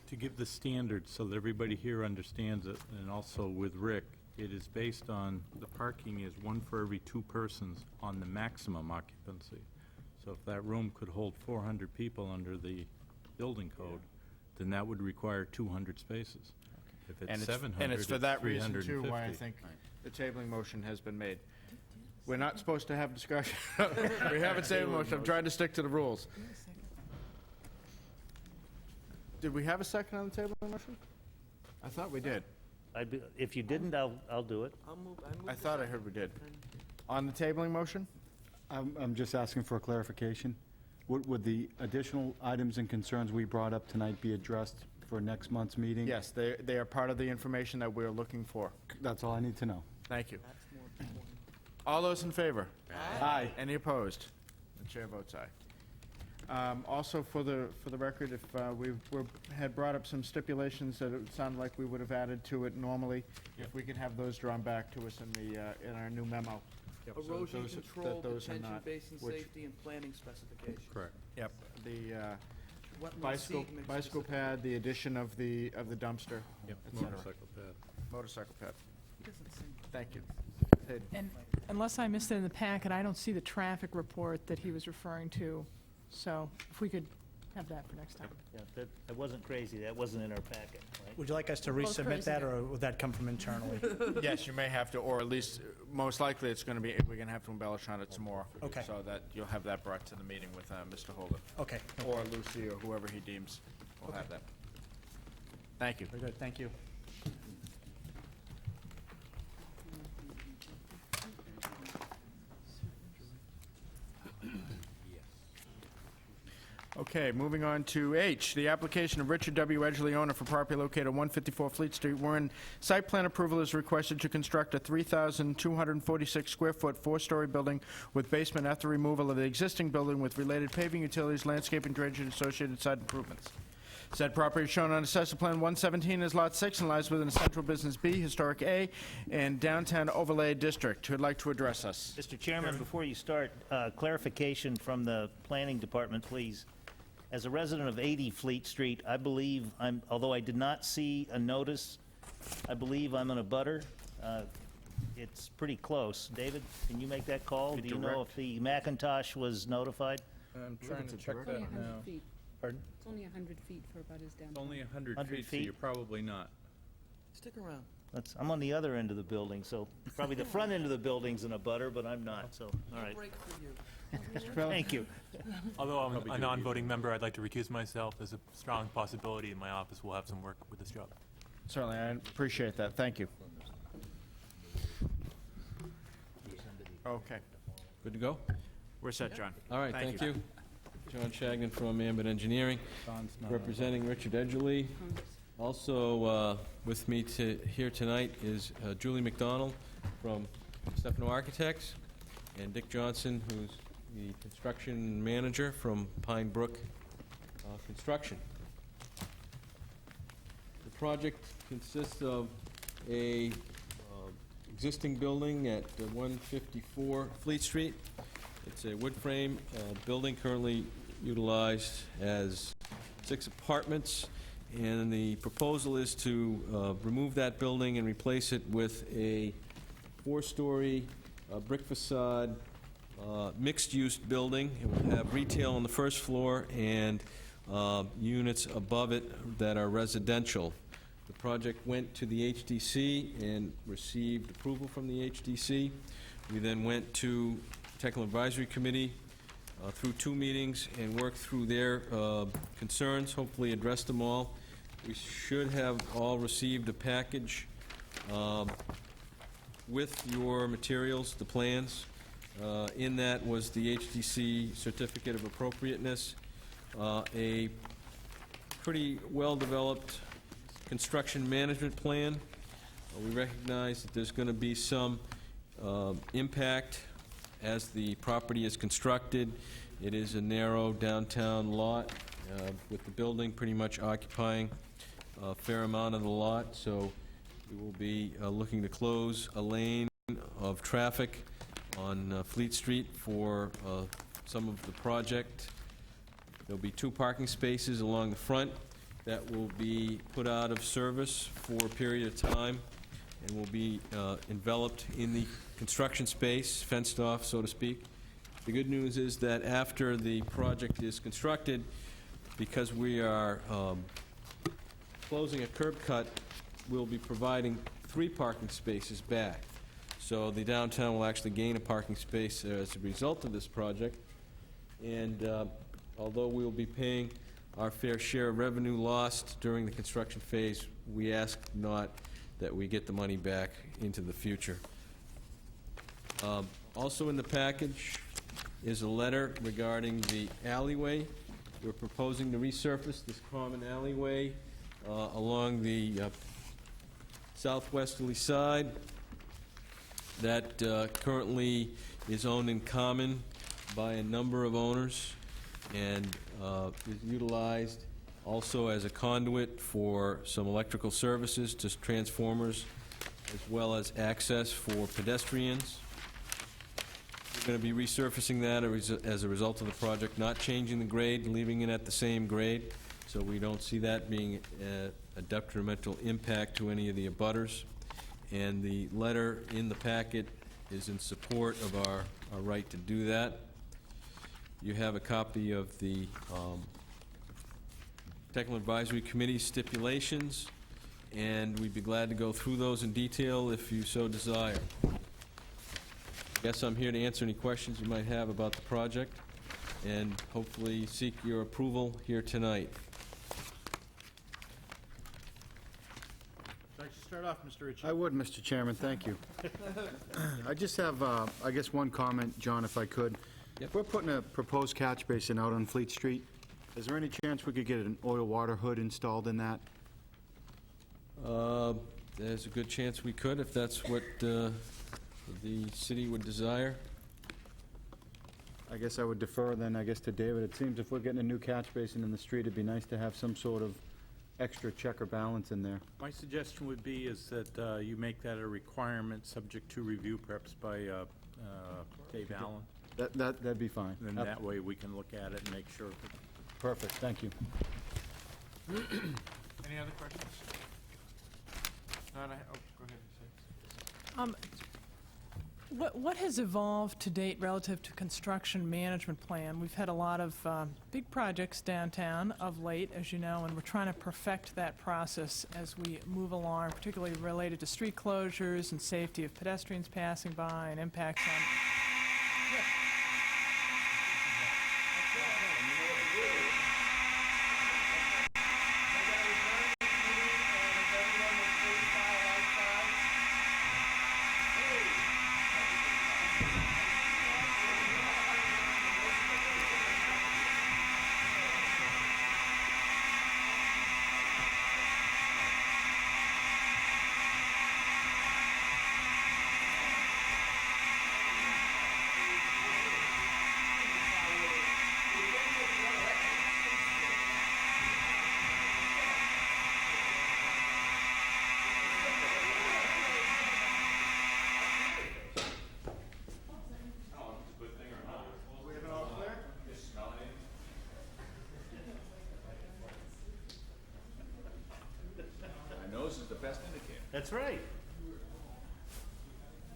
To give the standard so that everybody here understands it, and also with Rick, it is based on, the parking is one for every 2 persons on the maximum occupancy. So if that room could hold 400 people under the building code, then that would require 200 spaces. If it's 700,
and it's for that reason, too,
350.
why I think the tabling motion has been made. We're not supposed to have discussion. We haven't tabled a motion. I'm trying to stick to the rules. Did we have a second on the tabling motion? I thought we did.
If you didn't, I'll do it.
I thought I heard we did. On the tabling motion?
I'm just asking for a clarification. Would the additional items and concerns we brought up tonight be addressed for next month's meeting?
Yes, they are part of the information that we're looking for.
That's all I need to know.
Thank you. All those in favor?
Aye.
Any opposed? The chair votes aye. Also, for the record, if we had brought up some stipulations that it sounded like we would have added to it normally, if we could have those drawn back to us in our new memo. So
Erosion
those-
control,
that those are
detention
not-
basin
which-
safety, and planning specifications.
Correct.
Yep, the
What
bicycle
makes
bicycle
specific?
pad, the addition of the dumpster,
Yep,
et cetera.
motorcycle pad.
Motorcycle pad. Thank you. Hayden.
And unless I missed it in the packet, I don't see the traffic report that he was referring to. So if we could have that for next time.
Yeah, that wasn't crazy. That wasn't in our packet, right?
Would you like us to
Both
resubmit
crazy.
that, or would that come from internally?
Yes, you may have to, or at least, most likely, it's going to be, we're going to have to embellish on it some more.
Okay.
So that you'll have that brought to the meeting with Mr. Holden.
Okay.
Or Lucy, or whoever he deems will have that. Thank you.
Very good, thank you.
Okay, moving on to H, the application of Richard W. Edgley, owner for property located at 154 Fleet Street, wherein site plan approval is requested to construct a 3,246-square-foot, 4-story building with basement after removal of the existing building with related paving, utilities, landscaping, drainage, and associated site improvements. Said property is shown on Assessor Plan 117 as Lot 6 and lies within Central Business B, Historic A, and Downtown Overlay District. Who'd like to address us?
Mr. Chairman, before you start, clarification from the planning department, please. As a resident of 80 Fleet Street, I believe although I did not see a notice, I believe I'm in a butter. It's pretty close. David, can you make that call? Do you know if the Macintosh was notified?
I'm trying to check that now. Pardon?
It's only 100 feet for Butters down.
It's only 100
100
feet, so
feet?
you're probably not.
Stick around.
I'm on the other end of the building, so probably the front end of the building's in a butter, but I'm not, so, all right.
Break for you.
Thank you.
Although I'm a non-voting member, I'd like to recuse myself. There's a strong possibility in my office we'll have some work with this job.
Certainly, I appreciate that. Thank you. Okay.
Good to go?
We're set, John.
All right, thank you. John Shagnon from Ambit Engineering,
Don's not
representing Richard Edgley. Also with me here tonight is Julie McDonald from Stefano Architects, and Dick Johnson, who's the construction manager from Pine Brook Construction. The project consists of a existing building at 154 Fleet Street. It's a wood frame building currently utilized as 6 apartments, and the proposal is to remove that building and replace it with a 4-story brick facade mixed-use building. It will have retail on the first floor and units above it that are residential. The project went to the HDC and received approval from the HDC. We then went to Technical Advisory Committee through 2 meetings and worked through their concerns, hopefully addressed them all. We should have all received a package with your materials, the plans. In that was the HDC Certificate of Appropriateness, a pretty well-developed construction management plan. We recognize that there's going to be some impact as the property is constructed. It is a narrow downtown lot with the building pretty much occupying a fair amount of the lot, so we will be looking to close a lane of traffic on Fleet Street for some of the project. There'll be 2 parking spaces along the front that will be put out of service for a period of time and will be enveloped in the construction space, fenced off, so to speak. The good news is that after the project is constructed, because we are closing a curb cut, we'll be providing 3 parking spaces back. So the downtown will actually gain a parking space as a result of this project. And although we will be paying our fair share of revenue lost during the construction phase, we ask not that we get the money back into the future. Also in the package is a letter regarding the alleyway. We're proposing to resurface this common alleyway along the southwesterly side that currently is owned in common by a number of owners and is utilized also as a conduit for some electrical services to transformers, as well as access for pedestrians. We're going to be resurfacing that as a result of the project, not changing the grade, leaving it at the same grade, so we don't see that being a detrimental impact to any of the abutters. And the letter in the packet is in support of our right to do that. You have a copy of the Technical Advisory Committee stipulations, and we'd be glad to go through those in detail if you so desire. I guess I'm here to answer any questions you might have about the project and hopefully seek your approval here tonight.
I'd like to start off, Mr. Ritchie.
I would, Mr. Chairman, thank you. I just have, I guess, one comment, John, if I could. If we're putting a proposed catch basin out on Fleet Street, is there any chance we could get an oil water hood installed in that?
There's a good chance we could, if that's what the city would desire.
I guess I would defer then, I guess, to David. It seems if we're getting a new catch basin in the street, it'd be nice to have some sort of extra check or balance in there.
My suggestion would be is that you make that a requirement, subject to review perhaps by Dave Allen.
That'd be fine.
And then that way we can look at it and make sure.
Perfect, thank you.
Any other questions? Not oh, go ahead.
What has evolved to date relative to construction management plan? We've had a lot of big projects downtown of late, as you know, and we're trying to perfect that process as we move along, particularly related to street closures and safety of pedestrians passing by and impacts on...
That's right.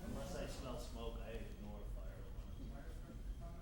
Unless I smell smoke, I ignore fire alarm.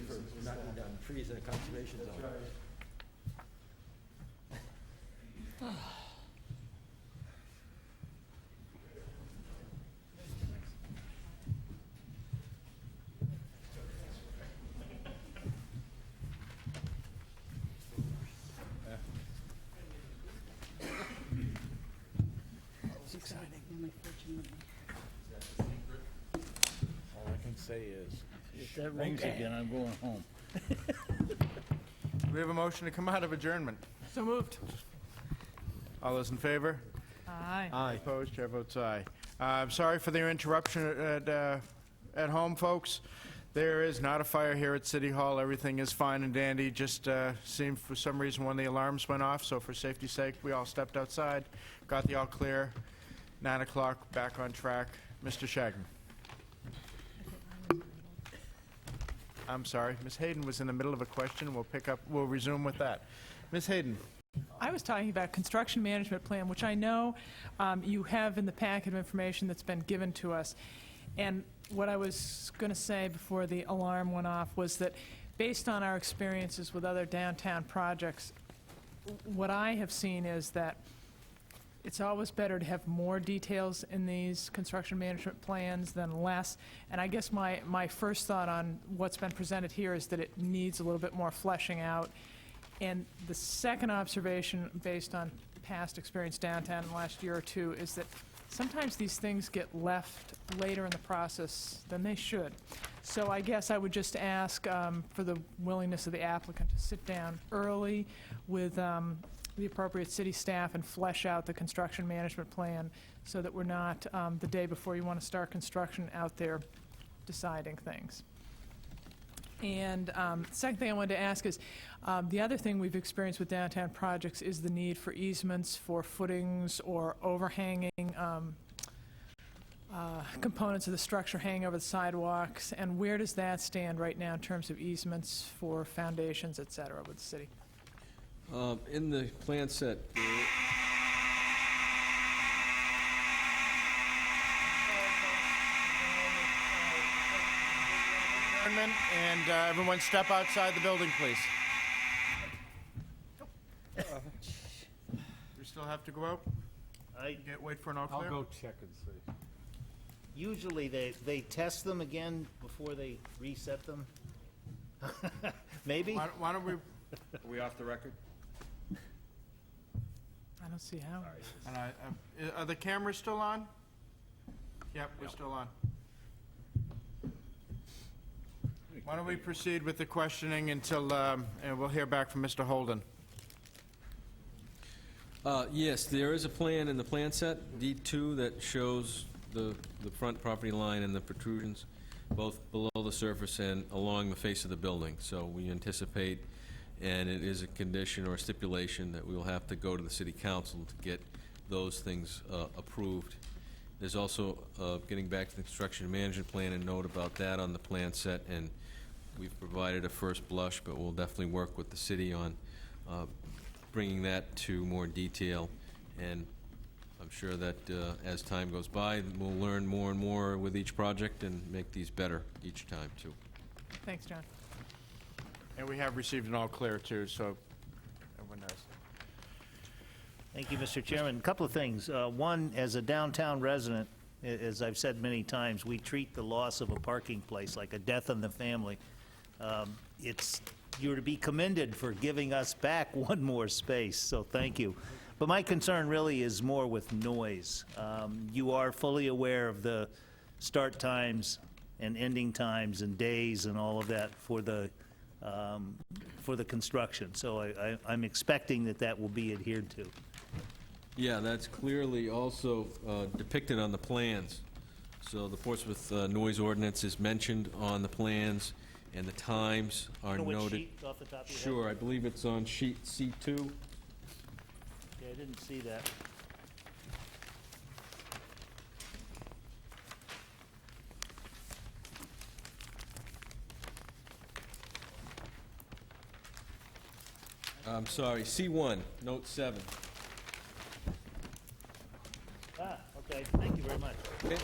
for knocking down trees in a conservation zone. It's exciting.
Only fortunately.
All I can say is.
If that rings again, I'm going home.
We have a motion to come out of adjournment.
So moved.
All those in favor?
Aye.
Aye. Opposed? Chair votes aye. I'm sorry for the interruption at home, folks. There is not a fire here at City Hall. Everything is fine and dandy. Just seemed for some reason one of the alarms went off, so for safety's sake, we all stepped outside, got the all clear. 9 o'clock, back on track. Mr. Shagnon. I'm sorry. Ms. Hayden was in the middle of a question. We'll resume with that. Ms. Hayden.
I was talking about construction management plan, which I know you have in the packet of information that's been given to us. And what I was going to say before the alarm went off was that based on our experiences with other downtown projects, what I have seen is that it's always better to have more details in these construction management plans than less. And I guess my first thought on what's been presented here is that it needs a little bit more fleshing out. And the second observation, based on past experience downtown in the last year or two, is that sometimes these things get left later in the process than they should. So I guess I would just ask for the willingness of the applicant to sit down early with the appropriate city staff and flesh out the construction management plan so that we're not, the day before you want to start construction, out there deciding things. And second thing I wanted to ask is, the other thing we've experienced with downtown projects is the need for easements for footings or overhanging components of the structure hanging over the sidewalks. And where does that stand right now in terms of easements for foundations, et cetera, with the city?
In the plan set,
and everyone step outside the building, please. We still have to go out? Wait for an all clear?
I'll go
check and see.
Usually they test them again before they reset them. Maybe?
Why don't we...
Are we off the record?
I don't see how.
And are the cameras still on? Yep, we're still on. Why don't we proceed with the questioning until, and we'll hear back from Mr. Holden.
Yes, there is a plan in the plan set, D2, that shows the front property line and the protrusions, both below the surface and along the face of the building. So we anticipate, and it is a condition or a stipulation, that we will have to go to the city council to get those things approved. There's also, getting back to the construction management plan, a note about that on the plan set, and we've provided a first blush, but we'll definitely work with the city on bringing that to more detail. And I'm sure that as time goes by, we'll learn more and more with each project and make these better each time, too.
Thanks, John.
And we have received an all clear, too, so everyone knows.
Thank you, Mr. Chairman. A couple of things. One, as a downtown resident, as I've said many times, we treat the loss of a parking place like a death in the family. You're to be commended for giving us back one more space, so thank you. But my concern really is more with noise. You are fully aware of the start times and ending times and days and all of that for the construction. So I'm expecting that will be adhered to.
Yeah, that's clearly also depicted on the plans. So the Portsmouth noise ordinance is mentioned on the plans, and the times are
You know which
noted.
sheet off the top of your head?
Sure, I believe it's on sheet C2.
Yeah, I didn't see that.
I'm sorry, C1, note 7.
Okay, thank you very much.
Okay.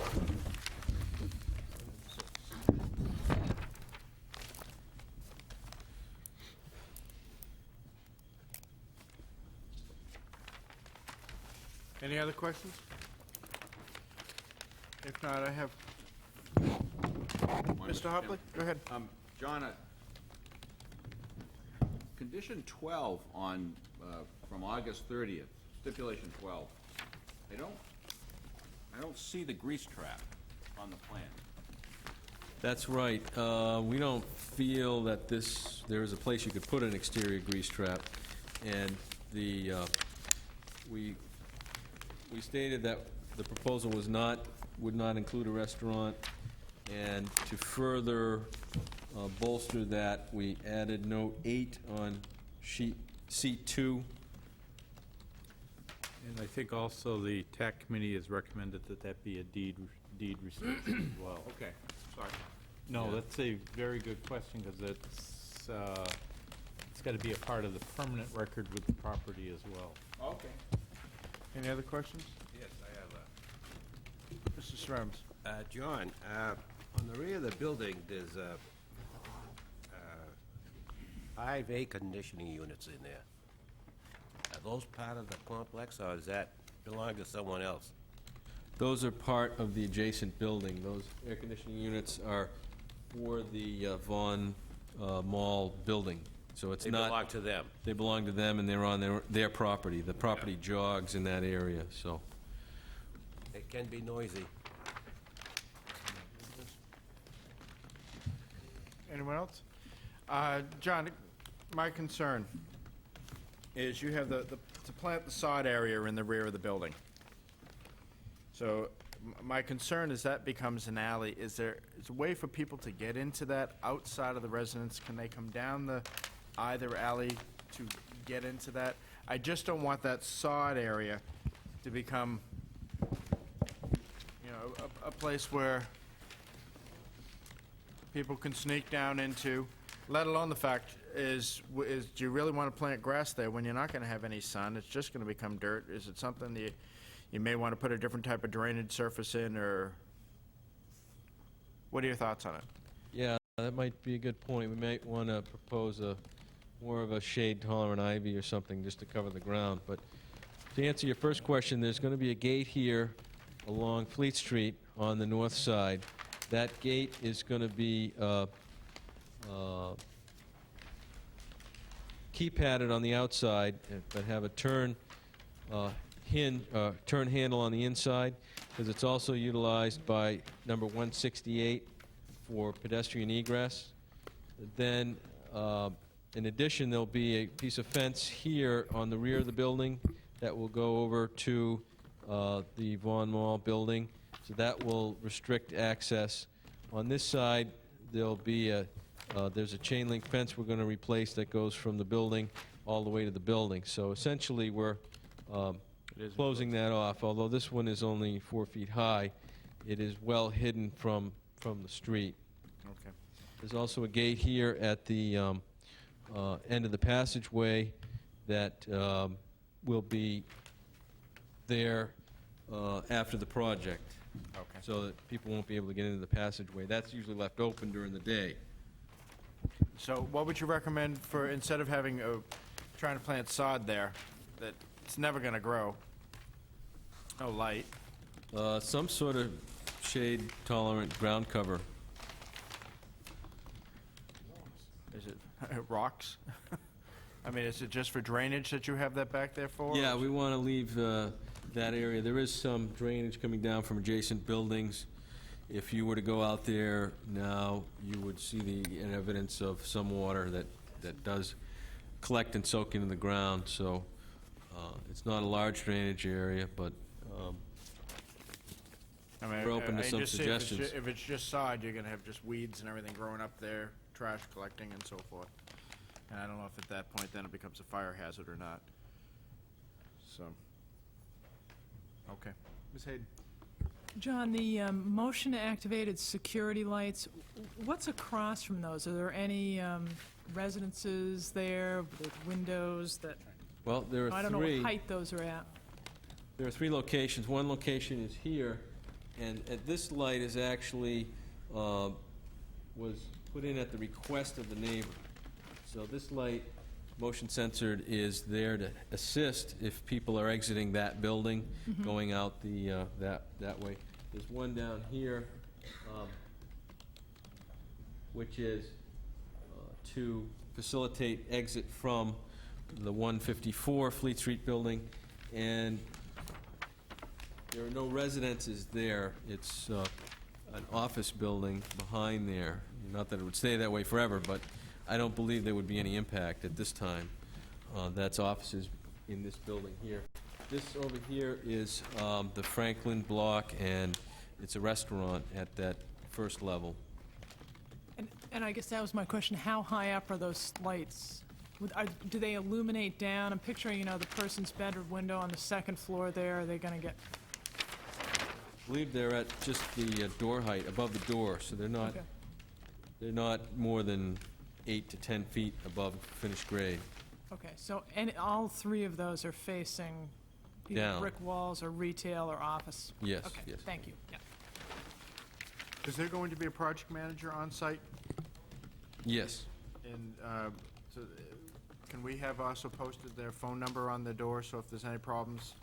Any other questions? If not, I have... Mr. Hopley, go ahead.
John, condition 12 on, from August 30th, stipulation 12, I don't see the grease trap on the plan.
That's right. We don't feel that there is a place you could put an exterior grease trap. And we stated that the proposal would not include a restaurant. And to further bolster that, we added note 8 on seat 2.
And I think also the TAC committee has recommended that that be a deed restriction as well.
Okay, sorry.
No,
Yeah.
that's a very good question, because it's got to be a part of the permanent record with the property as well.
Okay.
Any other questions?
Yes, I have
Mr. Srams?
John, on the rear of the building, there's 5 air conditioning units in there. Are those part of the complex, or does that belong to someone else?
Those are part of the adjacent building. Those air conditioning units are for the Vaughan Mall building. So it's
They
not...
belong to them?
They belong to them, and they're on their property. The property jogs in that area, so...
It can be noisy.
Anyone else? John, my concern is you have to plant the sod area in the rear of the building. So my concern is that becomes an alley. Is there a way for people to get into that outside of the residence? Can they come down either alley to get into that? I just don't want that sod area to become, a place where people can sneak down into, let alone the fact is do you really want to plant grass there when you're not going to have any sun? It's just going to become dirt. Is it something you may want to put a different type of drainage surface in, or what are your thoughts on it?
Yeah, that might be a good point. We might want to propose more of a shade-tolerant ivy or something just to cover the ground. But to answer your first question, there's going to be a gate here along Fleet Street on the north side. That gate is going to be keypadded on the outside, but have a turn handle on the inside, because it's also utilized by number 168 for pedestrian egress. Then, in addition, there'll be a piece of fence here on the rear of the building that will go over to the Vaughan Mall building, so that will restrict access. On this side, there'll be there's a chain link fence we're going to replace that goes from the building all the way to the building. So essentially, we're closing that off. Although this one is only 4 feet high, it is well hidden from the street.
Okay.
There's also a gate here at the end of the passageway that will be there after the project.
Okay.
So that people won't be able to get into the passageway. That's usually left open during the day.
So what would you recommend for, instead of having trying to plant sod there, that it's never going to grow, no light?
Some sort of shade-tolerant ground cover.
Is it rocks? I mean, is it just for drainage that you have that back there for?
Yeah, we want to leave that area. There is some drainage coming down from adjacent buildings. If you were to go out there now, you would see the evidence of some water that does collect and soak into the ground. So it's not a large drainage area, but
I mean,
we're open to
I
some
just see
suggestions.
if it's just sod, you're going to have just weeds and everything growing up there, trash collecting and so forth. And I don't know if at that point then it becomes a fire hazard or not. So, okay. Ms. Hayden?
John, the motion-activated security lights, what's across from those? Are there any residences there with windows that...
Well, there are
I don't know
three.
what height those are at.
There are 3 locations. One location is here, and this light is actually was put in at the request of the neighbor. So this light Motion censored is there to assist if people are exiting that building, going out the, that way. There's one down here, which is to facilitate exit from the 154 Fleet Street building, and there are no residences there. It's an office building behind there. Not that it would stay that way forever, but I don't believe there would be any impact at this time. That's offices in this building here. This over here is the Franklin block, and it's a restaurant at that first level.
And I guess that was my question, how high up are those lights? Do they illuminate down? I'm picturing, you know, the person's bedroom window on the second floor there. Are they going to get...
I believe they're at just the door height, above the door, so they're not,
Okay.
they're not more than 8 to 10 feet above finished grade.
Okay, so all three of those are facing either
Down.
brick walls or retail or office?
Yes,
Okay,
yes.
thank you. Yeah.
Is there going to be a project manager on site?
Yes.
And so, can we have also posted their phone number on the door, so if there's any problems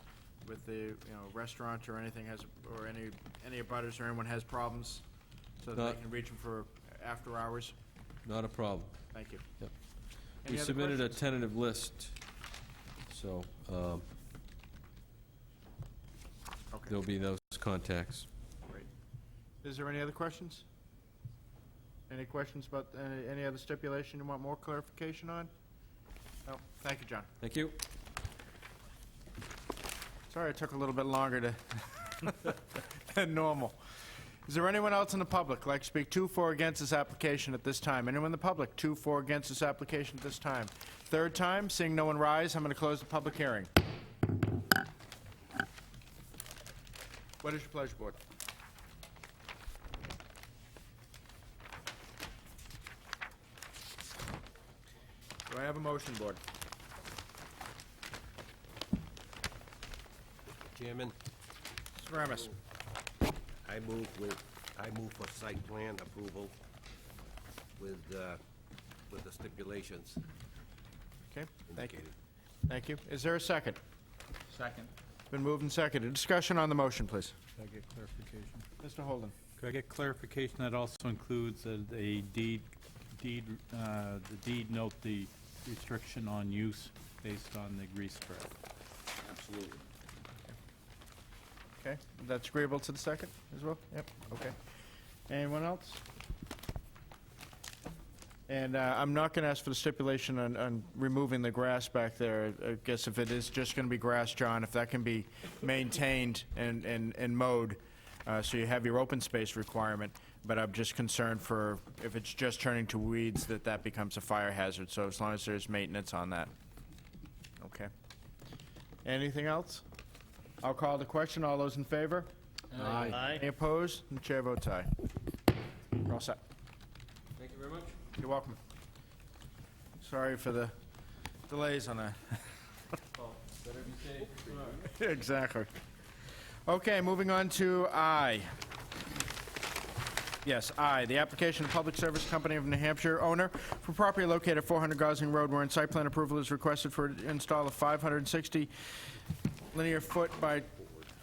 with the, you know, restaurant or anything has, or any abutters or anyone has problems, so that
Not-
they can reach them for after hours?
Not a problem.
Thank you.
Yep.
Any
We
other
submitted a
questions?
tentative list, so there'll be those contacts.
Great. Is there any other questions? Any questions about any other stipulation you want more clarification on? No? Thank you, John.
Thank you.
Sorry it took a little bit longer to than normal. Is there anyone else in the public who'd like to speak to, for, or against this application at this time? Anyone in the public to, for, or against this application at this time? Third time, seeing no one rise, I'm going to close the public hearing. What is your pleasure, board? Do I have a motion, board?
Chairman,
Mr. Ramis.
I move for site plan approval with the stipulations.
Okay, thank you. Thank you. Is there a second?
Second.
Been moved and seconded. Discussion on the motion, please.
Could I get clarification?
Mr. Holden.
Could I get clarification that also includes a deed, the deed note the restriction on use based on the grease trap?
Absolutely.
Okay, that's agreeable to the second as well? Yep, okay. Anyone else? And I'm not going to ask for the stipulation on removing the grass back there. I guess if it is just going to be grass, John, if that can be maintained and mowed, so you have your open space requirement, but I'm just concerned for, if it's just turning to weeds, that becomes a fire hazard, so as long as there's maintenance on that. Okay. Anything else? I'll call the question. All those in favor?
Aye. Aye.
Any opposed? And the chair votes aye. We're all set.
Thank you very much.
You're welcome. Sorry for the delays on that.
Better be safe.
Exactly. Okay, moving on to I. Yes, I, the application of Public Service Company of New Hampshire, owner, for property located at 400 Gosling Road, wherein site plan approval is requested for install a 560 linear foot by,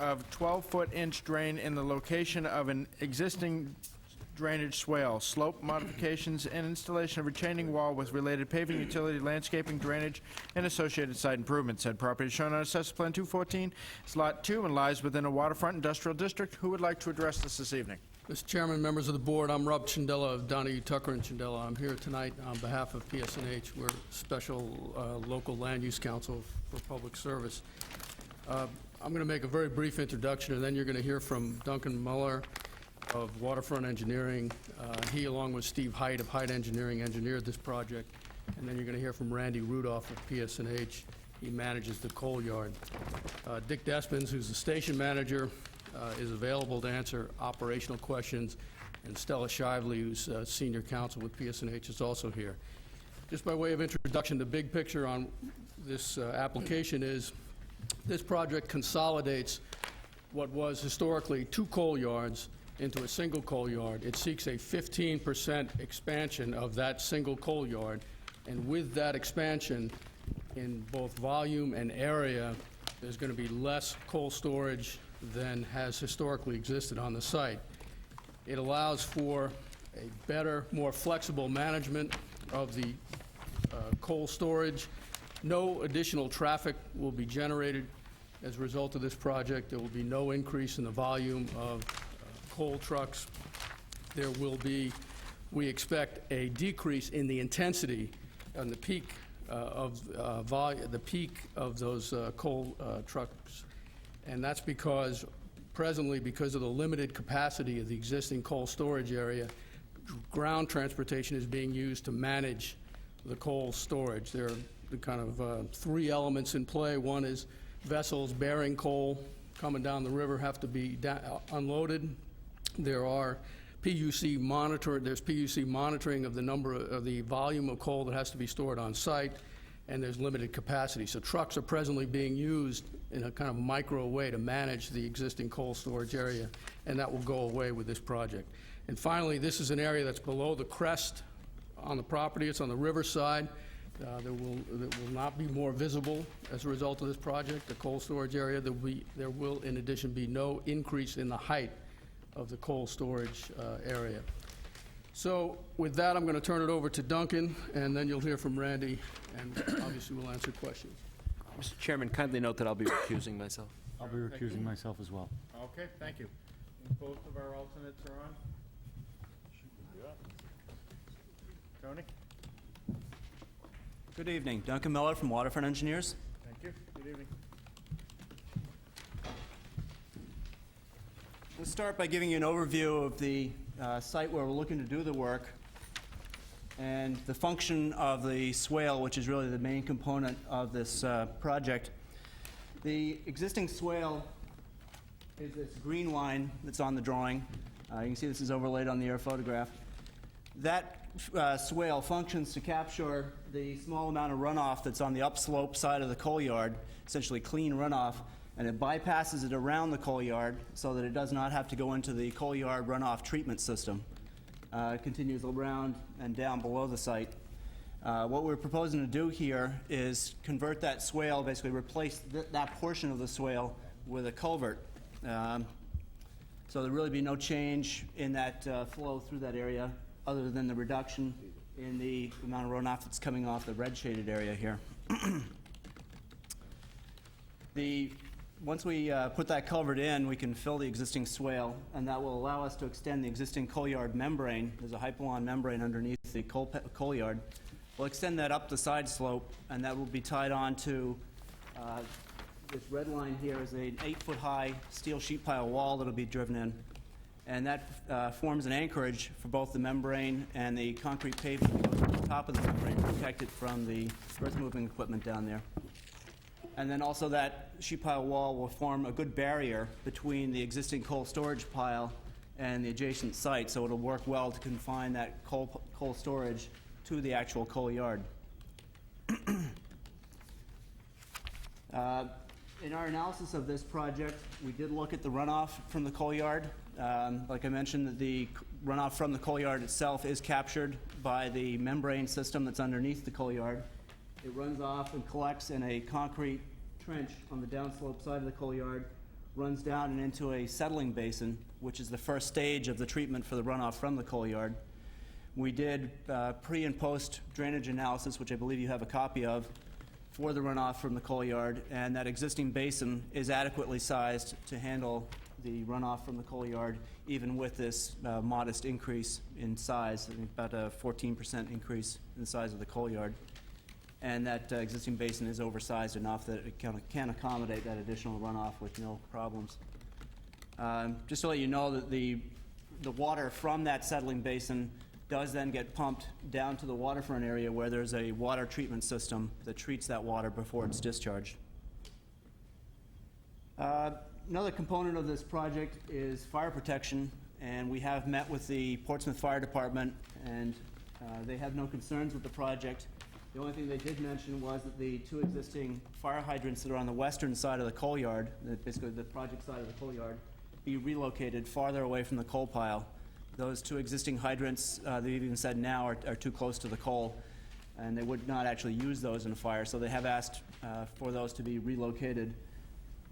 of 12-foot inch drain in the location of an existing drainage swale, slope modifications, and installation of retaining wall with related paving, utility, landscaping, drainage, and associated site improvements. Said property is shown on Assessors Plan 214. It's Lot 2 and lies within a waterfront industrial district. Who would like to address this evening?
Mr. Chairman, members of the board, I'm Rob Chindella of Donahue, Tucker and Chindella. I'm here tonight on behalf of PSNH. We're special local land use council for public service. I'm going to make a very brief introduction, and then you're going to hear from Duncan Muller of Waterfront Engineering. He, along with Steve Height of Height Engineering, engineered this project. And then you're going to hear from Randy Rudolph of PSNH. He manages the coal yard. Dick Despins, who's the station manager, is available to answer operational questions. And Stella Shively, who's senior counsel with PSNH, is also here. Just by way of introduction, the big picture on this application is this project consolidates what was historically 2 coal yards into a single coal yard. It seeks a 15% expansion of that single coal yard, And with that expansion, in both volume and area, there's going to be less coal storage than has historically existed on the site. It allows for a better, more flexible management of the coal storage. No additional traffic will be generated as a result of this project. There will be no increase in the volume of coal trucks. There will be, we expect, a decrease in the intensity and the peak of those coal trucks. And that's because presently, because of the limited capacity of the existing coal storage area, ground transportation is being used to manage the coal storage. There are the kind of three elements in play. One is vessels bearing coal coming down the river have to be unloaded. There are there's PUC monitoring of the number of the volume of coal that has to be stored on site, and there's limited capacity. So trucks are presently being used in a kind of micro way to manage the existing coal storage area, and that will go away with this project. And finally, this is an area that's below the crest on the property. It's on the riverside. That will not be more visible as a result of this project, the coal storage area. There will, in addition, be no increase in the height of the coal storage area. So with that, I'm going to turn it over to Duncan, and then you'll hear from Randy, and obviously we'll answer questions.
Mr. Chairman, kindly note that I'll be recusing myself.
I'll be recusing myself as well.
Okay, thank you. Both of our alternates are on? Tony?
Good evening. Duncan Miller from Waterfront Engineers.
Thank you. Good evening.
Let's start by giving you an overview of the site where we're looking to do the work and the function of the swale, which is really the main component of this project. The existing swale is this green line that's on the drawing. You can see this is overlaid on the air photograph. That swale functions to capture the small amount of runoff that's on the upslope side of the coal yard, essentially clean runoff, and it bypasses it around the coal yard so that it does not have to go into the coal yard runoff treatment system. It continues around and down below the site. What we're proposing to do here is convert that swale, basically replace that portion of the swale with a culvert. So there'll really be no change in that flow through that area other than the reduction in the amount of runoff that's coming off the red shaded area here. Once we put that culvert in, we can fill the existing swale, and that will allow us to extend the existing coal yard membrane. There's a hypalon membrane underneath the coal yard. We'll extend that up the side slope, and that will be tied on to this red line here is an 8-foot-high steel sheet pile wall that will be driven in. And that forms an anchorage for both the membrane and the concrete pavement that goes on the top of the membrane to protect it from the earth-moving equipment down there. And then also that sheet pile wall will form a good barrier between the existing coal storage pile and the adjacent site, so it'll work well to confine that coal storage to the actual coal yard. In our analysis of this project, we did look at the runoff from the coal yard. Like I mentioned, the runoff from the coal yard itself is captured by the membrane system that's underneath the coal yard. It runs off and collects in a concrete trench on the downslope side of the coal yard, runs down and into a settling basin, which is the first stage of the treatment for the runoff from the coal yard. We did pre- and post drainage analysis, which I believe you have a copy of, for the runoff from the coal yard, and that existing basin is adequately sized to handle the runoff from the coal yard, even with this modest increase in size, I think about a 14% increase in the size of the coal yard. And that existing basin is oversized enough that it can accommodate that additional runoff with no problems. Just to let you know that the water from that settling basin does then get pumped down to the waterfront area where there's a water treatment system that treats that water before it's discharged. Another component of this project is fire protection, and we have met with the Portsmouth Fire Department, and they have no concerns with the project. The only thing they did mention was that the two existing fire hydrants that are on the western side of the coal yard, basically the project side of the coal yard, be relocated farther away from the coal pile. Those two existing hydrants, they've even said now, are too close to the coal. and they would not actually use those in a fire, so they have asked for those to be relocated.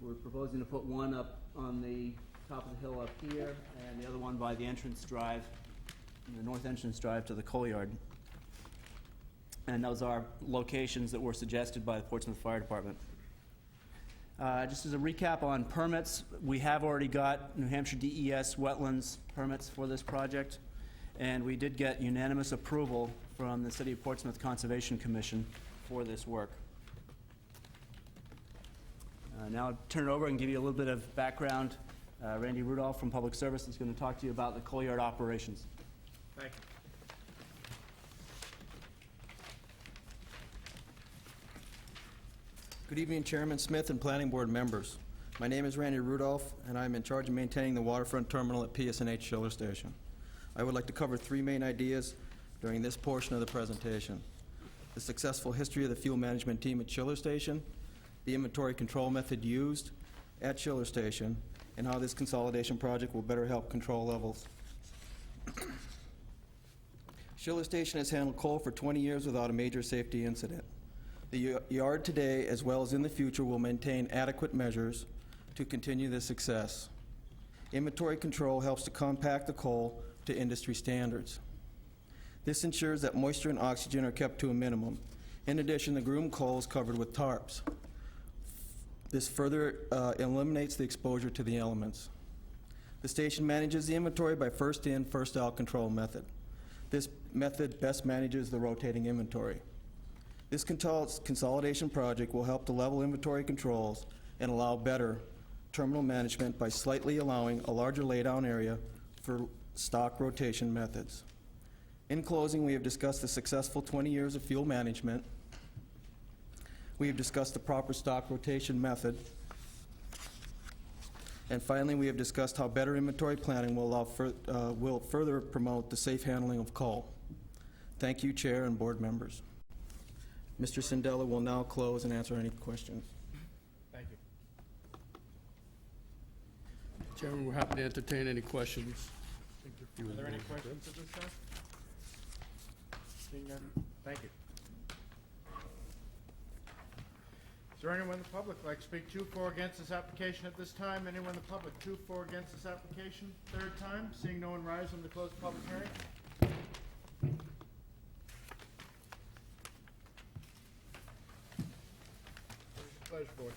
We're proposing to put one up on the top of the hill up here, and the other one by the entrance drive, the north entrance drive to the coal yard. And those are locations that were suggested by the Portsmouth Fire Department. Just as a recap on permits, we have already got New Hampshire DES wetlands permits for this project, and we did get unanimous approval from the City of Portsmouth Conservation Commission for this work. Now I'll turn it over and give you a little bit of background. Randy Rudolph from Public Service is going to talk to you about the coal yard operations.
Thank you.
Good evening, Chairman Smith and Planning Board members. My name is Randy Rudolph, and I'm in charge of maintaining the waterfront terminal at PSNH Chiller Station. I would like to cover three main ideas during this portion of the presentation: the successful history of the fuel management team at Chiller Station, the inventory control method used at Chiller Station, and how this consolidation project will better help control levels. Chiller Station has handled coal for 20 years without a major safety incident. The yard today, as well as in the future, will maintain adequate measures to continue this success. Inventory control helps to compact the coal to industry standards. This ensures that moisture and oxygen are kept to a minimum. In addition, the groomed coal is covered with tarps. This further eliminates the exposure to the elements. The station manages the inventory by first in, first out control method. This method best manages the rotating inventory. This consolidation project will help to level inventory controls and allow better terminal management by slightly allowing a larger laydown area for stock rotation methods. In closing, we have discussed the successful 20 years of fuel management. We have discussed the proper stock rotation method. And finally, we have discussed how better inventory planning will further promote the safe handling of coal. Thank you, Chair and board members. Mr. Sindella will now close and answer any questions.
Thank you.
Chairman, we're happy to entertain any questions.
Are there any questions at this time? Seeing none, thank you. Is there anyone in the public who'd like to speak to, for, or against this application at this time? Anyone in the public to, for, or against this application? Third time, seeing no one rise, I'm going to close the public hearing. What is your pleasure, board?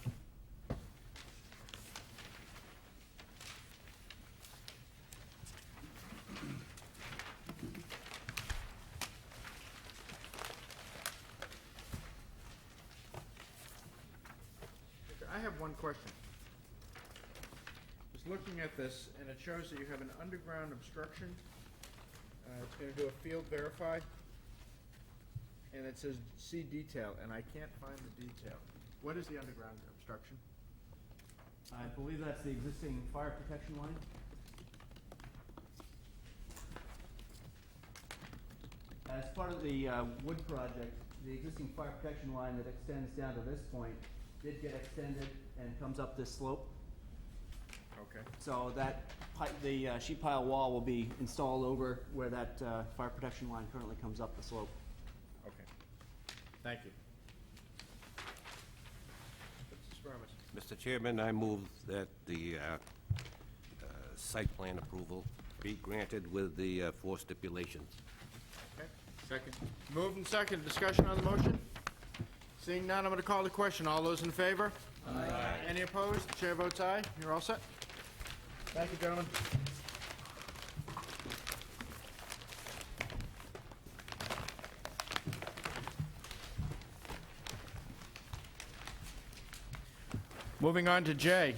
I have one question. Just looking at this, and it shows that you have an underground obstruction. It's going to do a field verify, and it says see detail, and I can't find the detail. What is the underground obstruction?
I believe that's the existing fire protection line. As part of the wood project, the existing fire protection line that extends down to this point did get extended and comes up this slope.
Okay.
So that the sheet pile wall will be installed over where that fire protection line currently comes up the slope.
Okay. Thank you.
Mr. Chairman, I move that the site plan approval be granted with the 4 stipulations.
Okay. Second. Moved and second. Discussion on the motion? Seeing none, I'm going to call the question. All those in favor? Aye. Any opposed? The chair votes aye. You're all set. Thank you, gentlemen. Moving on to J.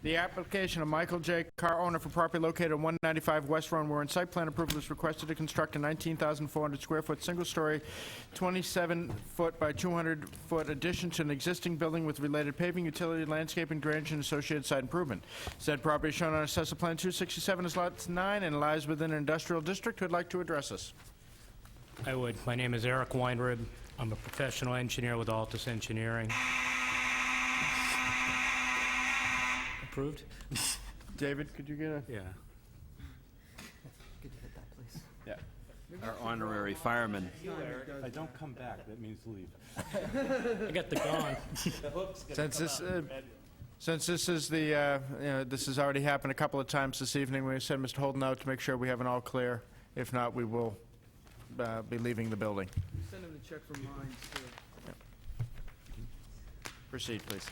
The application of Michael J., car owner for property located at 195 West Run, wherein site plan approval is requested to construct a 19,400 square foot, single-story, 27-foot by 200-foot addition to an existing building with related paving, utility, landscaping, drainage, and associated site improvement. Said property is shown on Assessor Plan 267 as Lot 9 and lies within an industrial district. Who'd like to address us?
I would. My name is Eric Weinrib. I'm a professional engineer with Altus Engineering. Approved?
David, could you get a...
Yeah.
Could you hit that, please?
Yeah.
our honorary fireman.
If I don't come back, that means leave.
I got the gong.
Since this is the, this has already happened a couple of times this evening, we send Mr. Holden out to make sure we have an all clear. If not, we will be leaving the building.
Send him the check for mines, too.
Proceed, please.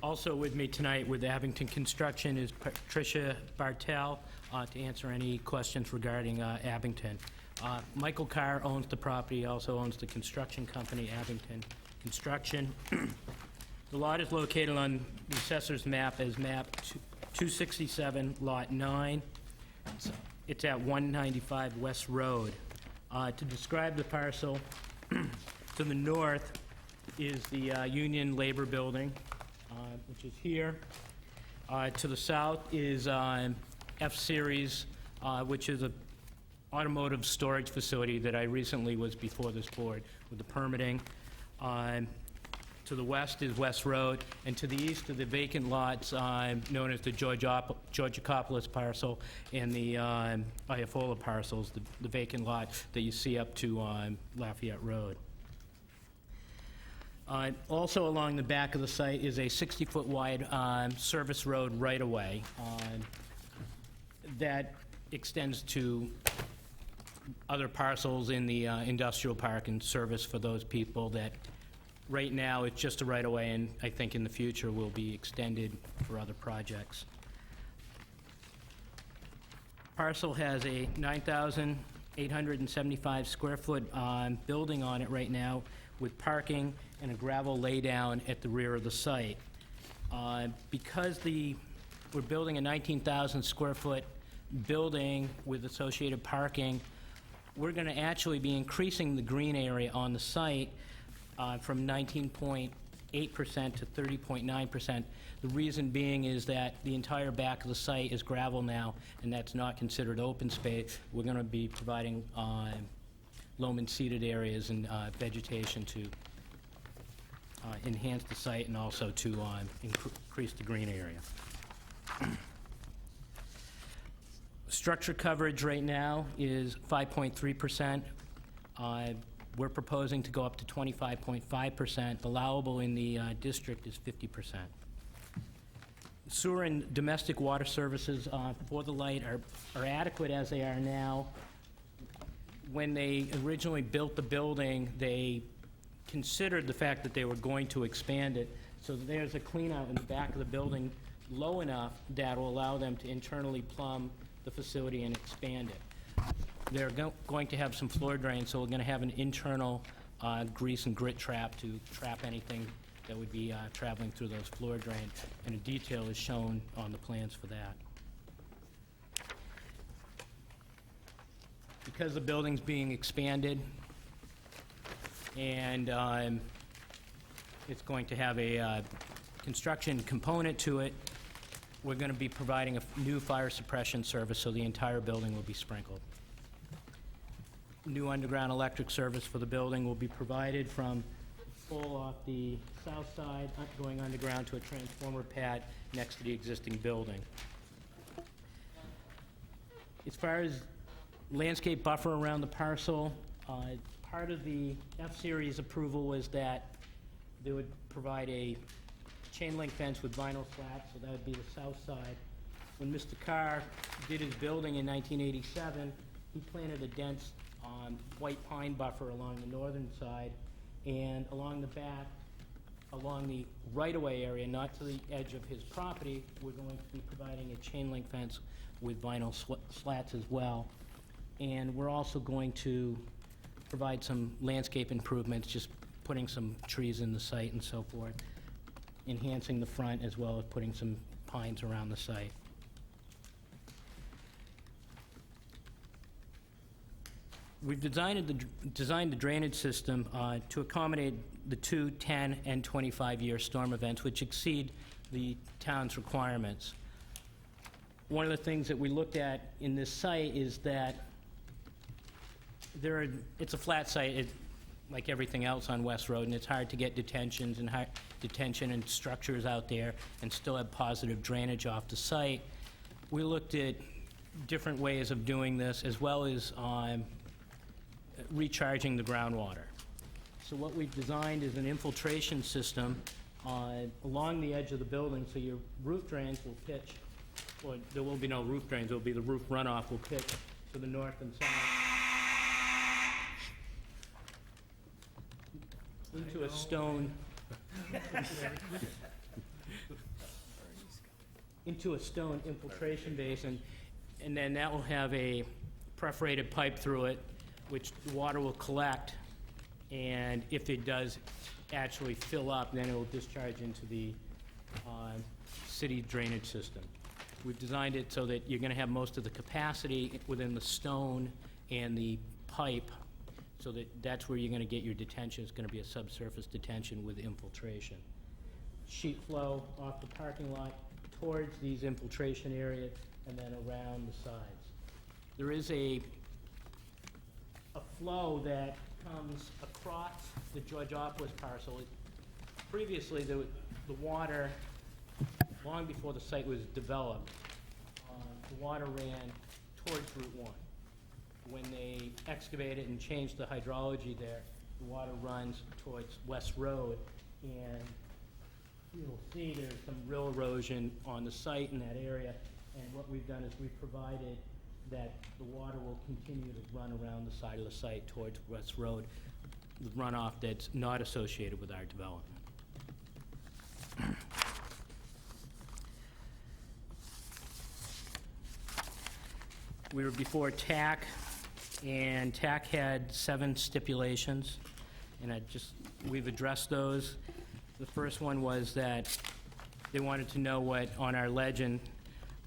Also with me tonight with Abington Construction is Patricia Bartel to answer any questions regarding Abington. Michael Carr owns the property, also owns the construction company, Abington Construction. The lot is located on the assessor's map as map 267, lot 9. It's at 195 West Road. To describe the parcel, to the north is the Union Labor Building, which is here. To the south is F-Series, which is an automotive storage facility that I recently was before this board with the permitting. To the west is West Road, and to the east are the vacant lots known as the Georgicopoulos parcel and the Iafola parcels, the vacant lot that you see up to Lafayette Road. Also along the back of the site is a 60-foot wide service road right-of-way that extends to other parcels in the industrial park and service for those people that right now it's just a right-of-way, and I think in the future will be extended for other projects. Parcel has a 9,875 square foot building on it right now with parking and a gravel laydown at the rear of the site. Because we're building a 19,000 square foot building with associated parking, we're going to actually be increasing the green area on the site from 19.8% to 30.9%. The reason being is that the entire back of the site is gravel now, and that's not considered open space. We're going to be providing loam and seeded areas and vegetation to enhance the site and also to increase the green area. Structure coverage right now is 5.3%. We're proposing to go up to 25.5%. Allowable in the district is 50%. Sewer and domestic water services for the light are adequate as they are now. When they originally built the building, they considered the fact that they were going to expand it. So there's a clean out in the back of the building low enough that will allow them to internally plumb the facility and expand it. They're going to have some floor drains, so we're going to have an internal grease and grit trap to trap anything that would be traveling through those floor drains, and a detail is shown on the plans for that. Because the building's being expanded and it's going to have a construction component to it, we're going to be providing a new fire suppression service, so the entire building will be sprinkled. New underground electric service for the building will be provided from full off the south side, going underground to a transformer pad next to the existing building. As far as landscape buffer around the parcel, part of the F-Series approval was that they would provide a chain link fence with vinyl slats, so that would be the south side. When Mr. Carr did his building in 1987, he planted a dense white pine buffer along the northern side, and along the back, along the right-of-way area, not to the edge of his property, we're going to be providing a chain link fence with vinyl slats as well. And we're also going to provide some landscape improvements, just putting some trees in the site and so forth, enhancing the front as well as putting some pines around the site. We've designed the drainage system to accommodate the 2, 10, and 25-year storm events, which exceed the town's requirements. One of the things that we looked at in this site is that it's a flat site, like everything else on West Road, and it's hard to get detention and structures out there and still have positive drainage off the site. We looked at different ways of doing this, as well as recharging the groundwater. So what we've designed is an infiltration system along the edge of the building, so your roof drains will pitch, or there will be no roof drains, it will be the roof runoff will pitch to the north and south into a stone infiltration basin, and then that will have a perforated pipe through it, which the water will collect, and if it does actually fill up, then it will discharge into the city drainage system. We've designed it so that you're going to have most of the capacity within the stone and the pipe, so that that's where you're going to get your detention. It's going to be a subsurface detention with infiltration. Sheet flow off the parking lot towards these infiltration areas and then around the sides. There is a flow that comes across the Georgiopolis parcel. Previously, the water, long before the site was developed, the water ran towards Route 1. When they excavated and changed the hydrology there, the water runs towards West Road, and you'll see there's some real erosion on the site in that area, and what we've done is we've provided that the water will continue to run around the side of the site towards West Road, with runoff that's not associated with our development. We were before TAC, and TAC had 7 stipulations, and we've addressed those. The first one was that they wanted to know what, on our legend,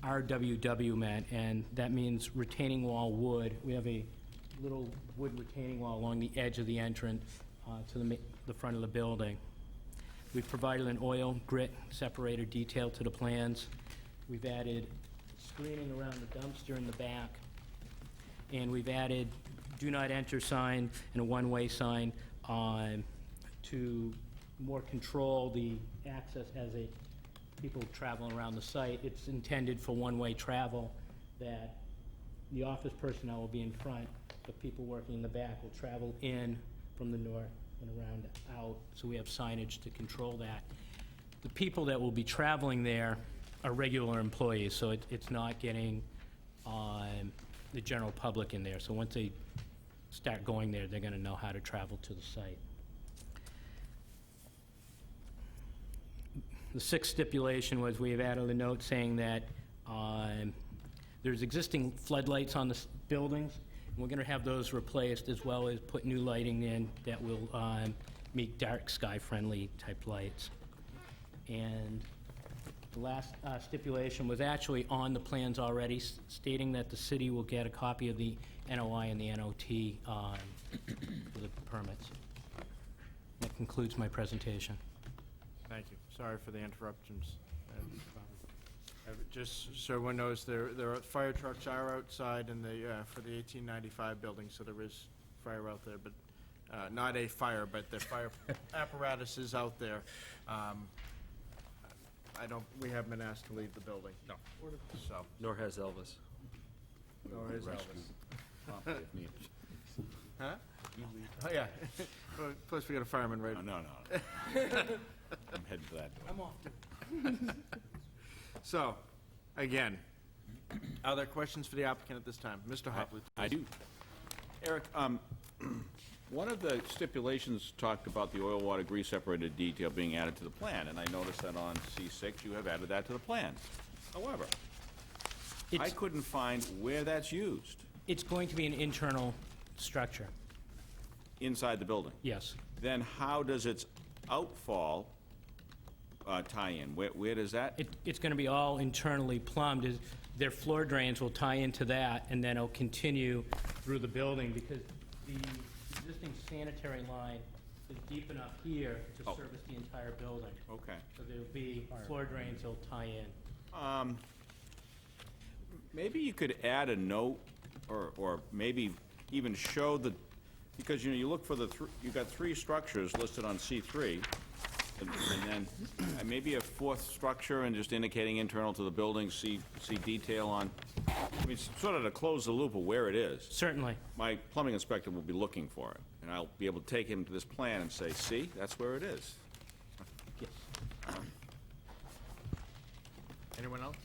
RWW meant, and that means retaining wall wood. We have a little wood retaining wall along the edge of the entrance to the front of the building. We've provided an oil grit separator detail to the plans. We've added screening around the dumpster in the back, and we've added do not enter sign and a one-way sign to more control the access as people traveling around the site. It's intended for one-way travel, that the office personnel will be in front, but people working in the back will travel in from the north and around out, so we have signage to control that. The people that will be traveling there are regular employees, so it's not getting the general public in there. So once they start going there, they're going to know how to travel to the site. The 6th stipulation was we have added a note saying that there's existing floodlights on the buildings, and we're going to have those replaced, as well as put new lighting in that will meet dark sky-friendly type lights. And the last stipulation was actually on the plans already, stating that the city will get a copy of the NOI and the NOT for the permits. That concludes my presentation.
Thank you. Sorry for the interruptions. Just so everyone knows, there are fire trucks are outside in for the 1895 building, so there is fire out there, but not a fire, but the fire apparatus is out there. We haven't been asked to leave the building. No. So.
Nor has Elvis.
Nor has Elvis. Huh? Oh, yeah. Plus, we got a fireman right.
No. I'm heading for that door.
I'm off.
So, again, are there questions for the applicant at this time? Mr. Hopley, please.
I do. Eric, one of the stipulations talked about the oil water grease separated detail being added to the plan, and I noticed that on C6 you have added that to the plan. However, I couldn't find where that's used.
It's going to be an internal structure.
Inside the building?
Yes.
Then how does its outfall tie in? Where does that?
It's going to be all internally plumbed. Their floor drains will tie into that, and then it'll continue through the building, because the existing sanitary line is deep enough here to service the entire building.
Okay.
So there'll be floor drains that'll tie in.
Maybe you could add a note, or maybe even show the, because you look for you got 3 structures listed on C3, And then maybe a fourth structure and just indicating internal to the building, see detail on, I mean, sort of to close the loop of where it is.
Certainly.
My plumbing inspector will be looking for it, and I'll be able to take him to this plan and say, see, that's where it is.
Anyone else?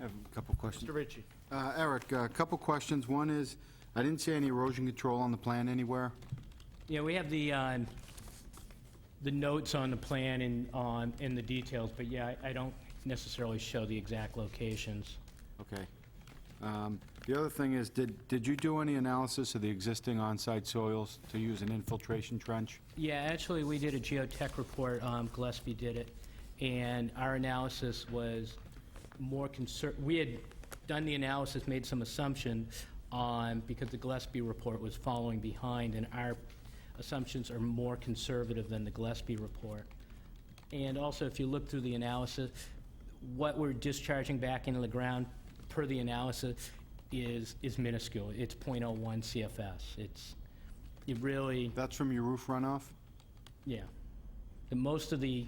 I have a couple questions.
Mr. Ricci.
Eric, a couple questions. One is, I didn't see any erosion control on the plan anywhere.
Yeah, we have the notes on the plan and in the details, but yeah, I don't necessarily show the exact locations.
Okay. The other thing is, did you do any analysis of the existing on-site soils to use an infiltration trench?
Yeah, actually, we did a geotech report, Gillespie did it, and our analysis was more we had done the analysis, made some assumption because the Gillespie report was following behind, and our assumptions are more conservative than the Gillespie report. And also, if you look through the analysis, what we're discharging back into the ground per the analysis is minuscule. It's .01 CFS. It really...
That's from your roof runoff?
Yeah. Most of the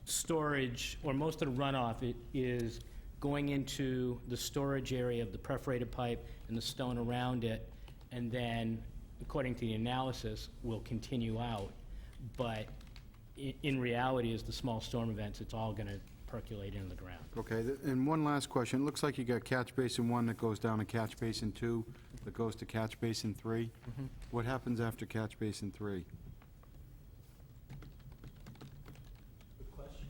storage, or most of the runoff, is going into the storage area of the perforated pipe and the stone around it, and then, according to the analysis, will continue out. But in reality, as the small storm events, it's all going to percolate into the ground.
Okay, and one last question. It looks like you got catch basin 1 that goes down to catch basin 2, that goes to catch basin 3. What happens after catch basin 3?
Good question.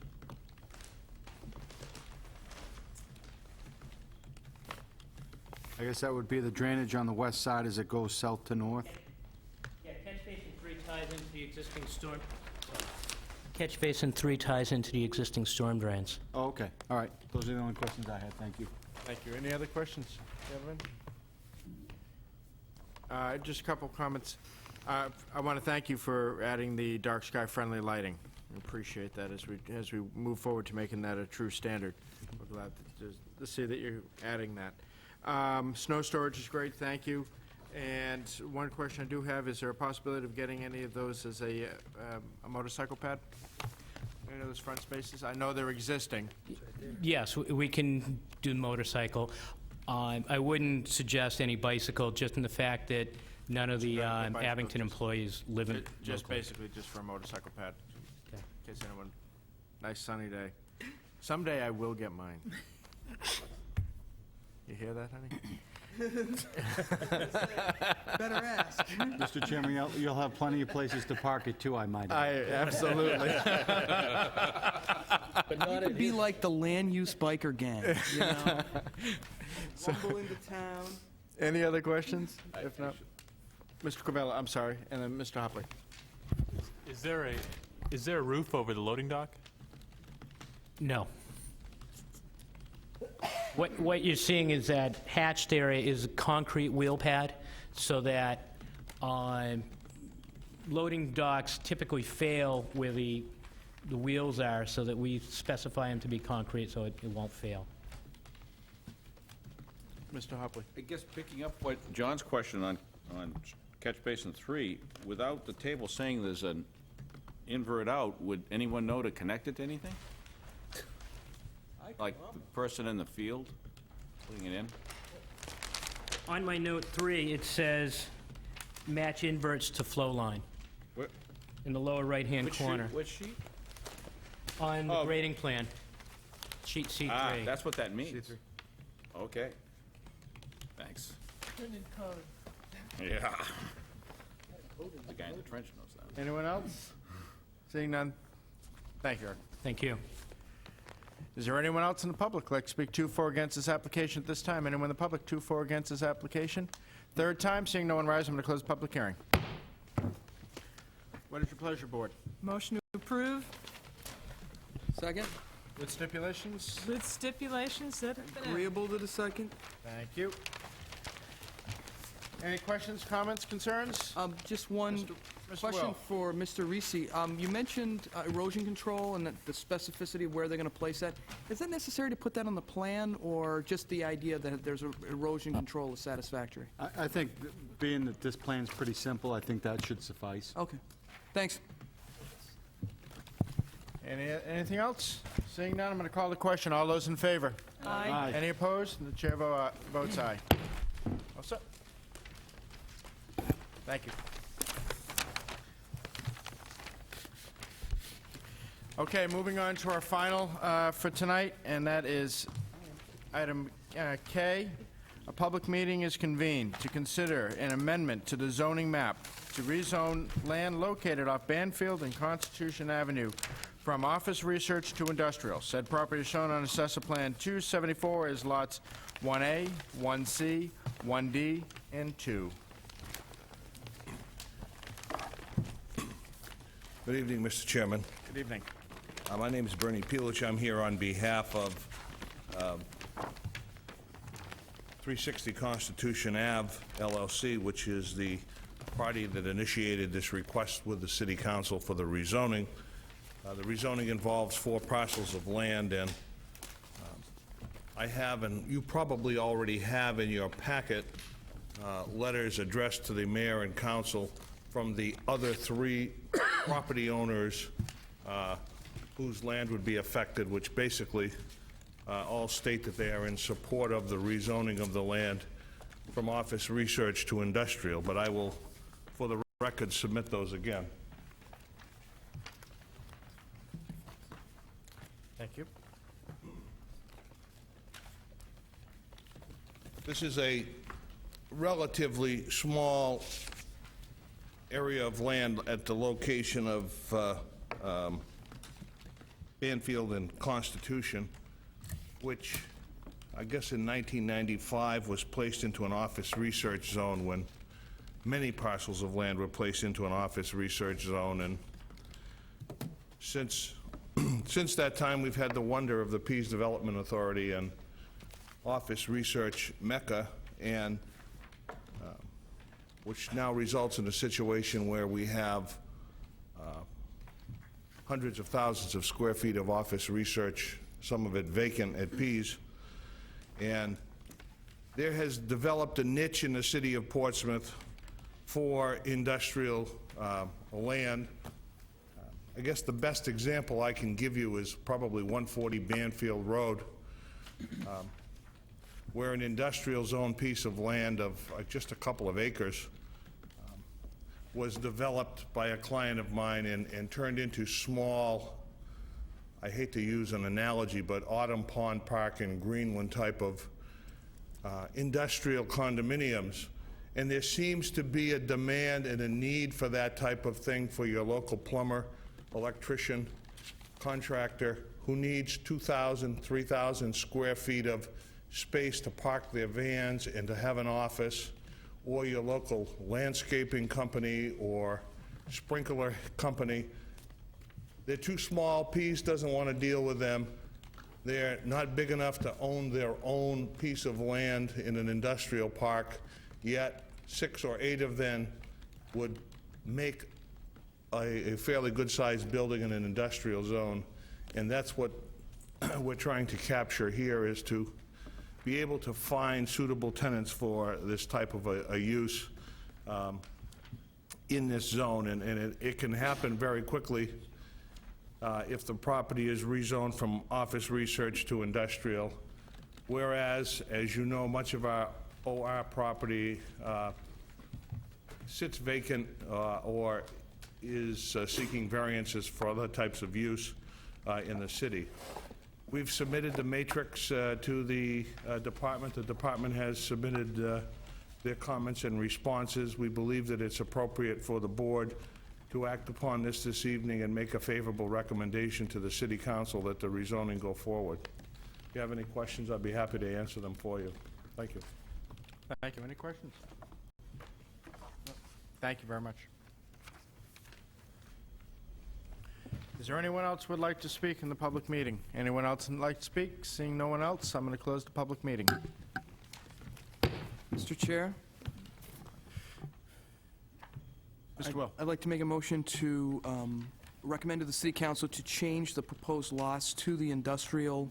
I guess that would be the drainage on the west side as it goes south to north?
Yeah, catch basin 3 ties into the existing storm. Catch basin 3 ties into the existing storm drains.
Oh, okay. All right. Those are the only questions I had. Thank you.
Thank you. Any other questions, Kevin? Just a couple comments. I want to thank you for adding the dark sky friendly lighting. We appreciate that as we move forward to making that a true standard. We're glad to see that you're adding that. Snow storage is great, thank you. And one question I do have, is there a possibility of getting any of those as a motorcycle pad? Any of those front spaces? I know they're existing.
Yes, we can do motorcycle. I wouldn't suggest any bicycle, just in the fact that none of the Abington employees live in
Just
locally.
basically just for a motorcycle pad.
Okay.
In case anyone, nice sunny day. Someday I will get mine. You hear that, honey?
Better ask.
Mr. Chairman, you'll have plenty of places to park it, too, I might add.
Absolutely.
You could be like the land use biker gang, you know? Rumble into town.
Any other questions? If not, Mr. Covello, I'm sorry, and then Mr. Hopley.
Is there a roof over the loading dock?
No. What you're seeing is that hatched area is a concrete wheel pad, so that loading docks typically fail where the wheels are, so that we specify them to be concrete so it won't fail.
Mr. Hopley.
I guess picking up what John's question on catch basin 3, without the table saying there's an invert out, would anyone know to connect it to anything? Like the person in the field putting it in?
On my note 3, it says match inverts to flow line
Where-
in the lower right-hand corner.
Which sheet?
On the
Oh.
grading plan, sheet C3.
Ah, that's what that means. Okay. Thanks. Yeah. The guy in the trench knows that.
Anyone else? Seeing none? Thank you, Eric.
Thank you.
Is there anyone else in the public who'd like to speak to for or against this application at this time? Anyone in the public to for or against this application? Third time, seeing no one rise, I'm going to close the public hearing. What is your pleasure, board?
Motion to approve
Second?
With stipulations?
with stipulations that have been added.
Agreeable to the second?
Thank you. Any questions, comments, concerns?
Just one
Mr.
question
Will.
for Mr. Risi. You mentioned erosion control and the specificity of where they're going to place that. Is that necessary to put that on the plan, or just the idea that there's erosion control is satisfactory?
I think, being that this plan's pretty simple, I think that should suffice.
Okay. Thanks.
Anything else? Seeing none, I'm going to call the question. All those in favor?
Aye.
Any opposed? The chair votes aye. All set. Thank you. Okay, moving on to our final for tonight, and that is item K. A public meeting is convened to consider an amendment to the zoning map to rezone land located off Banfield and Constitution Avenue from office research to industrial. Said property is shown on Assessor Plan 274 as lots 1A, 1C, 1D, and 2.
Good evening, Mr. Chairman.
Good evening.
My name is Bernie Pilich. I'm here on behalf of 360 Constitution Ave LLC, which is the party that initiated this request with the City Council for the rezoning. The rezoning involves 4 parcels of land, and I have, and you probably already have in your packet, letters addressed to the mayor and council from the other 3 property owners whose land would be affected, which basically all state that they are in support of the rezoning of the land from office research to industrial, but I will, for the record, submit those again.
Thank you.
This is a relatively small area of land at the location of Banfield and Constitution, which I guess in 1995 was placed into an office research zone when many parcels of land were placed into an office research zone. And since that time, we've had the wonder of the Pease Development Authority and office research mecca, and which now results in a situation where we have hundreds of thousands of square feet of office research, some of it vacant at Pease. And there has developed a niche in the city of Portsmouth for industrial land. I guess the best example I can give you is probably 140 Banfield Road, where an industrial zone piece of land of just a couple of acres was developed by a client of mine and turned into small, I hate to use an analogy, but Autumn Pond Park and Greenland type of industrial condominiums. And there seems to be a demand and a need for that type of thing for your local plumber, electrician, contractor who needs 2,000, 3,000 square feet of space to park their vans and to have an office, or your local landscaping company or sprinkler company. They're too small. Pease doesn't want to deal with them. They're not big enough to own their own piece of land in an industrial park, yet 6 or 8 of them would make a fairly good-sized building in an industrial zone. And that's what we're trying to capture here, is to be able to find suitable tenants for this type of a use in this zone. And it can happen very quickly if the property is rezoned from office research to industrial. Whereas, as you know, much of our OR property sits vacant or is seeking variances for other types of use in the city. We've submitted the matrix to the department. The department has submitted their comments and responses. We believe that it's appropriate for the board to act upon this evening and make a favorable recommendation to the city council that the rezoning go forward. If you have any questions, I'd be happy to answer them for you. Thank you.
Thank you. Any questions? Thank you very much. Is there anyone else who would like to speak in the public meeting? Anyone else would like to speak? Seeing no one else, I'm going to close the public meeting.
Mr. Chair?
Mr. Will.
I'd like to make a motion to recommend to the City Council to change the proposed lots to the industrial,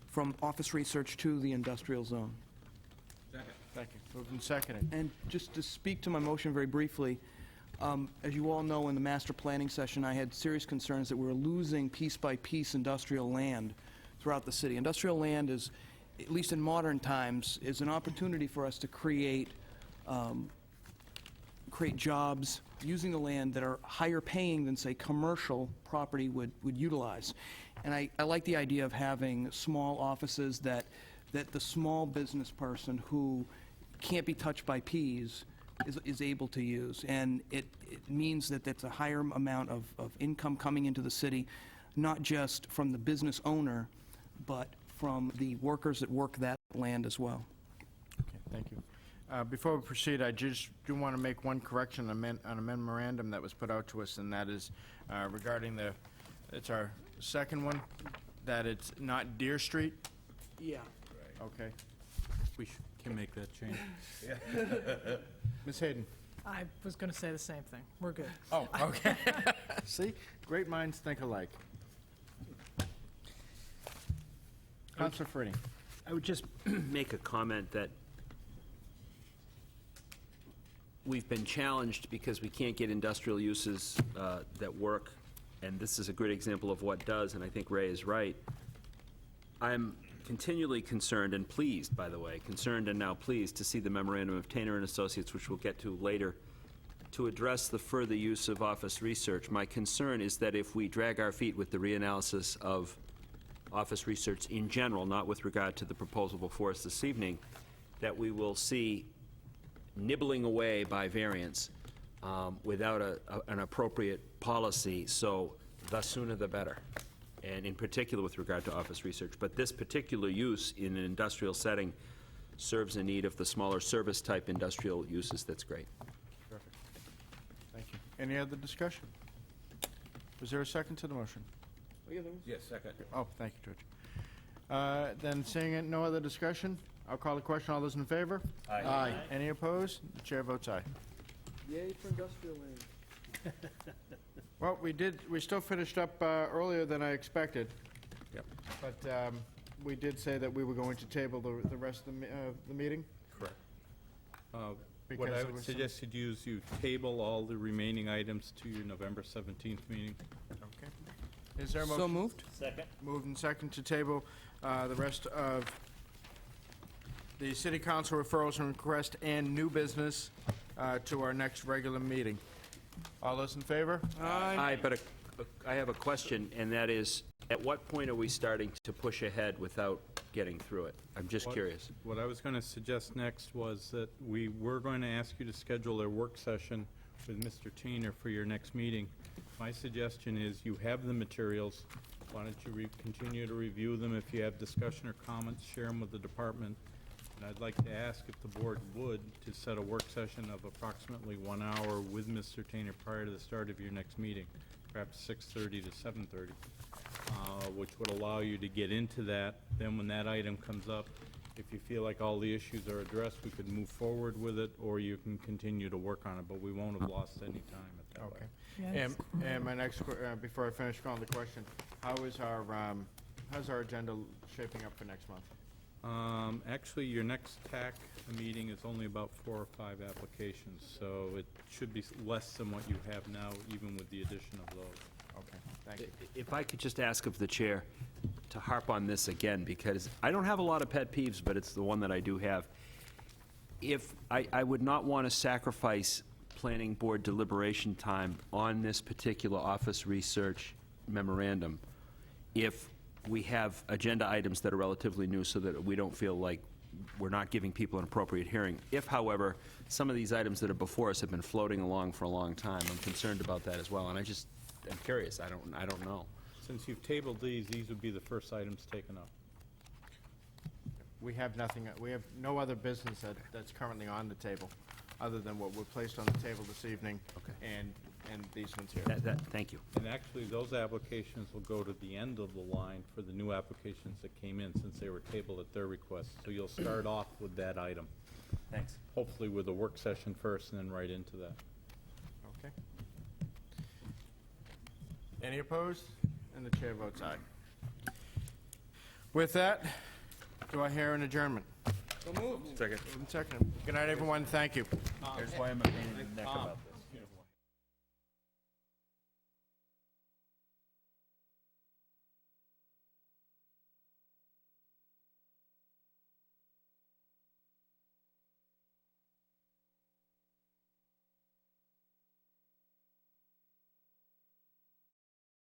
from office research to the industrial zone.
Second. Thank you. Moved and seconded.
And just to speak to my motion very briefly, As you all know, in the master planning session, I had serious concerns that we were losing piece-by-piece industrial land throughout the city. Industrial land is, at least in modern times, is an opportunity for us to create jobs using the land that are higher paying than, say, commercial property would utilize. And I like the idea of having small offices that the small business person who can't be touched by peas is able to use. And it means that that's a higher amount of income coming into the city, not just from the business owner, but from the workers that work that land as well.
Okay, thank you. Before we proceed, I just do want to make one correction on a memorandum that was put out to us, and that is regarding it's our second one, that it's not Deer Street.
Yeah.
Okay.
We can make that change.
Ms. Hayden?
I was going to say the same thing. We're good.
Oh, okay. See? Great minds think alike. Councilor Freddie.
I would just make a comment that we've been challenged because we can't get industrial uses that work, and this is a good example of what does, and I think Ray is right. I'm continually concerned and pleased, by the way, concerned and now pleased to see the memorandum of Tainer and Associates, which we'll get to later, to address the further use of office research. My concern is that if we drag our feet with the reanalysis of office research in general, not with regard to the proposal before us this evening, that we will see nibbling away by variance without an appropriate policy, so the sooner the better, and in particular with regard to office research. But this particular use in an industrial setting serves a need of the smaller service-type industrial uses. That's great.
Perfect. Thank you. Any other discussion? Was there a second to the motion?
Yes, second.
Oh, thank you, George. Then seeing it, no other discussion, I'll call the question. All those in favor?
Aye.
Aye. Any opposed? The chair votes aye.
Yay for industrial land.
Well, we still finished up earlier than I expected.
Yep.
But we did say that we were going to table the rest of the meeting?
Correct. What
Because
I
there
would
was some-
suggest you do is you table all the remaining items to your November 17th meeting.
Okay. Is there a motion?
So moved?
Second.
Moved and second to table the rest of the city council referrals and request and new business to our next regular meeting. All those in favor?
Aye, but I have a question, and that is, at what point are we starting to push ahead without getting through it? I'm just curious.
What I was going to suggest next was that we were going to ask you to schedule a work session with Mr. Tainer for your next meeting. My suggestion is you have the materials. Why don't you continue to review them? If you have discussion or comments, share them with the department. And I'd like to ask if the board would to set a work session of approximately 1 hour with Mr. Tainer prior to the start of your next meeting, perhaps 6:30 to 7:30, which would allow you to get into that. Then when that item comes up, if you feel like all the issues are addressed, we could move forward with it, or you can continue to work on it, but we won't have lost any time at that
Okay.
point.
And my next, before I finish calling the question, how's our agenda shaping up for next month?
Actually, your next TAC meeting is only about 4 or 5 applications, so it should be less than what you have now, even with the addition of those.
Okay, thank you.
If I could just ask of the chair to harp on this again, because I don't have a lot of pet peeves, but it's the one that I do have. If I would not want to sacrifice planning board deliberation time on this particular office research memorandum if we have agenda items that are relatively new so that we don't feel like we're not giving people an appropriate hearing. If, however, some of these items that are before us have been floating along for a long time, I'm concerned about that as well, and I'm curious. I don't know.
Since you've tabled these would be the first items taken up.
We have nothing, we have no other business that's currently on the table, other than what we're placed on the table this evening.
Okay.
And these ones here.
Thank you.
And actually, those applications will go to the end of the line for the new applications that came in, since they were tabled at their request. So you'll start off with that item.
Thanks.
Hopefully with a work session first, and then right into that.
Okay. Any opposed? And the chair votes aye. With that, do I hear an adjournment?
So moved.
Second.
Second. Good night, everyone. Thank you.
Here's why I'm a pain in the neck about this.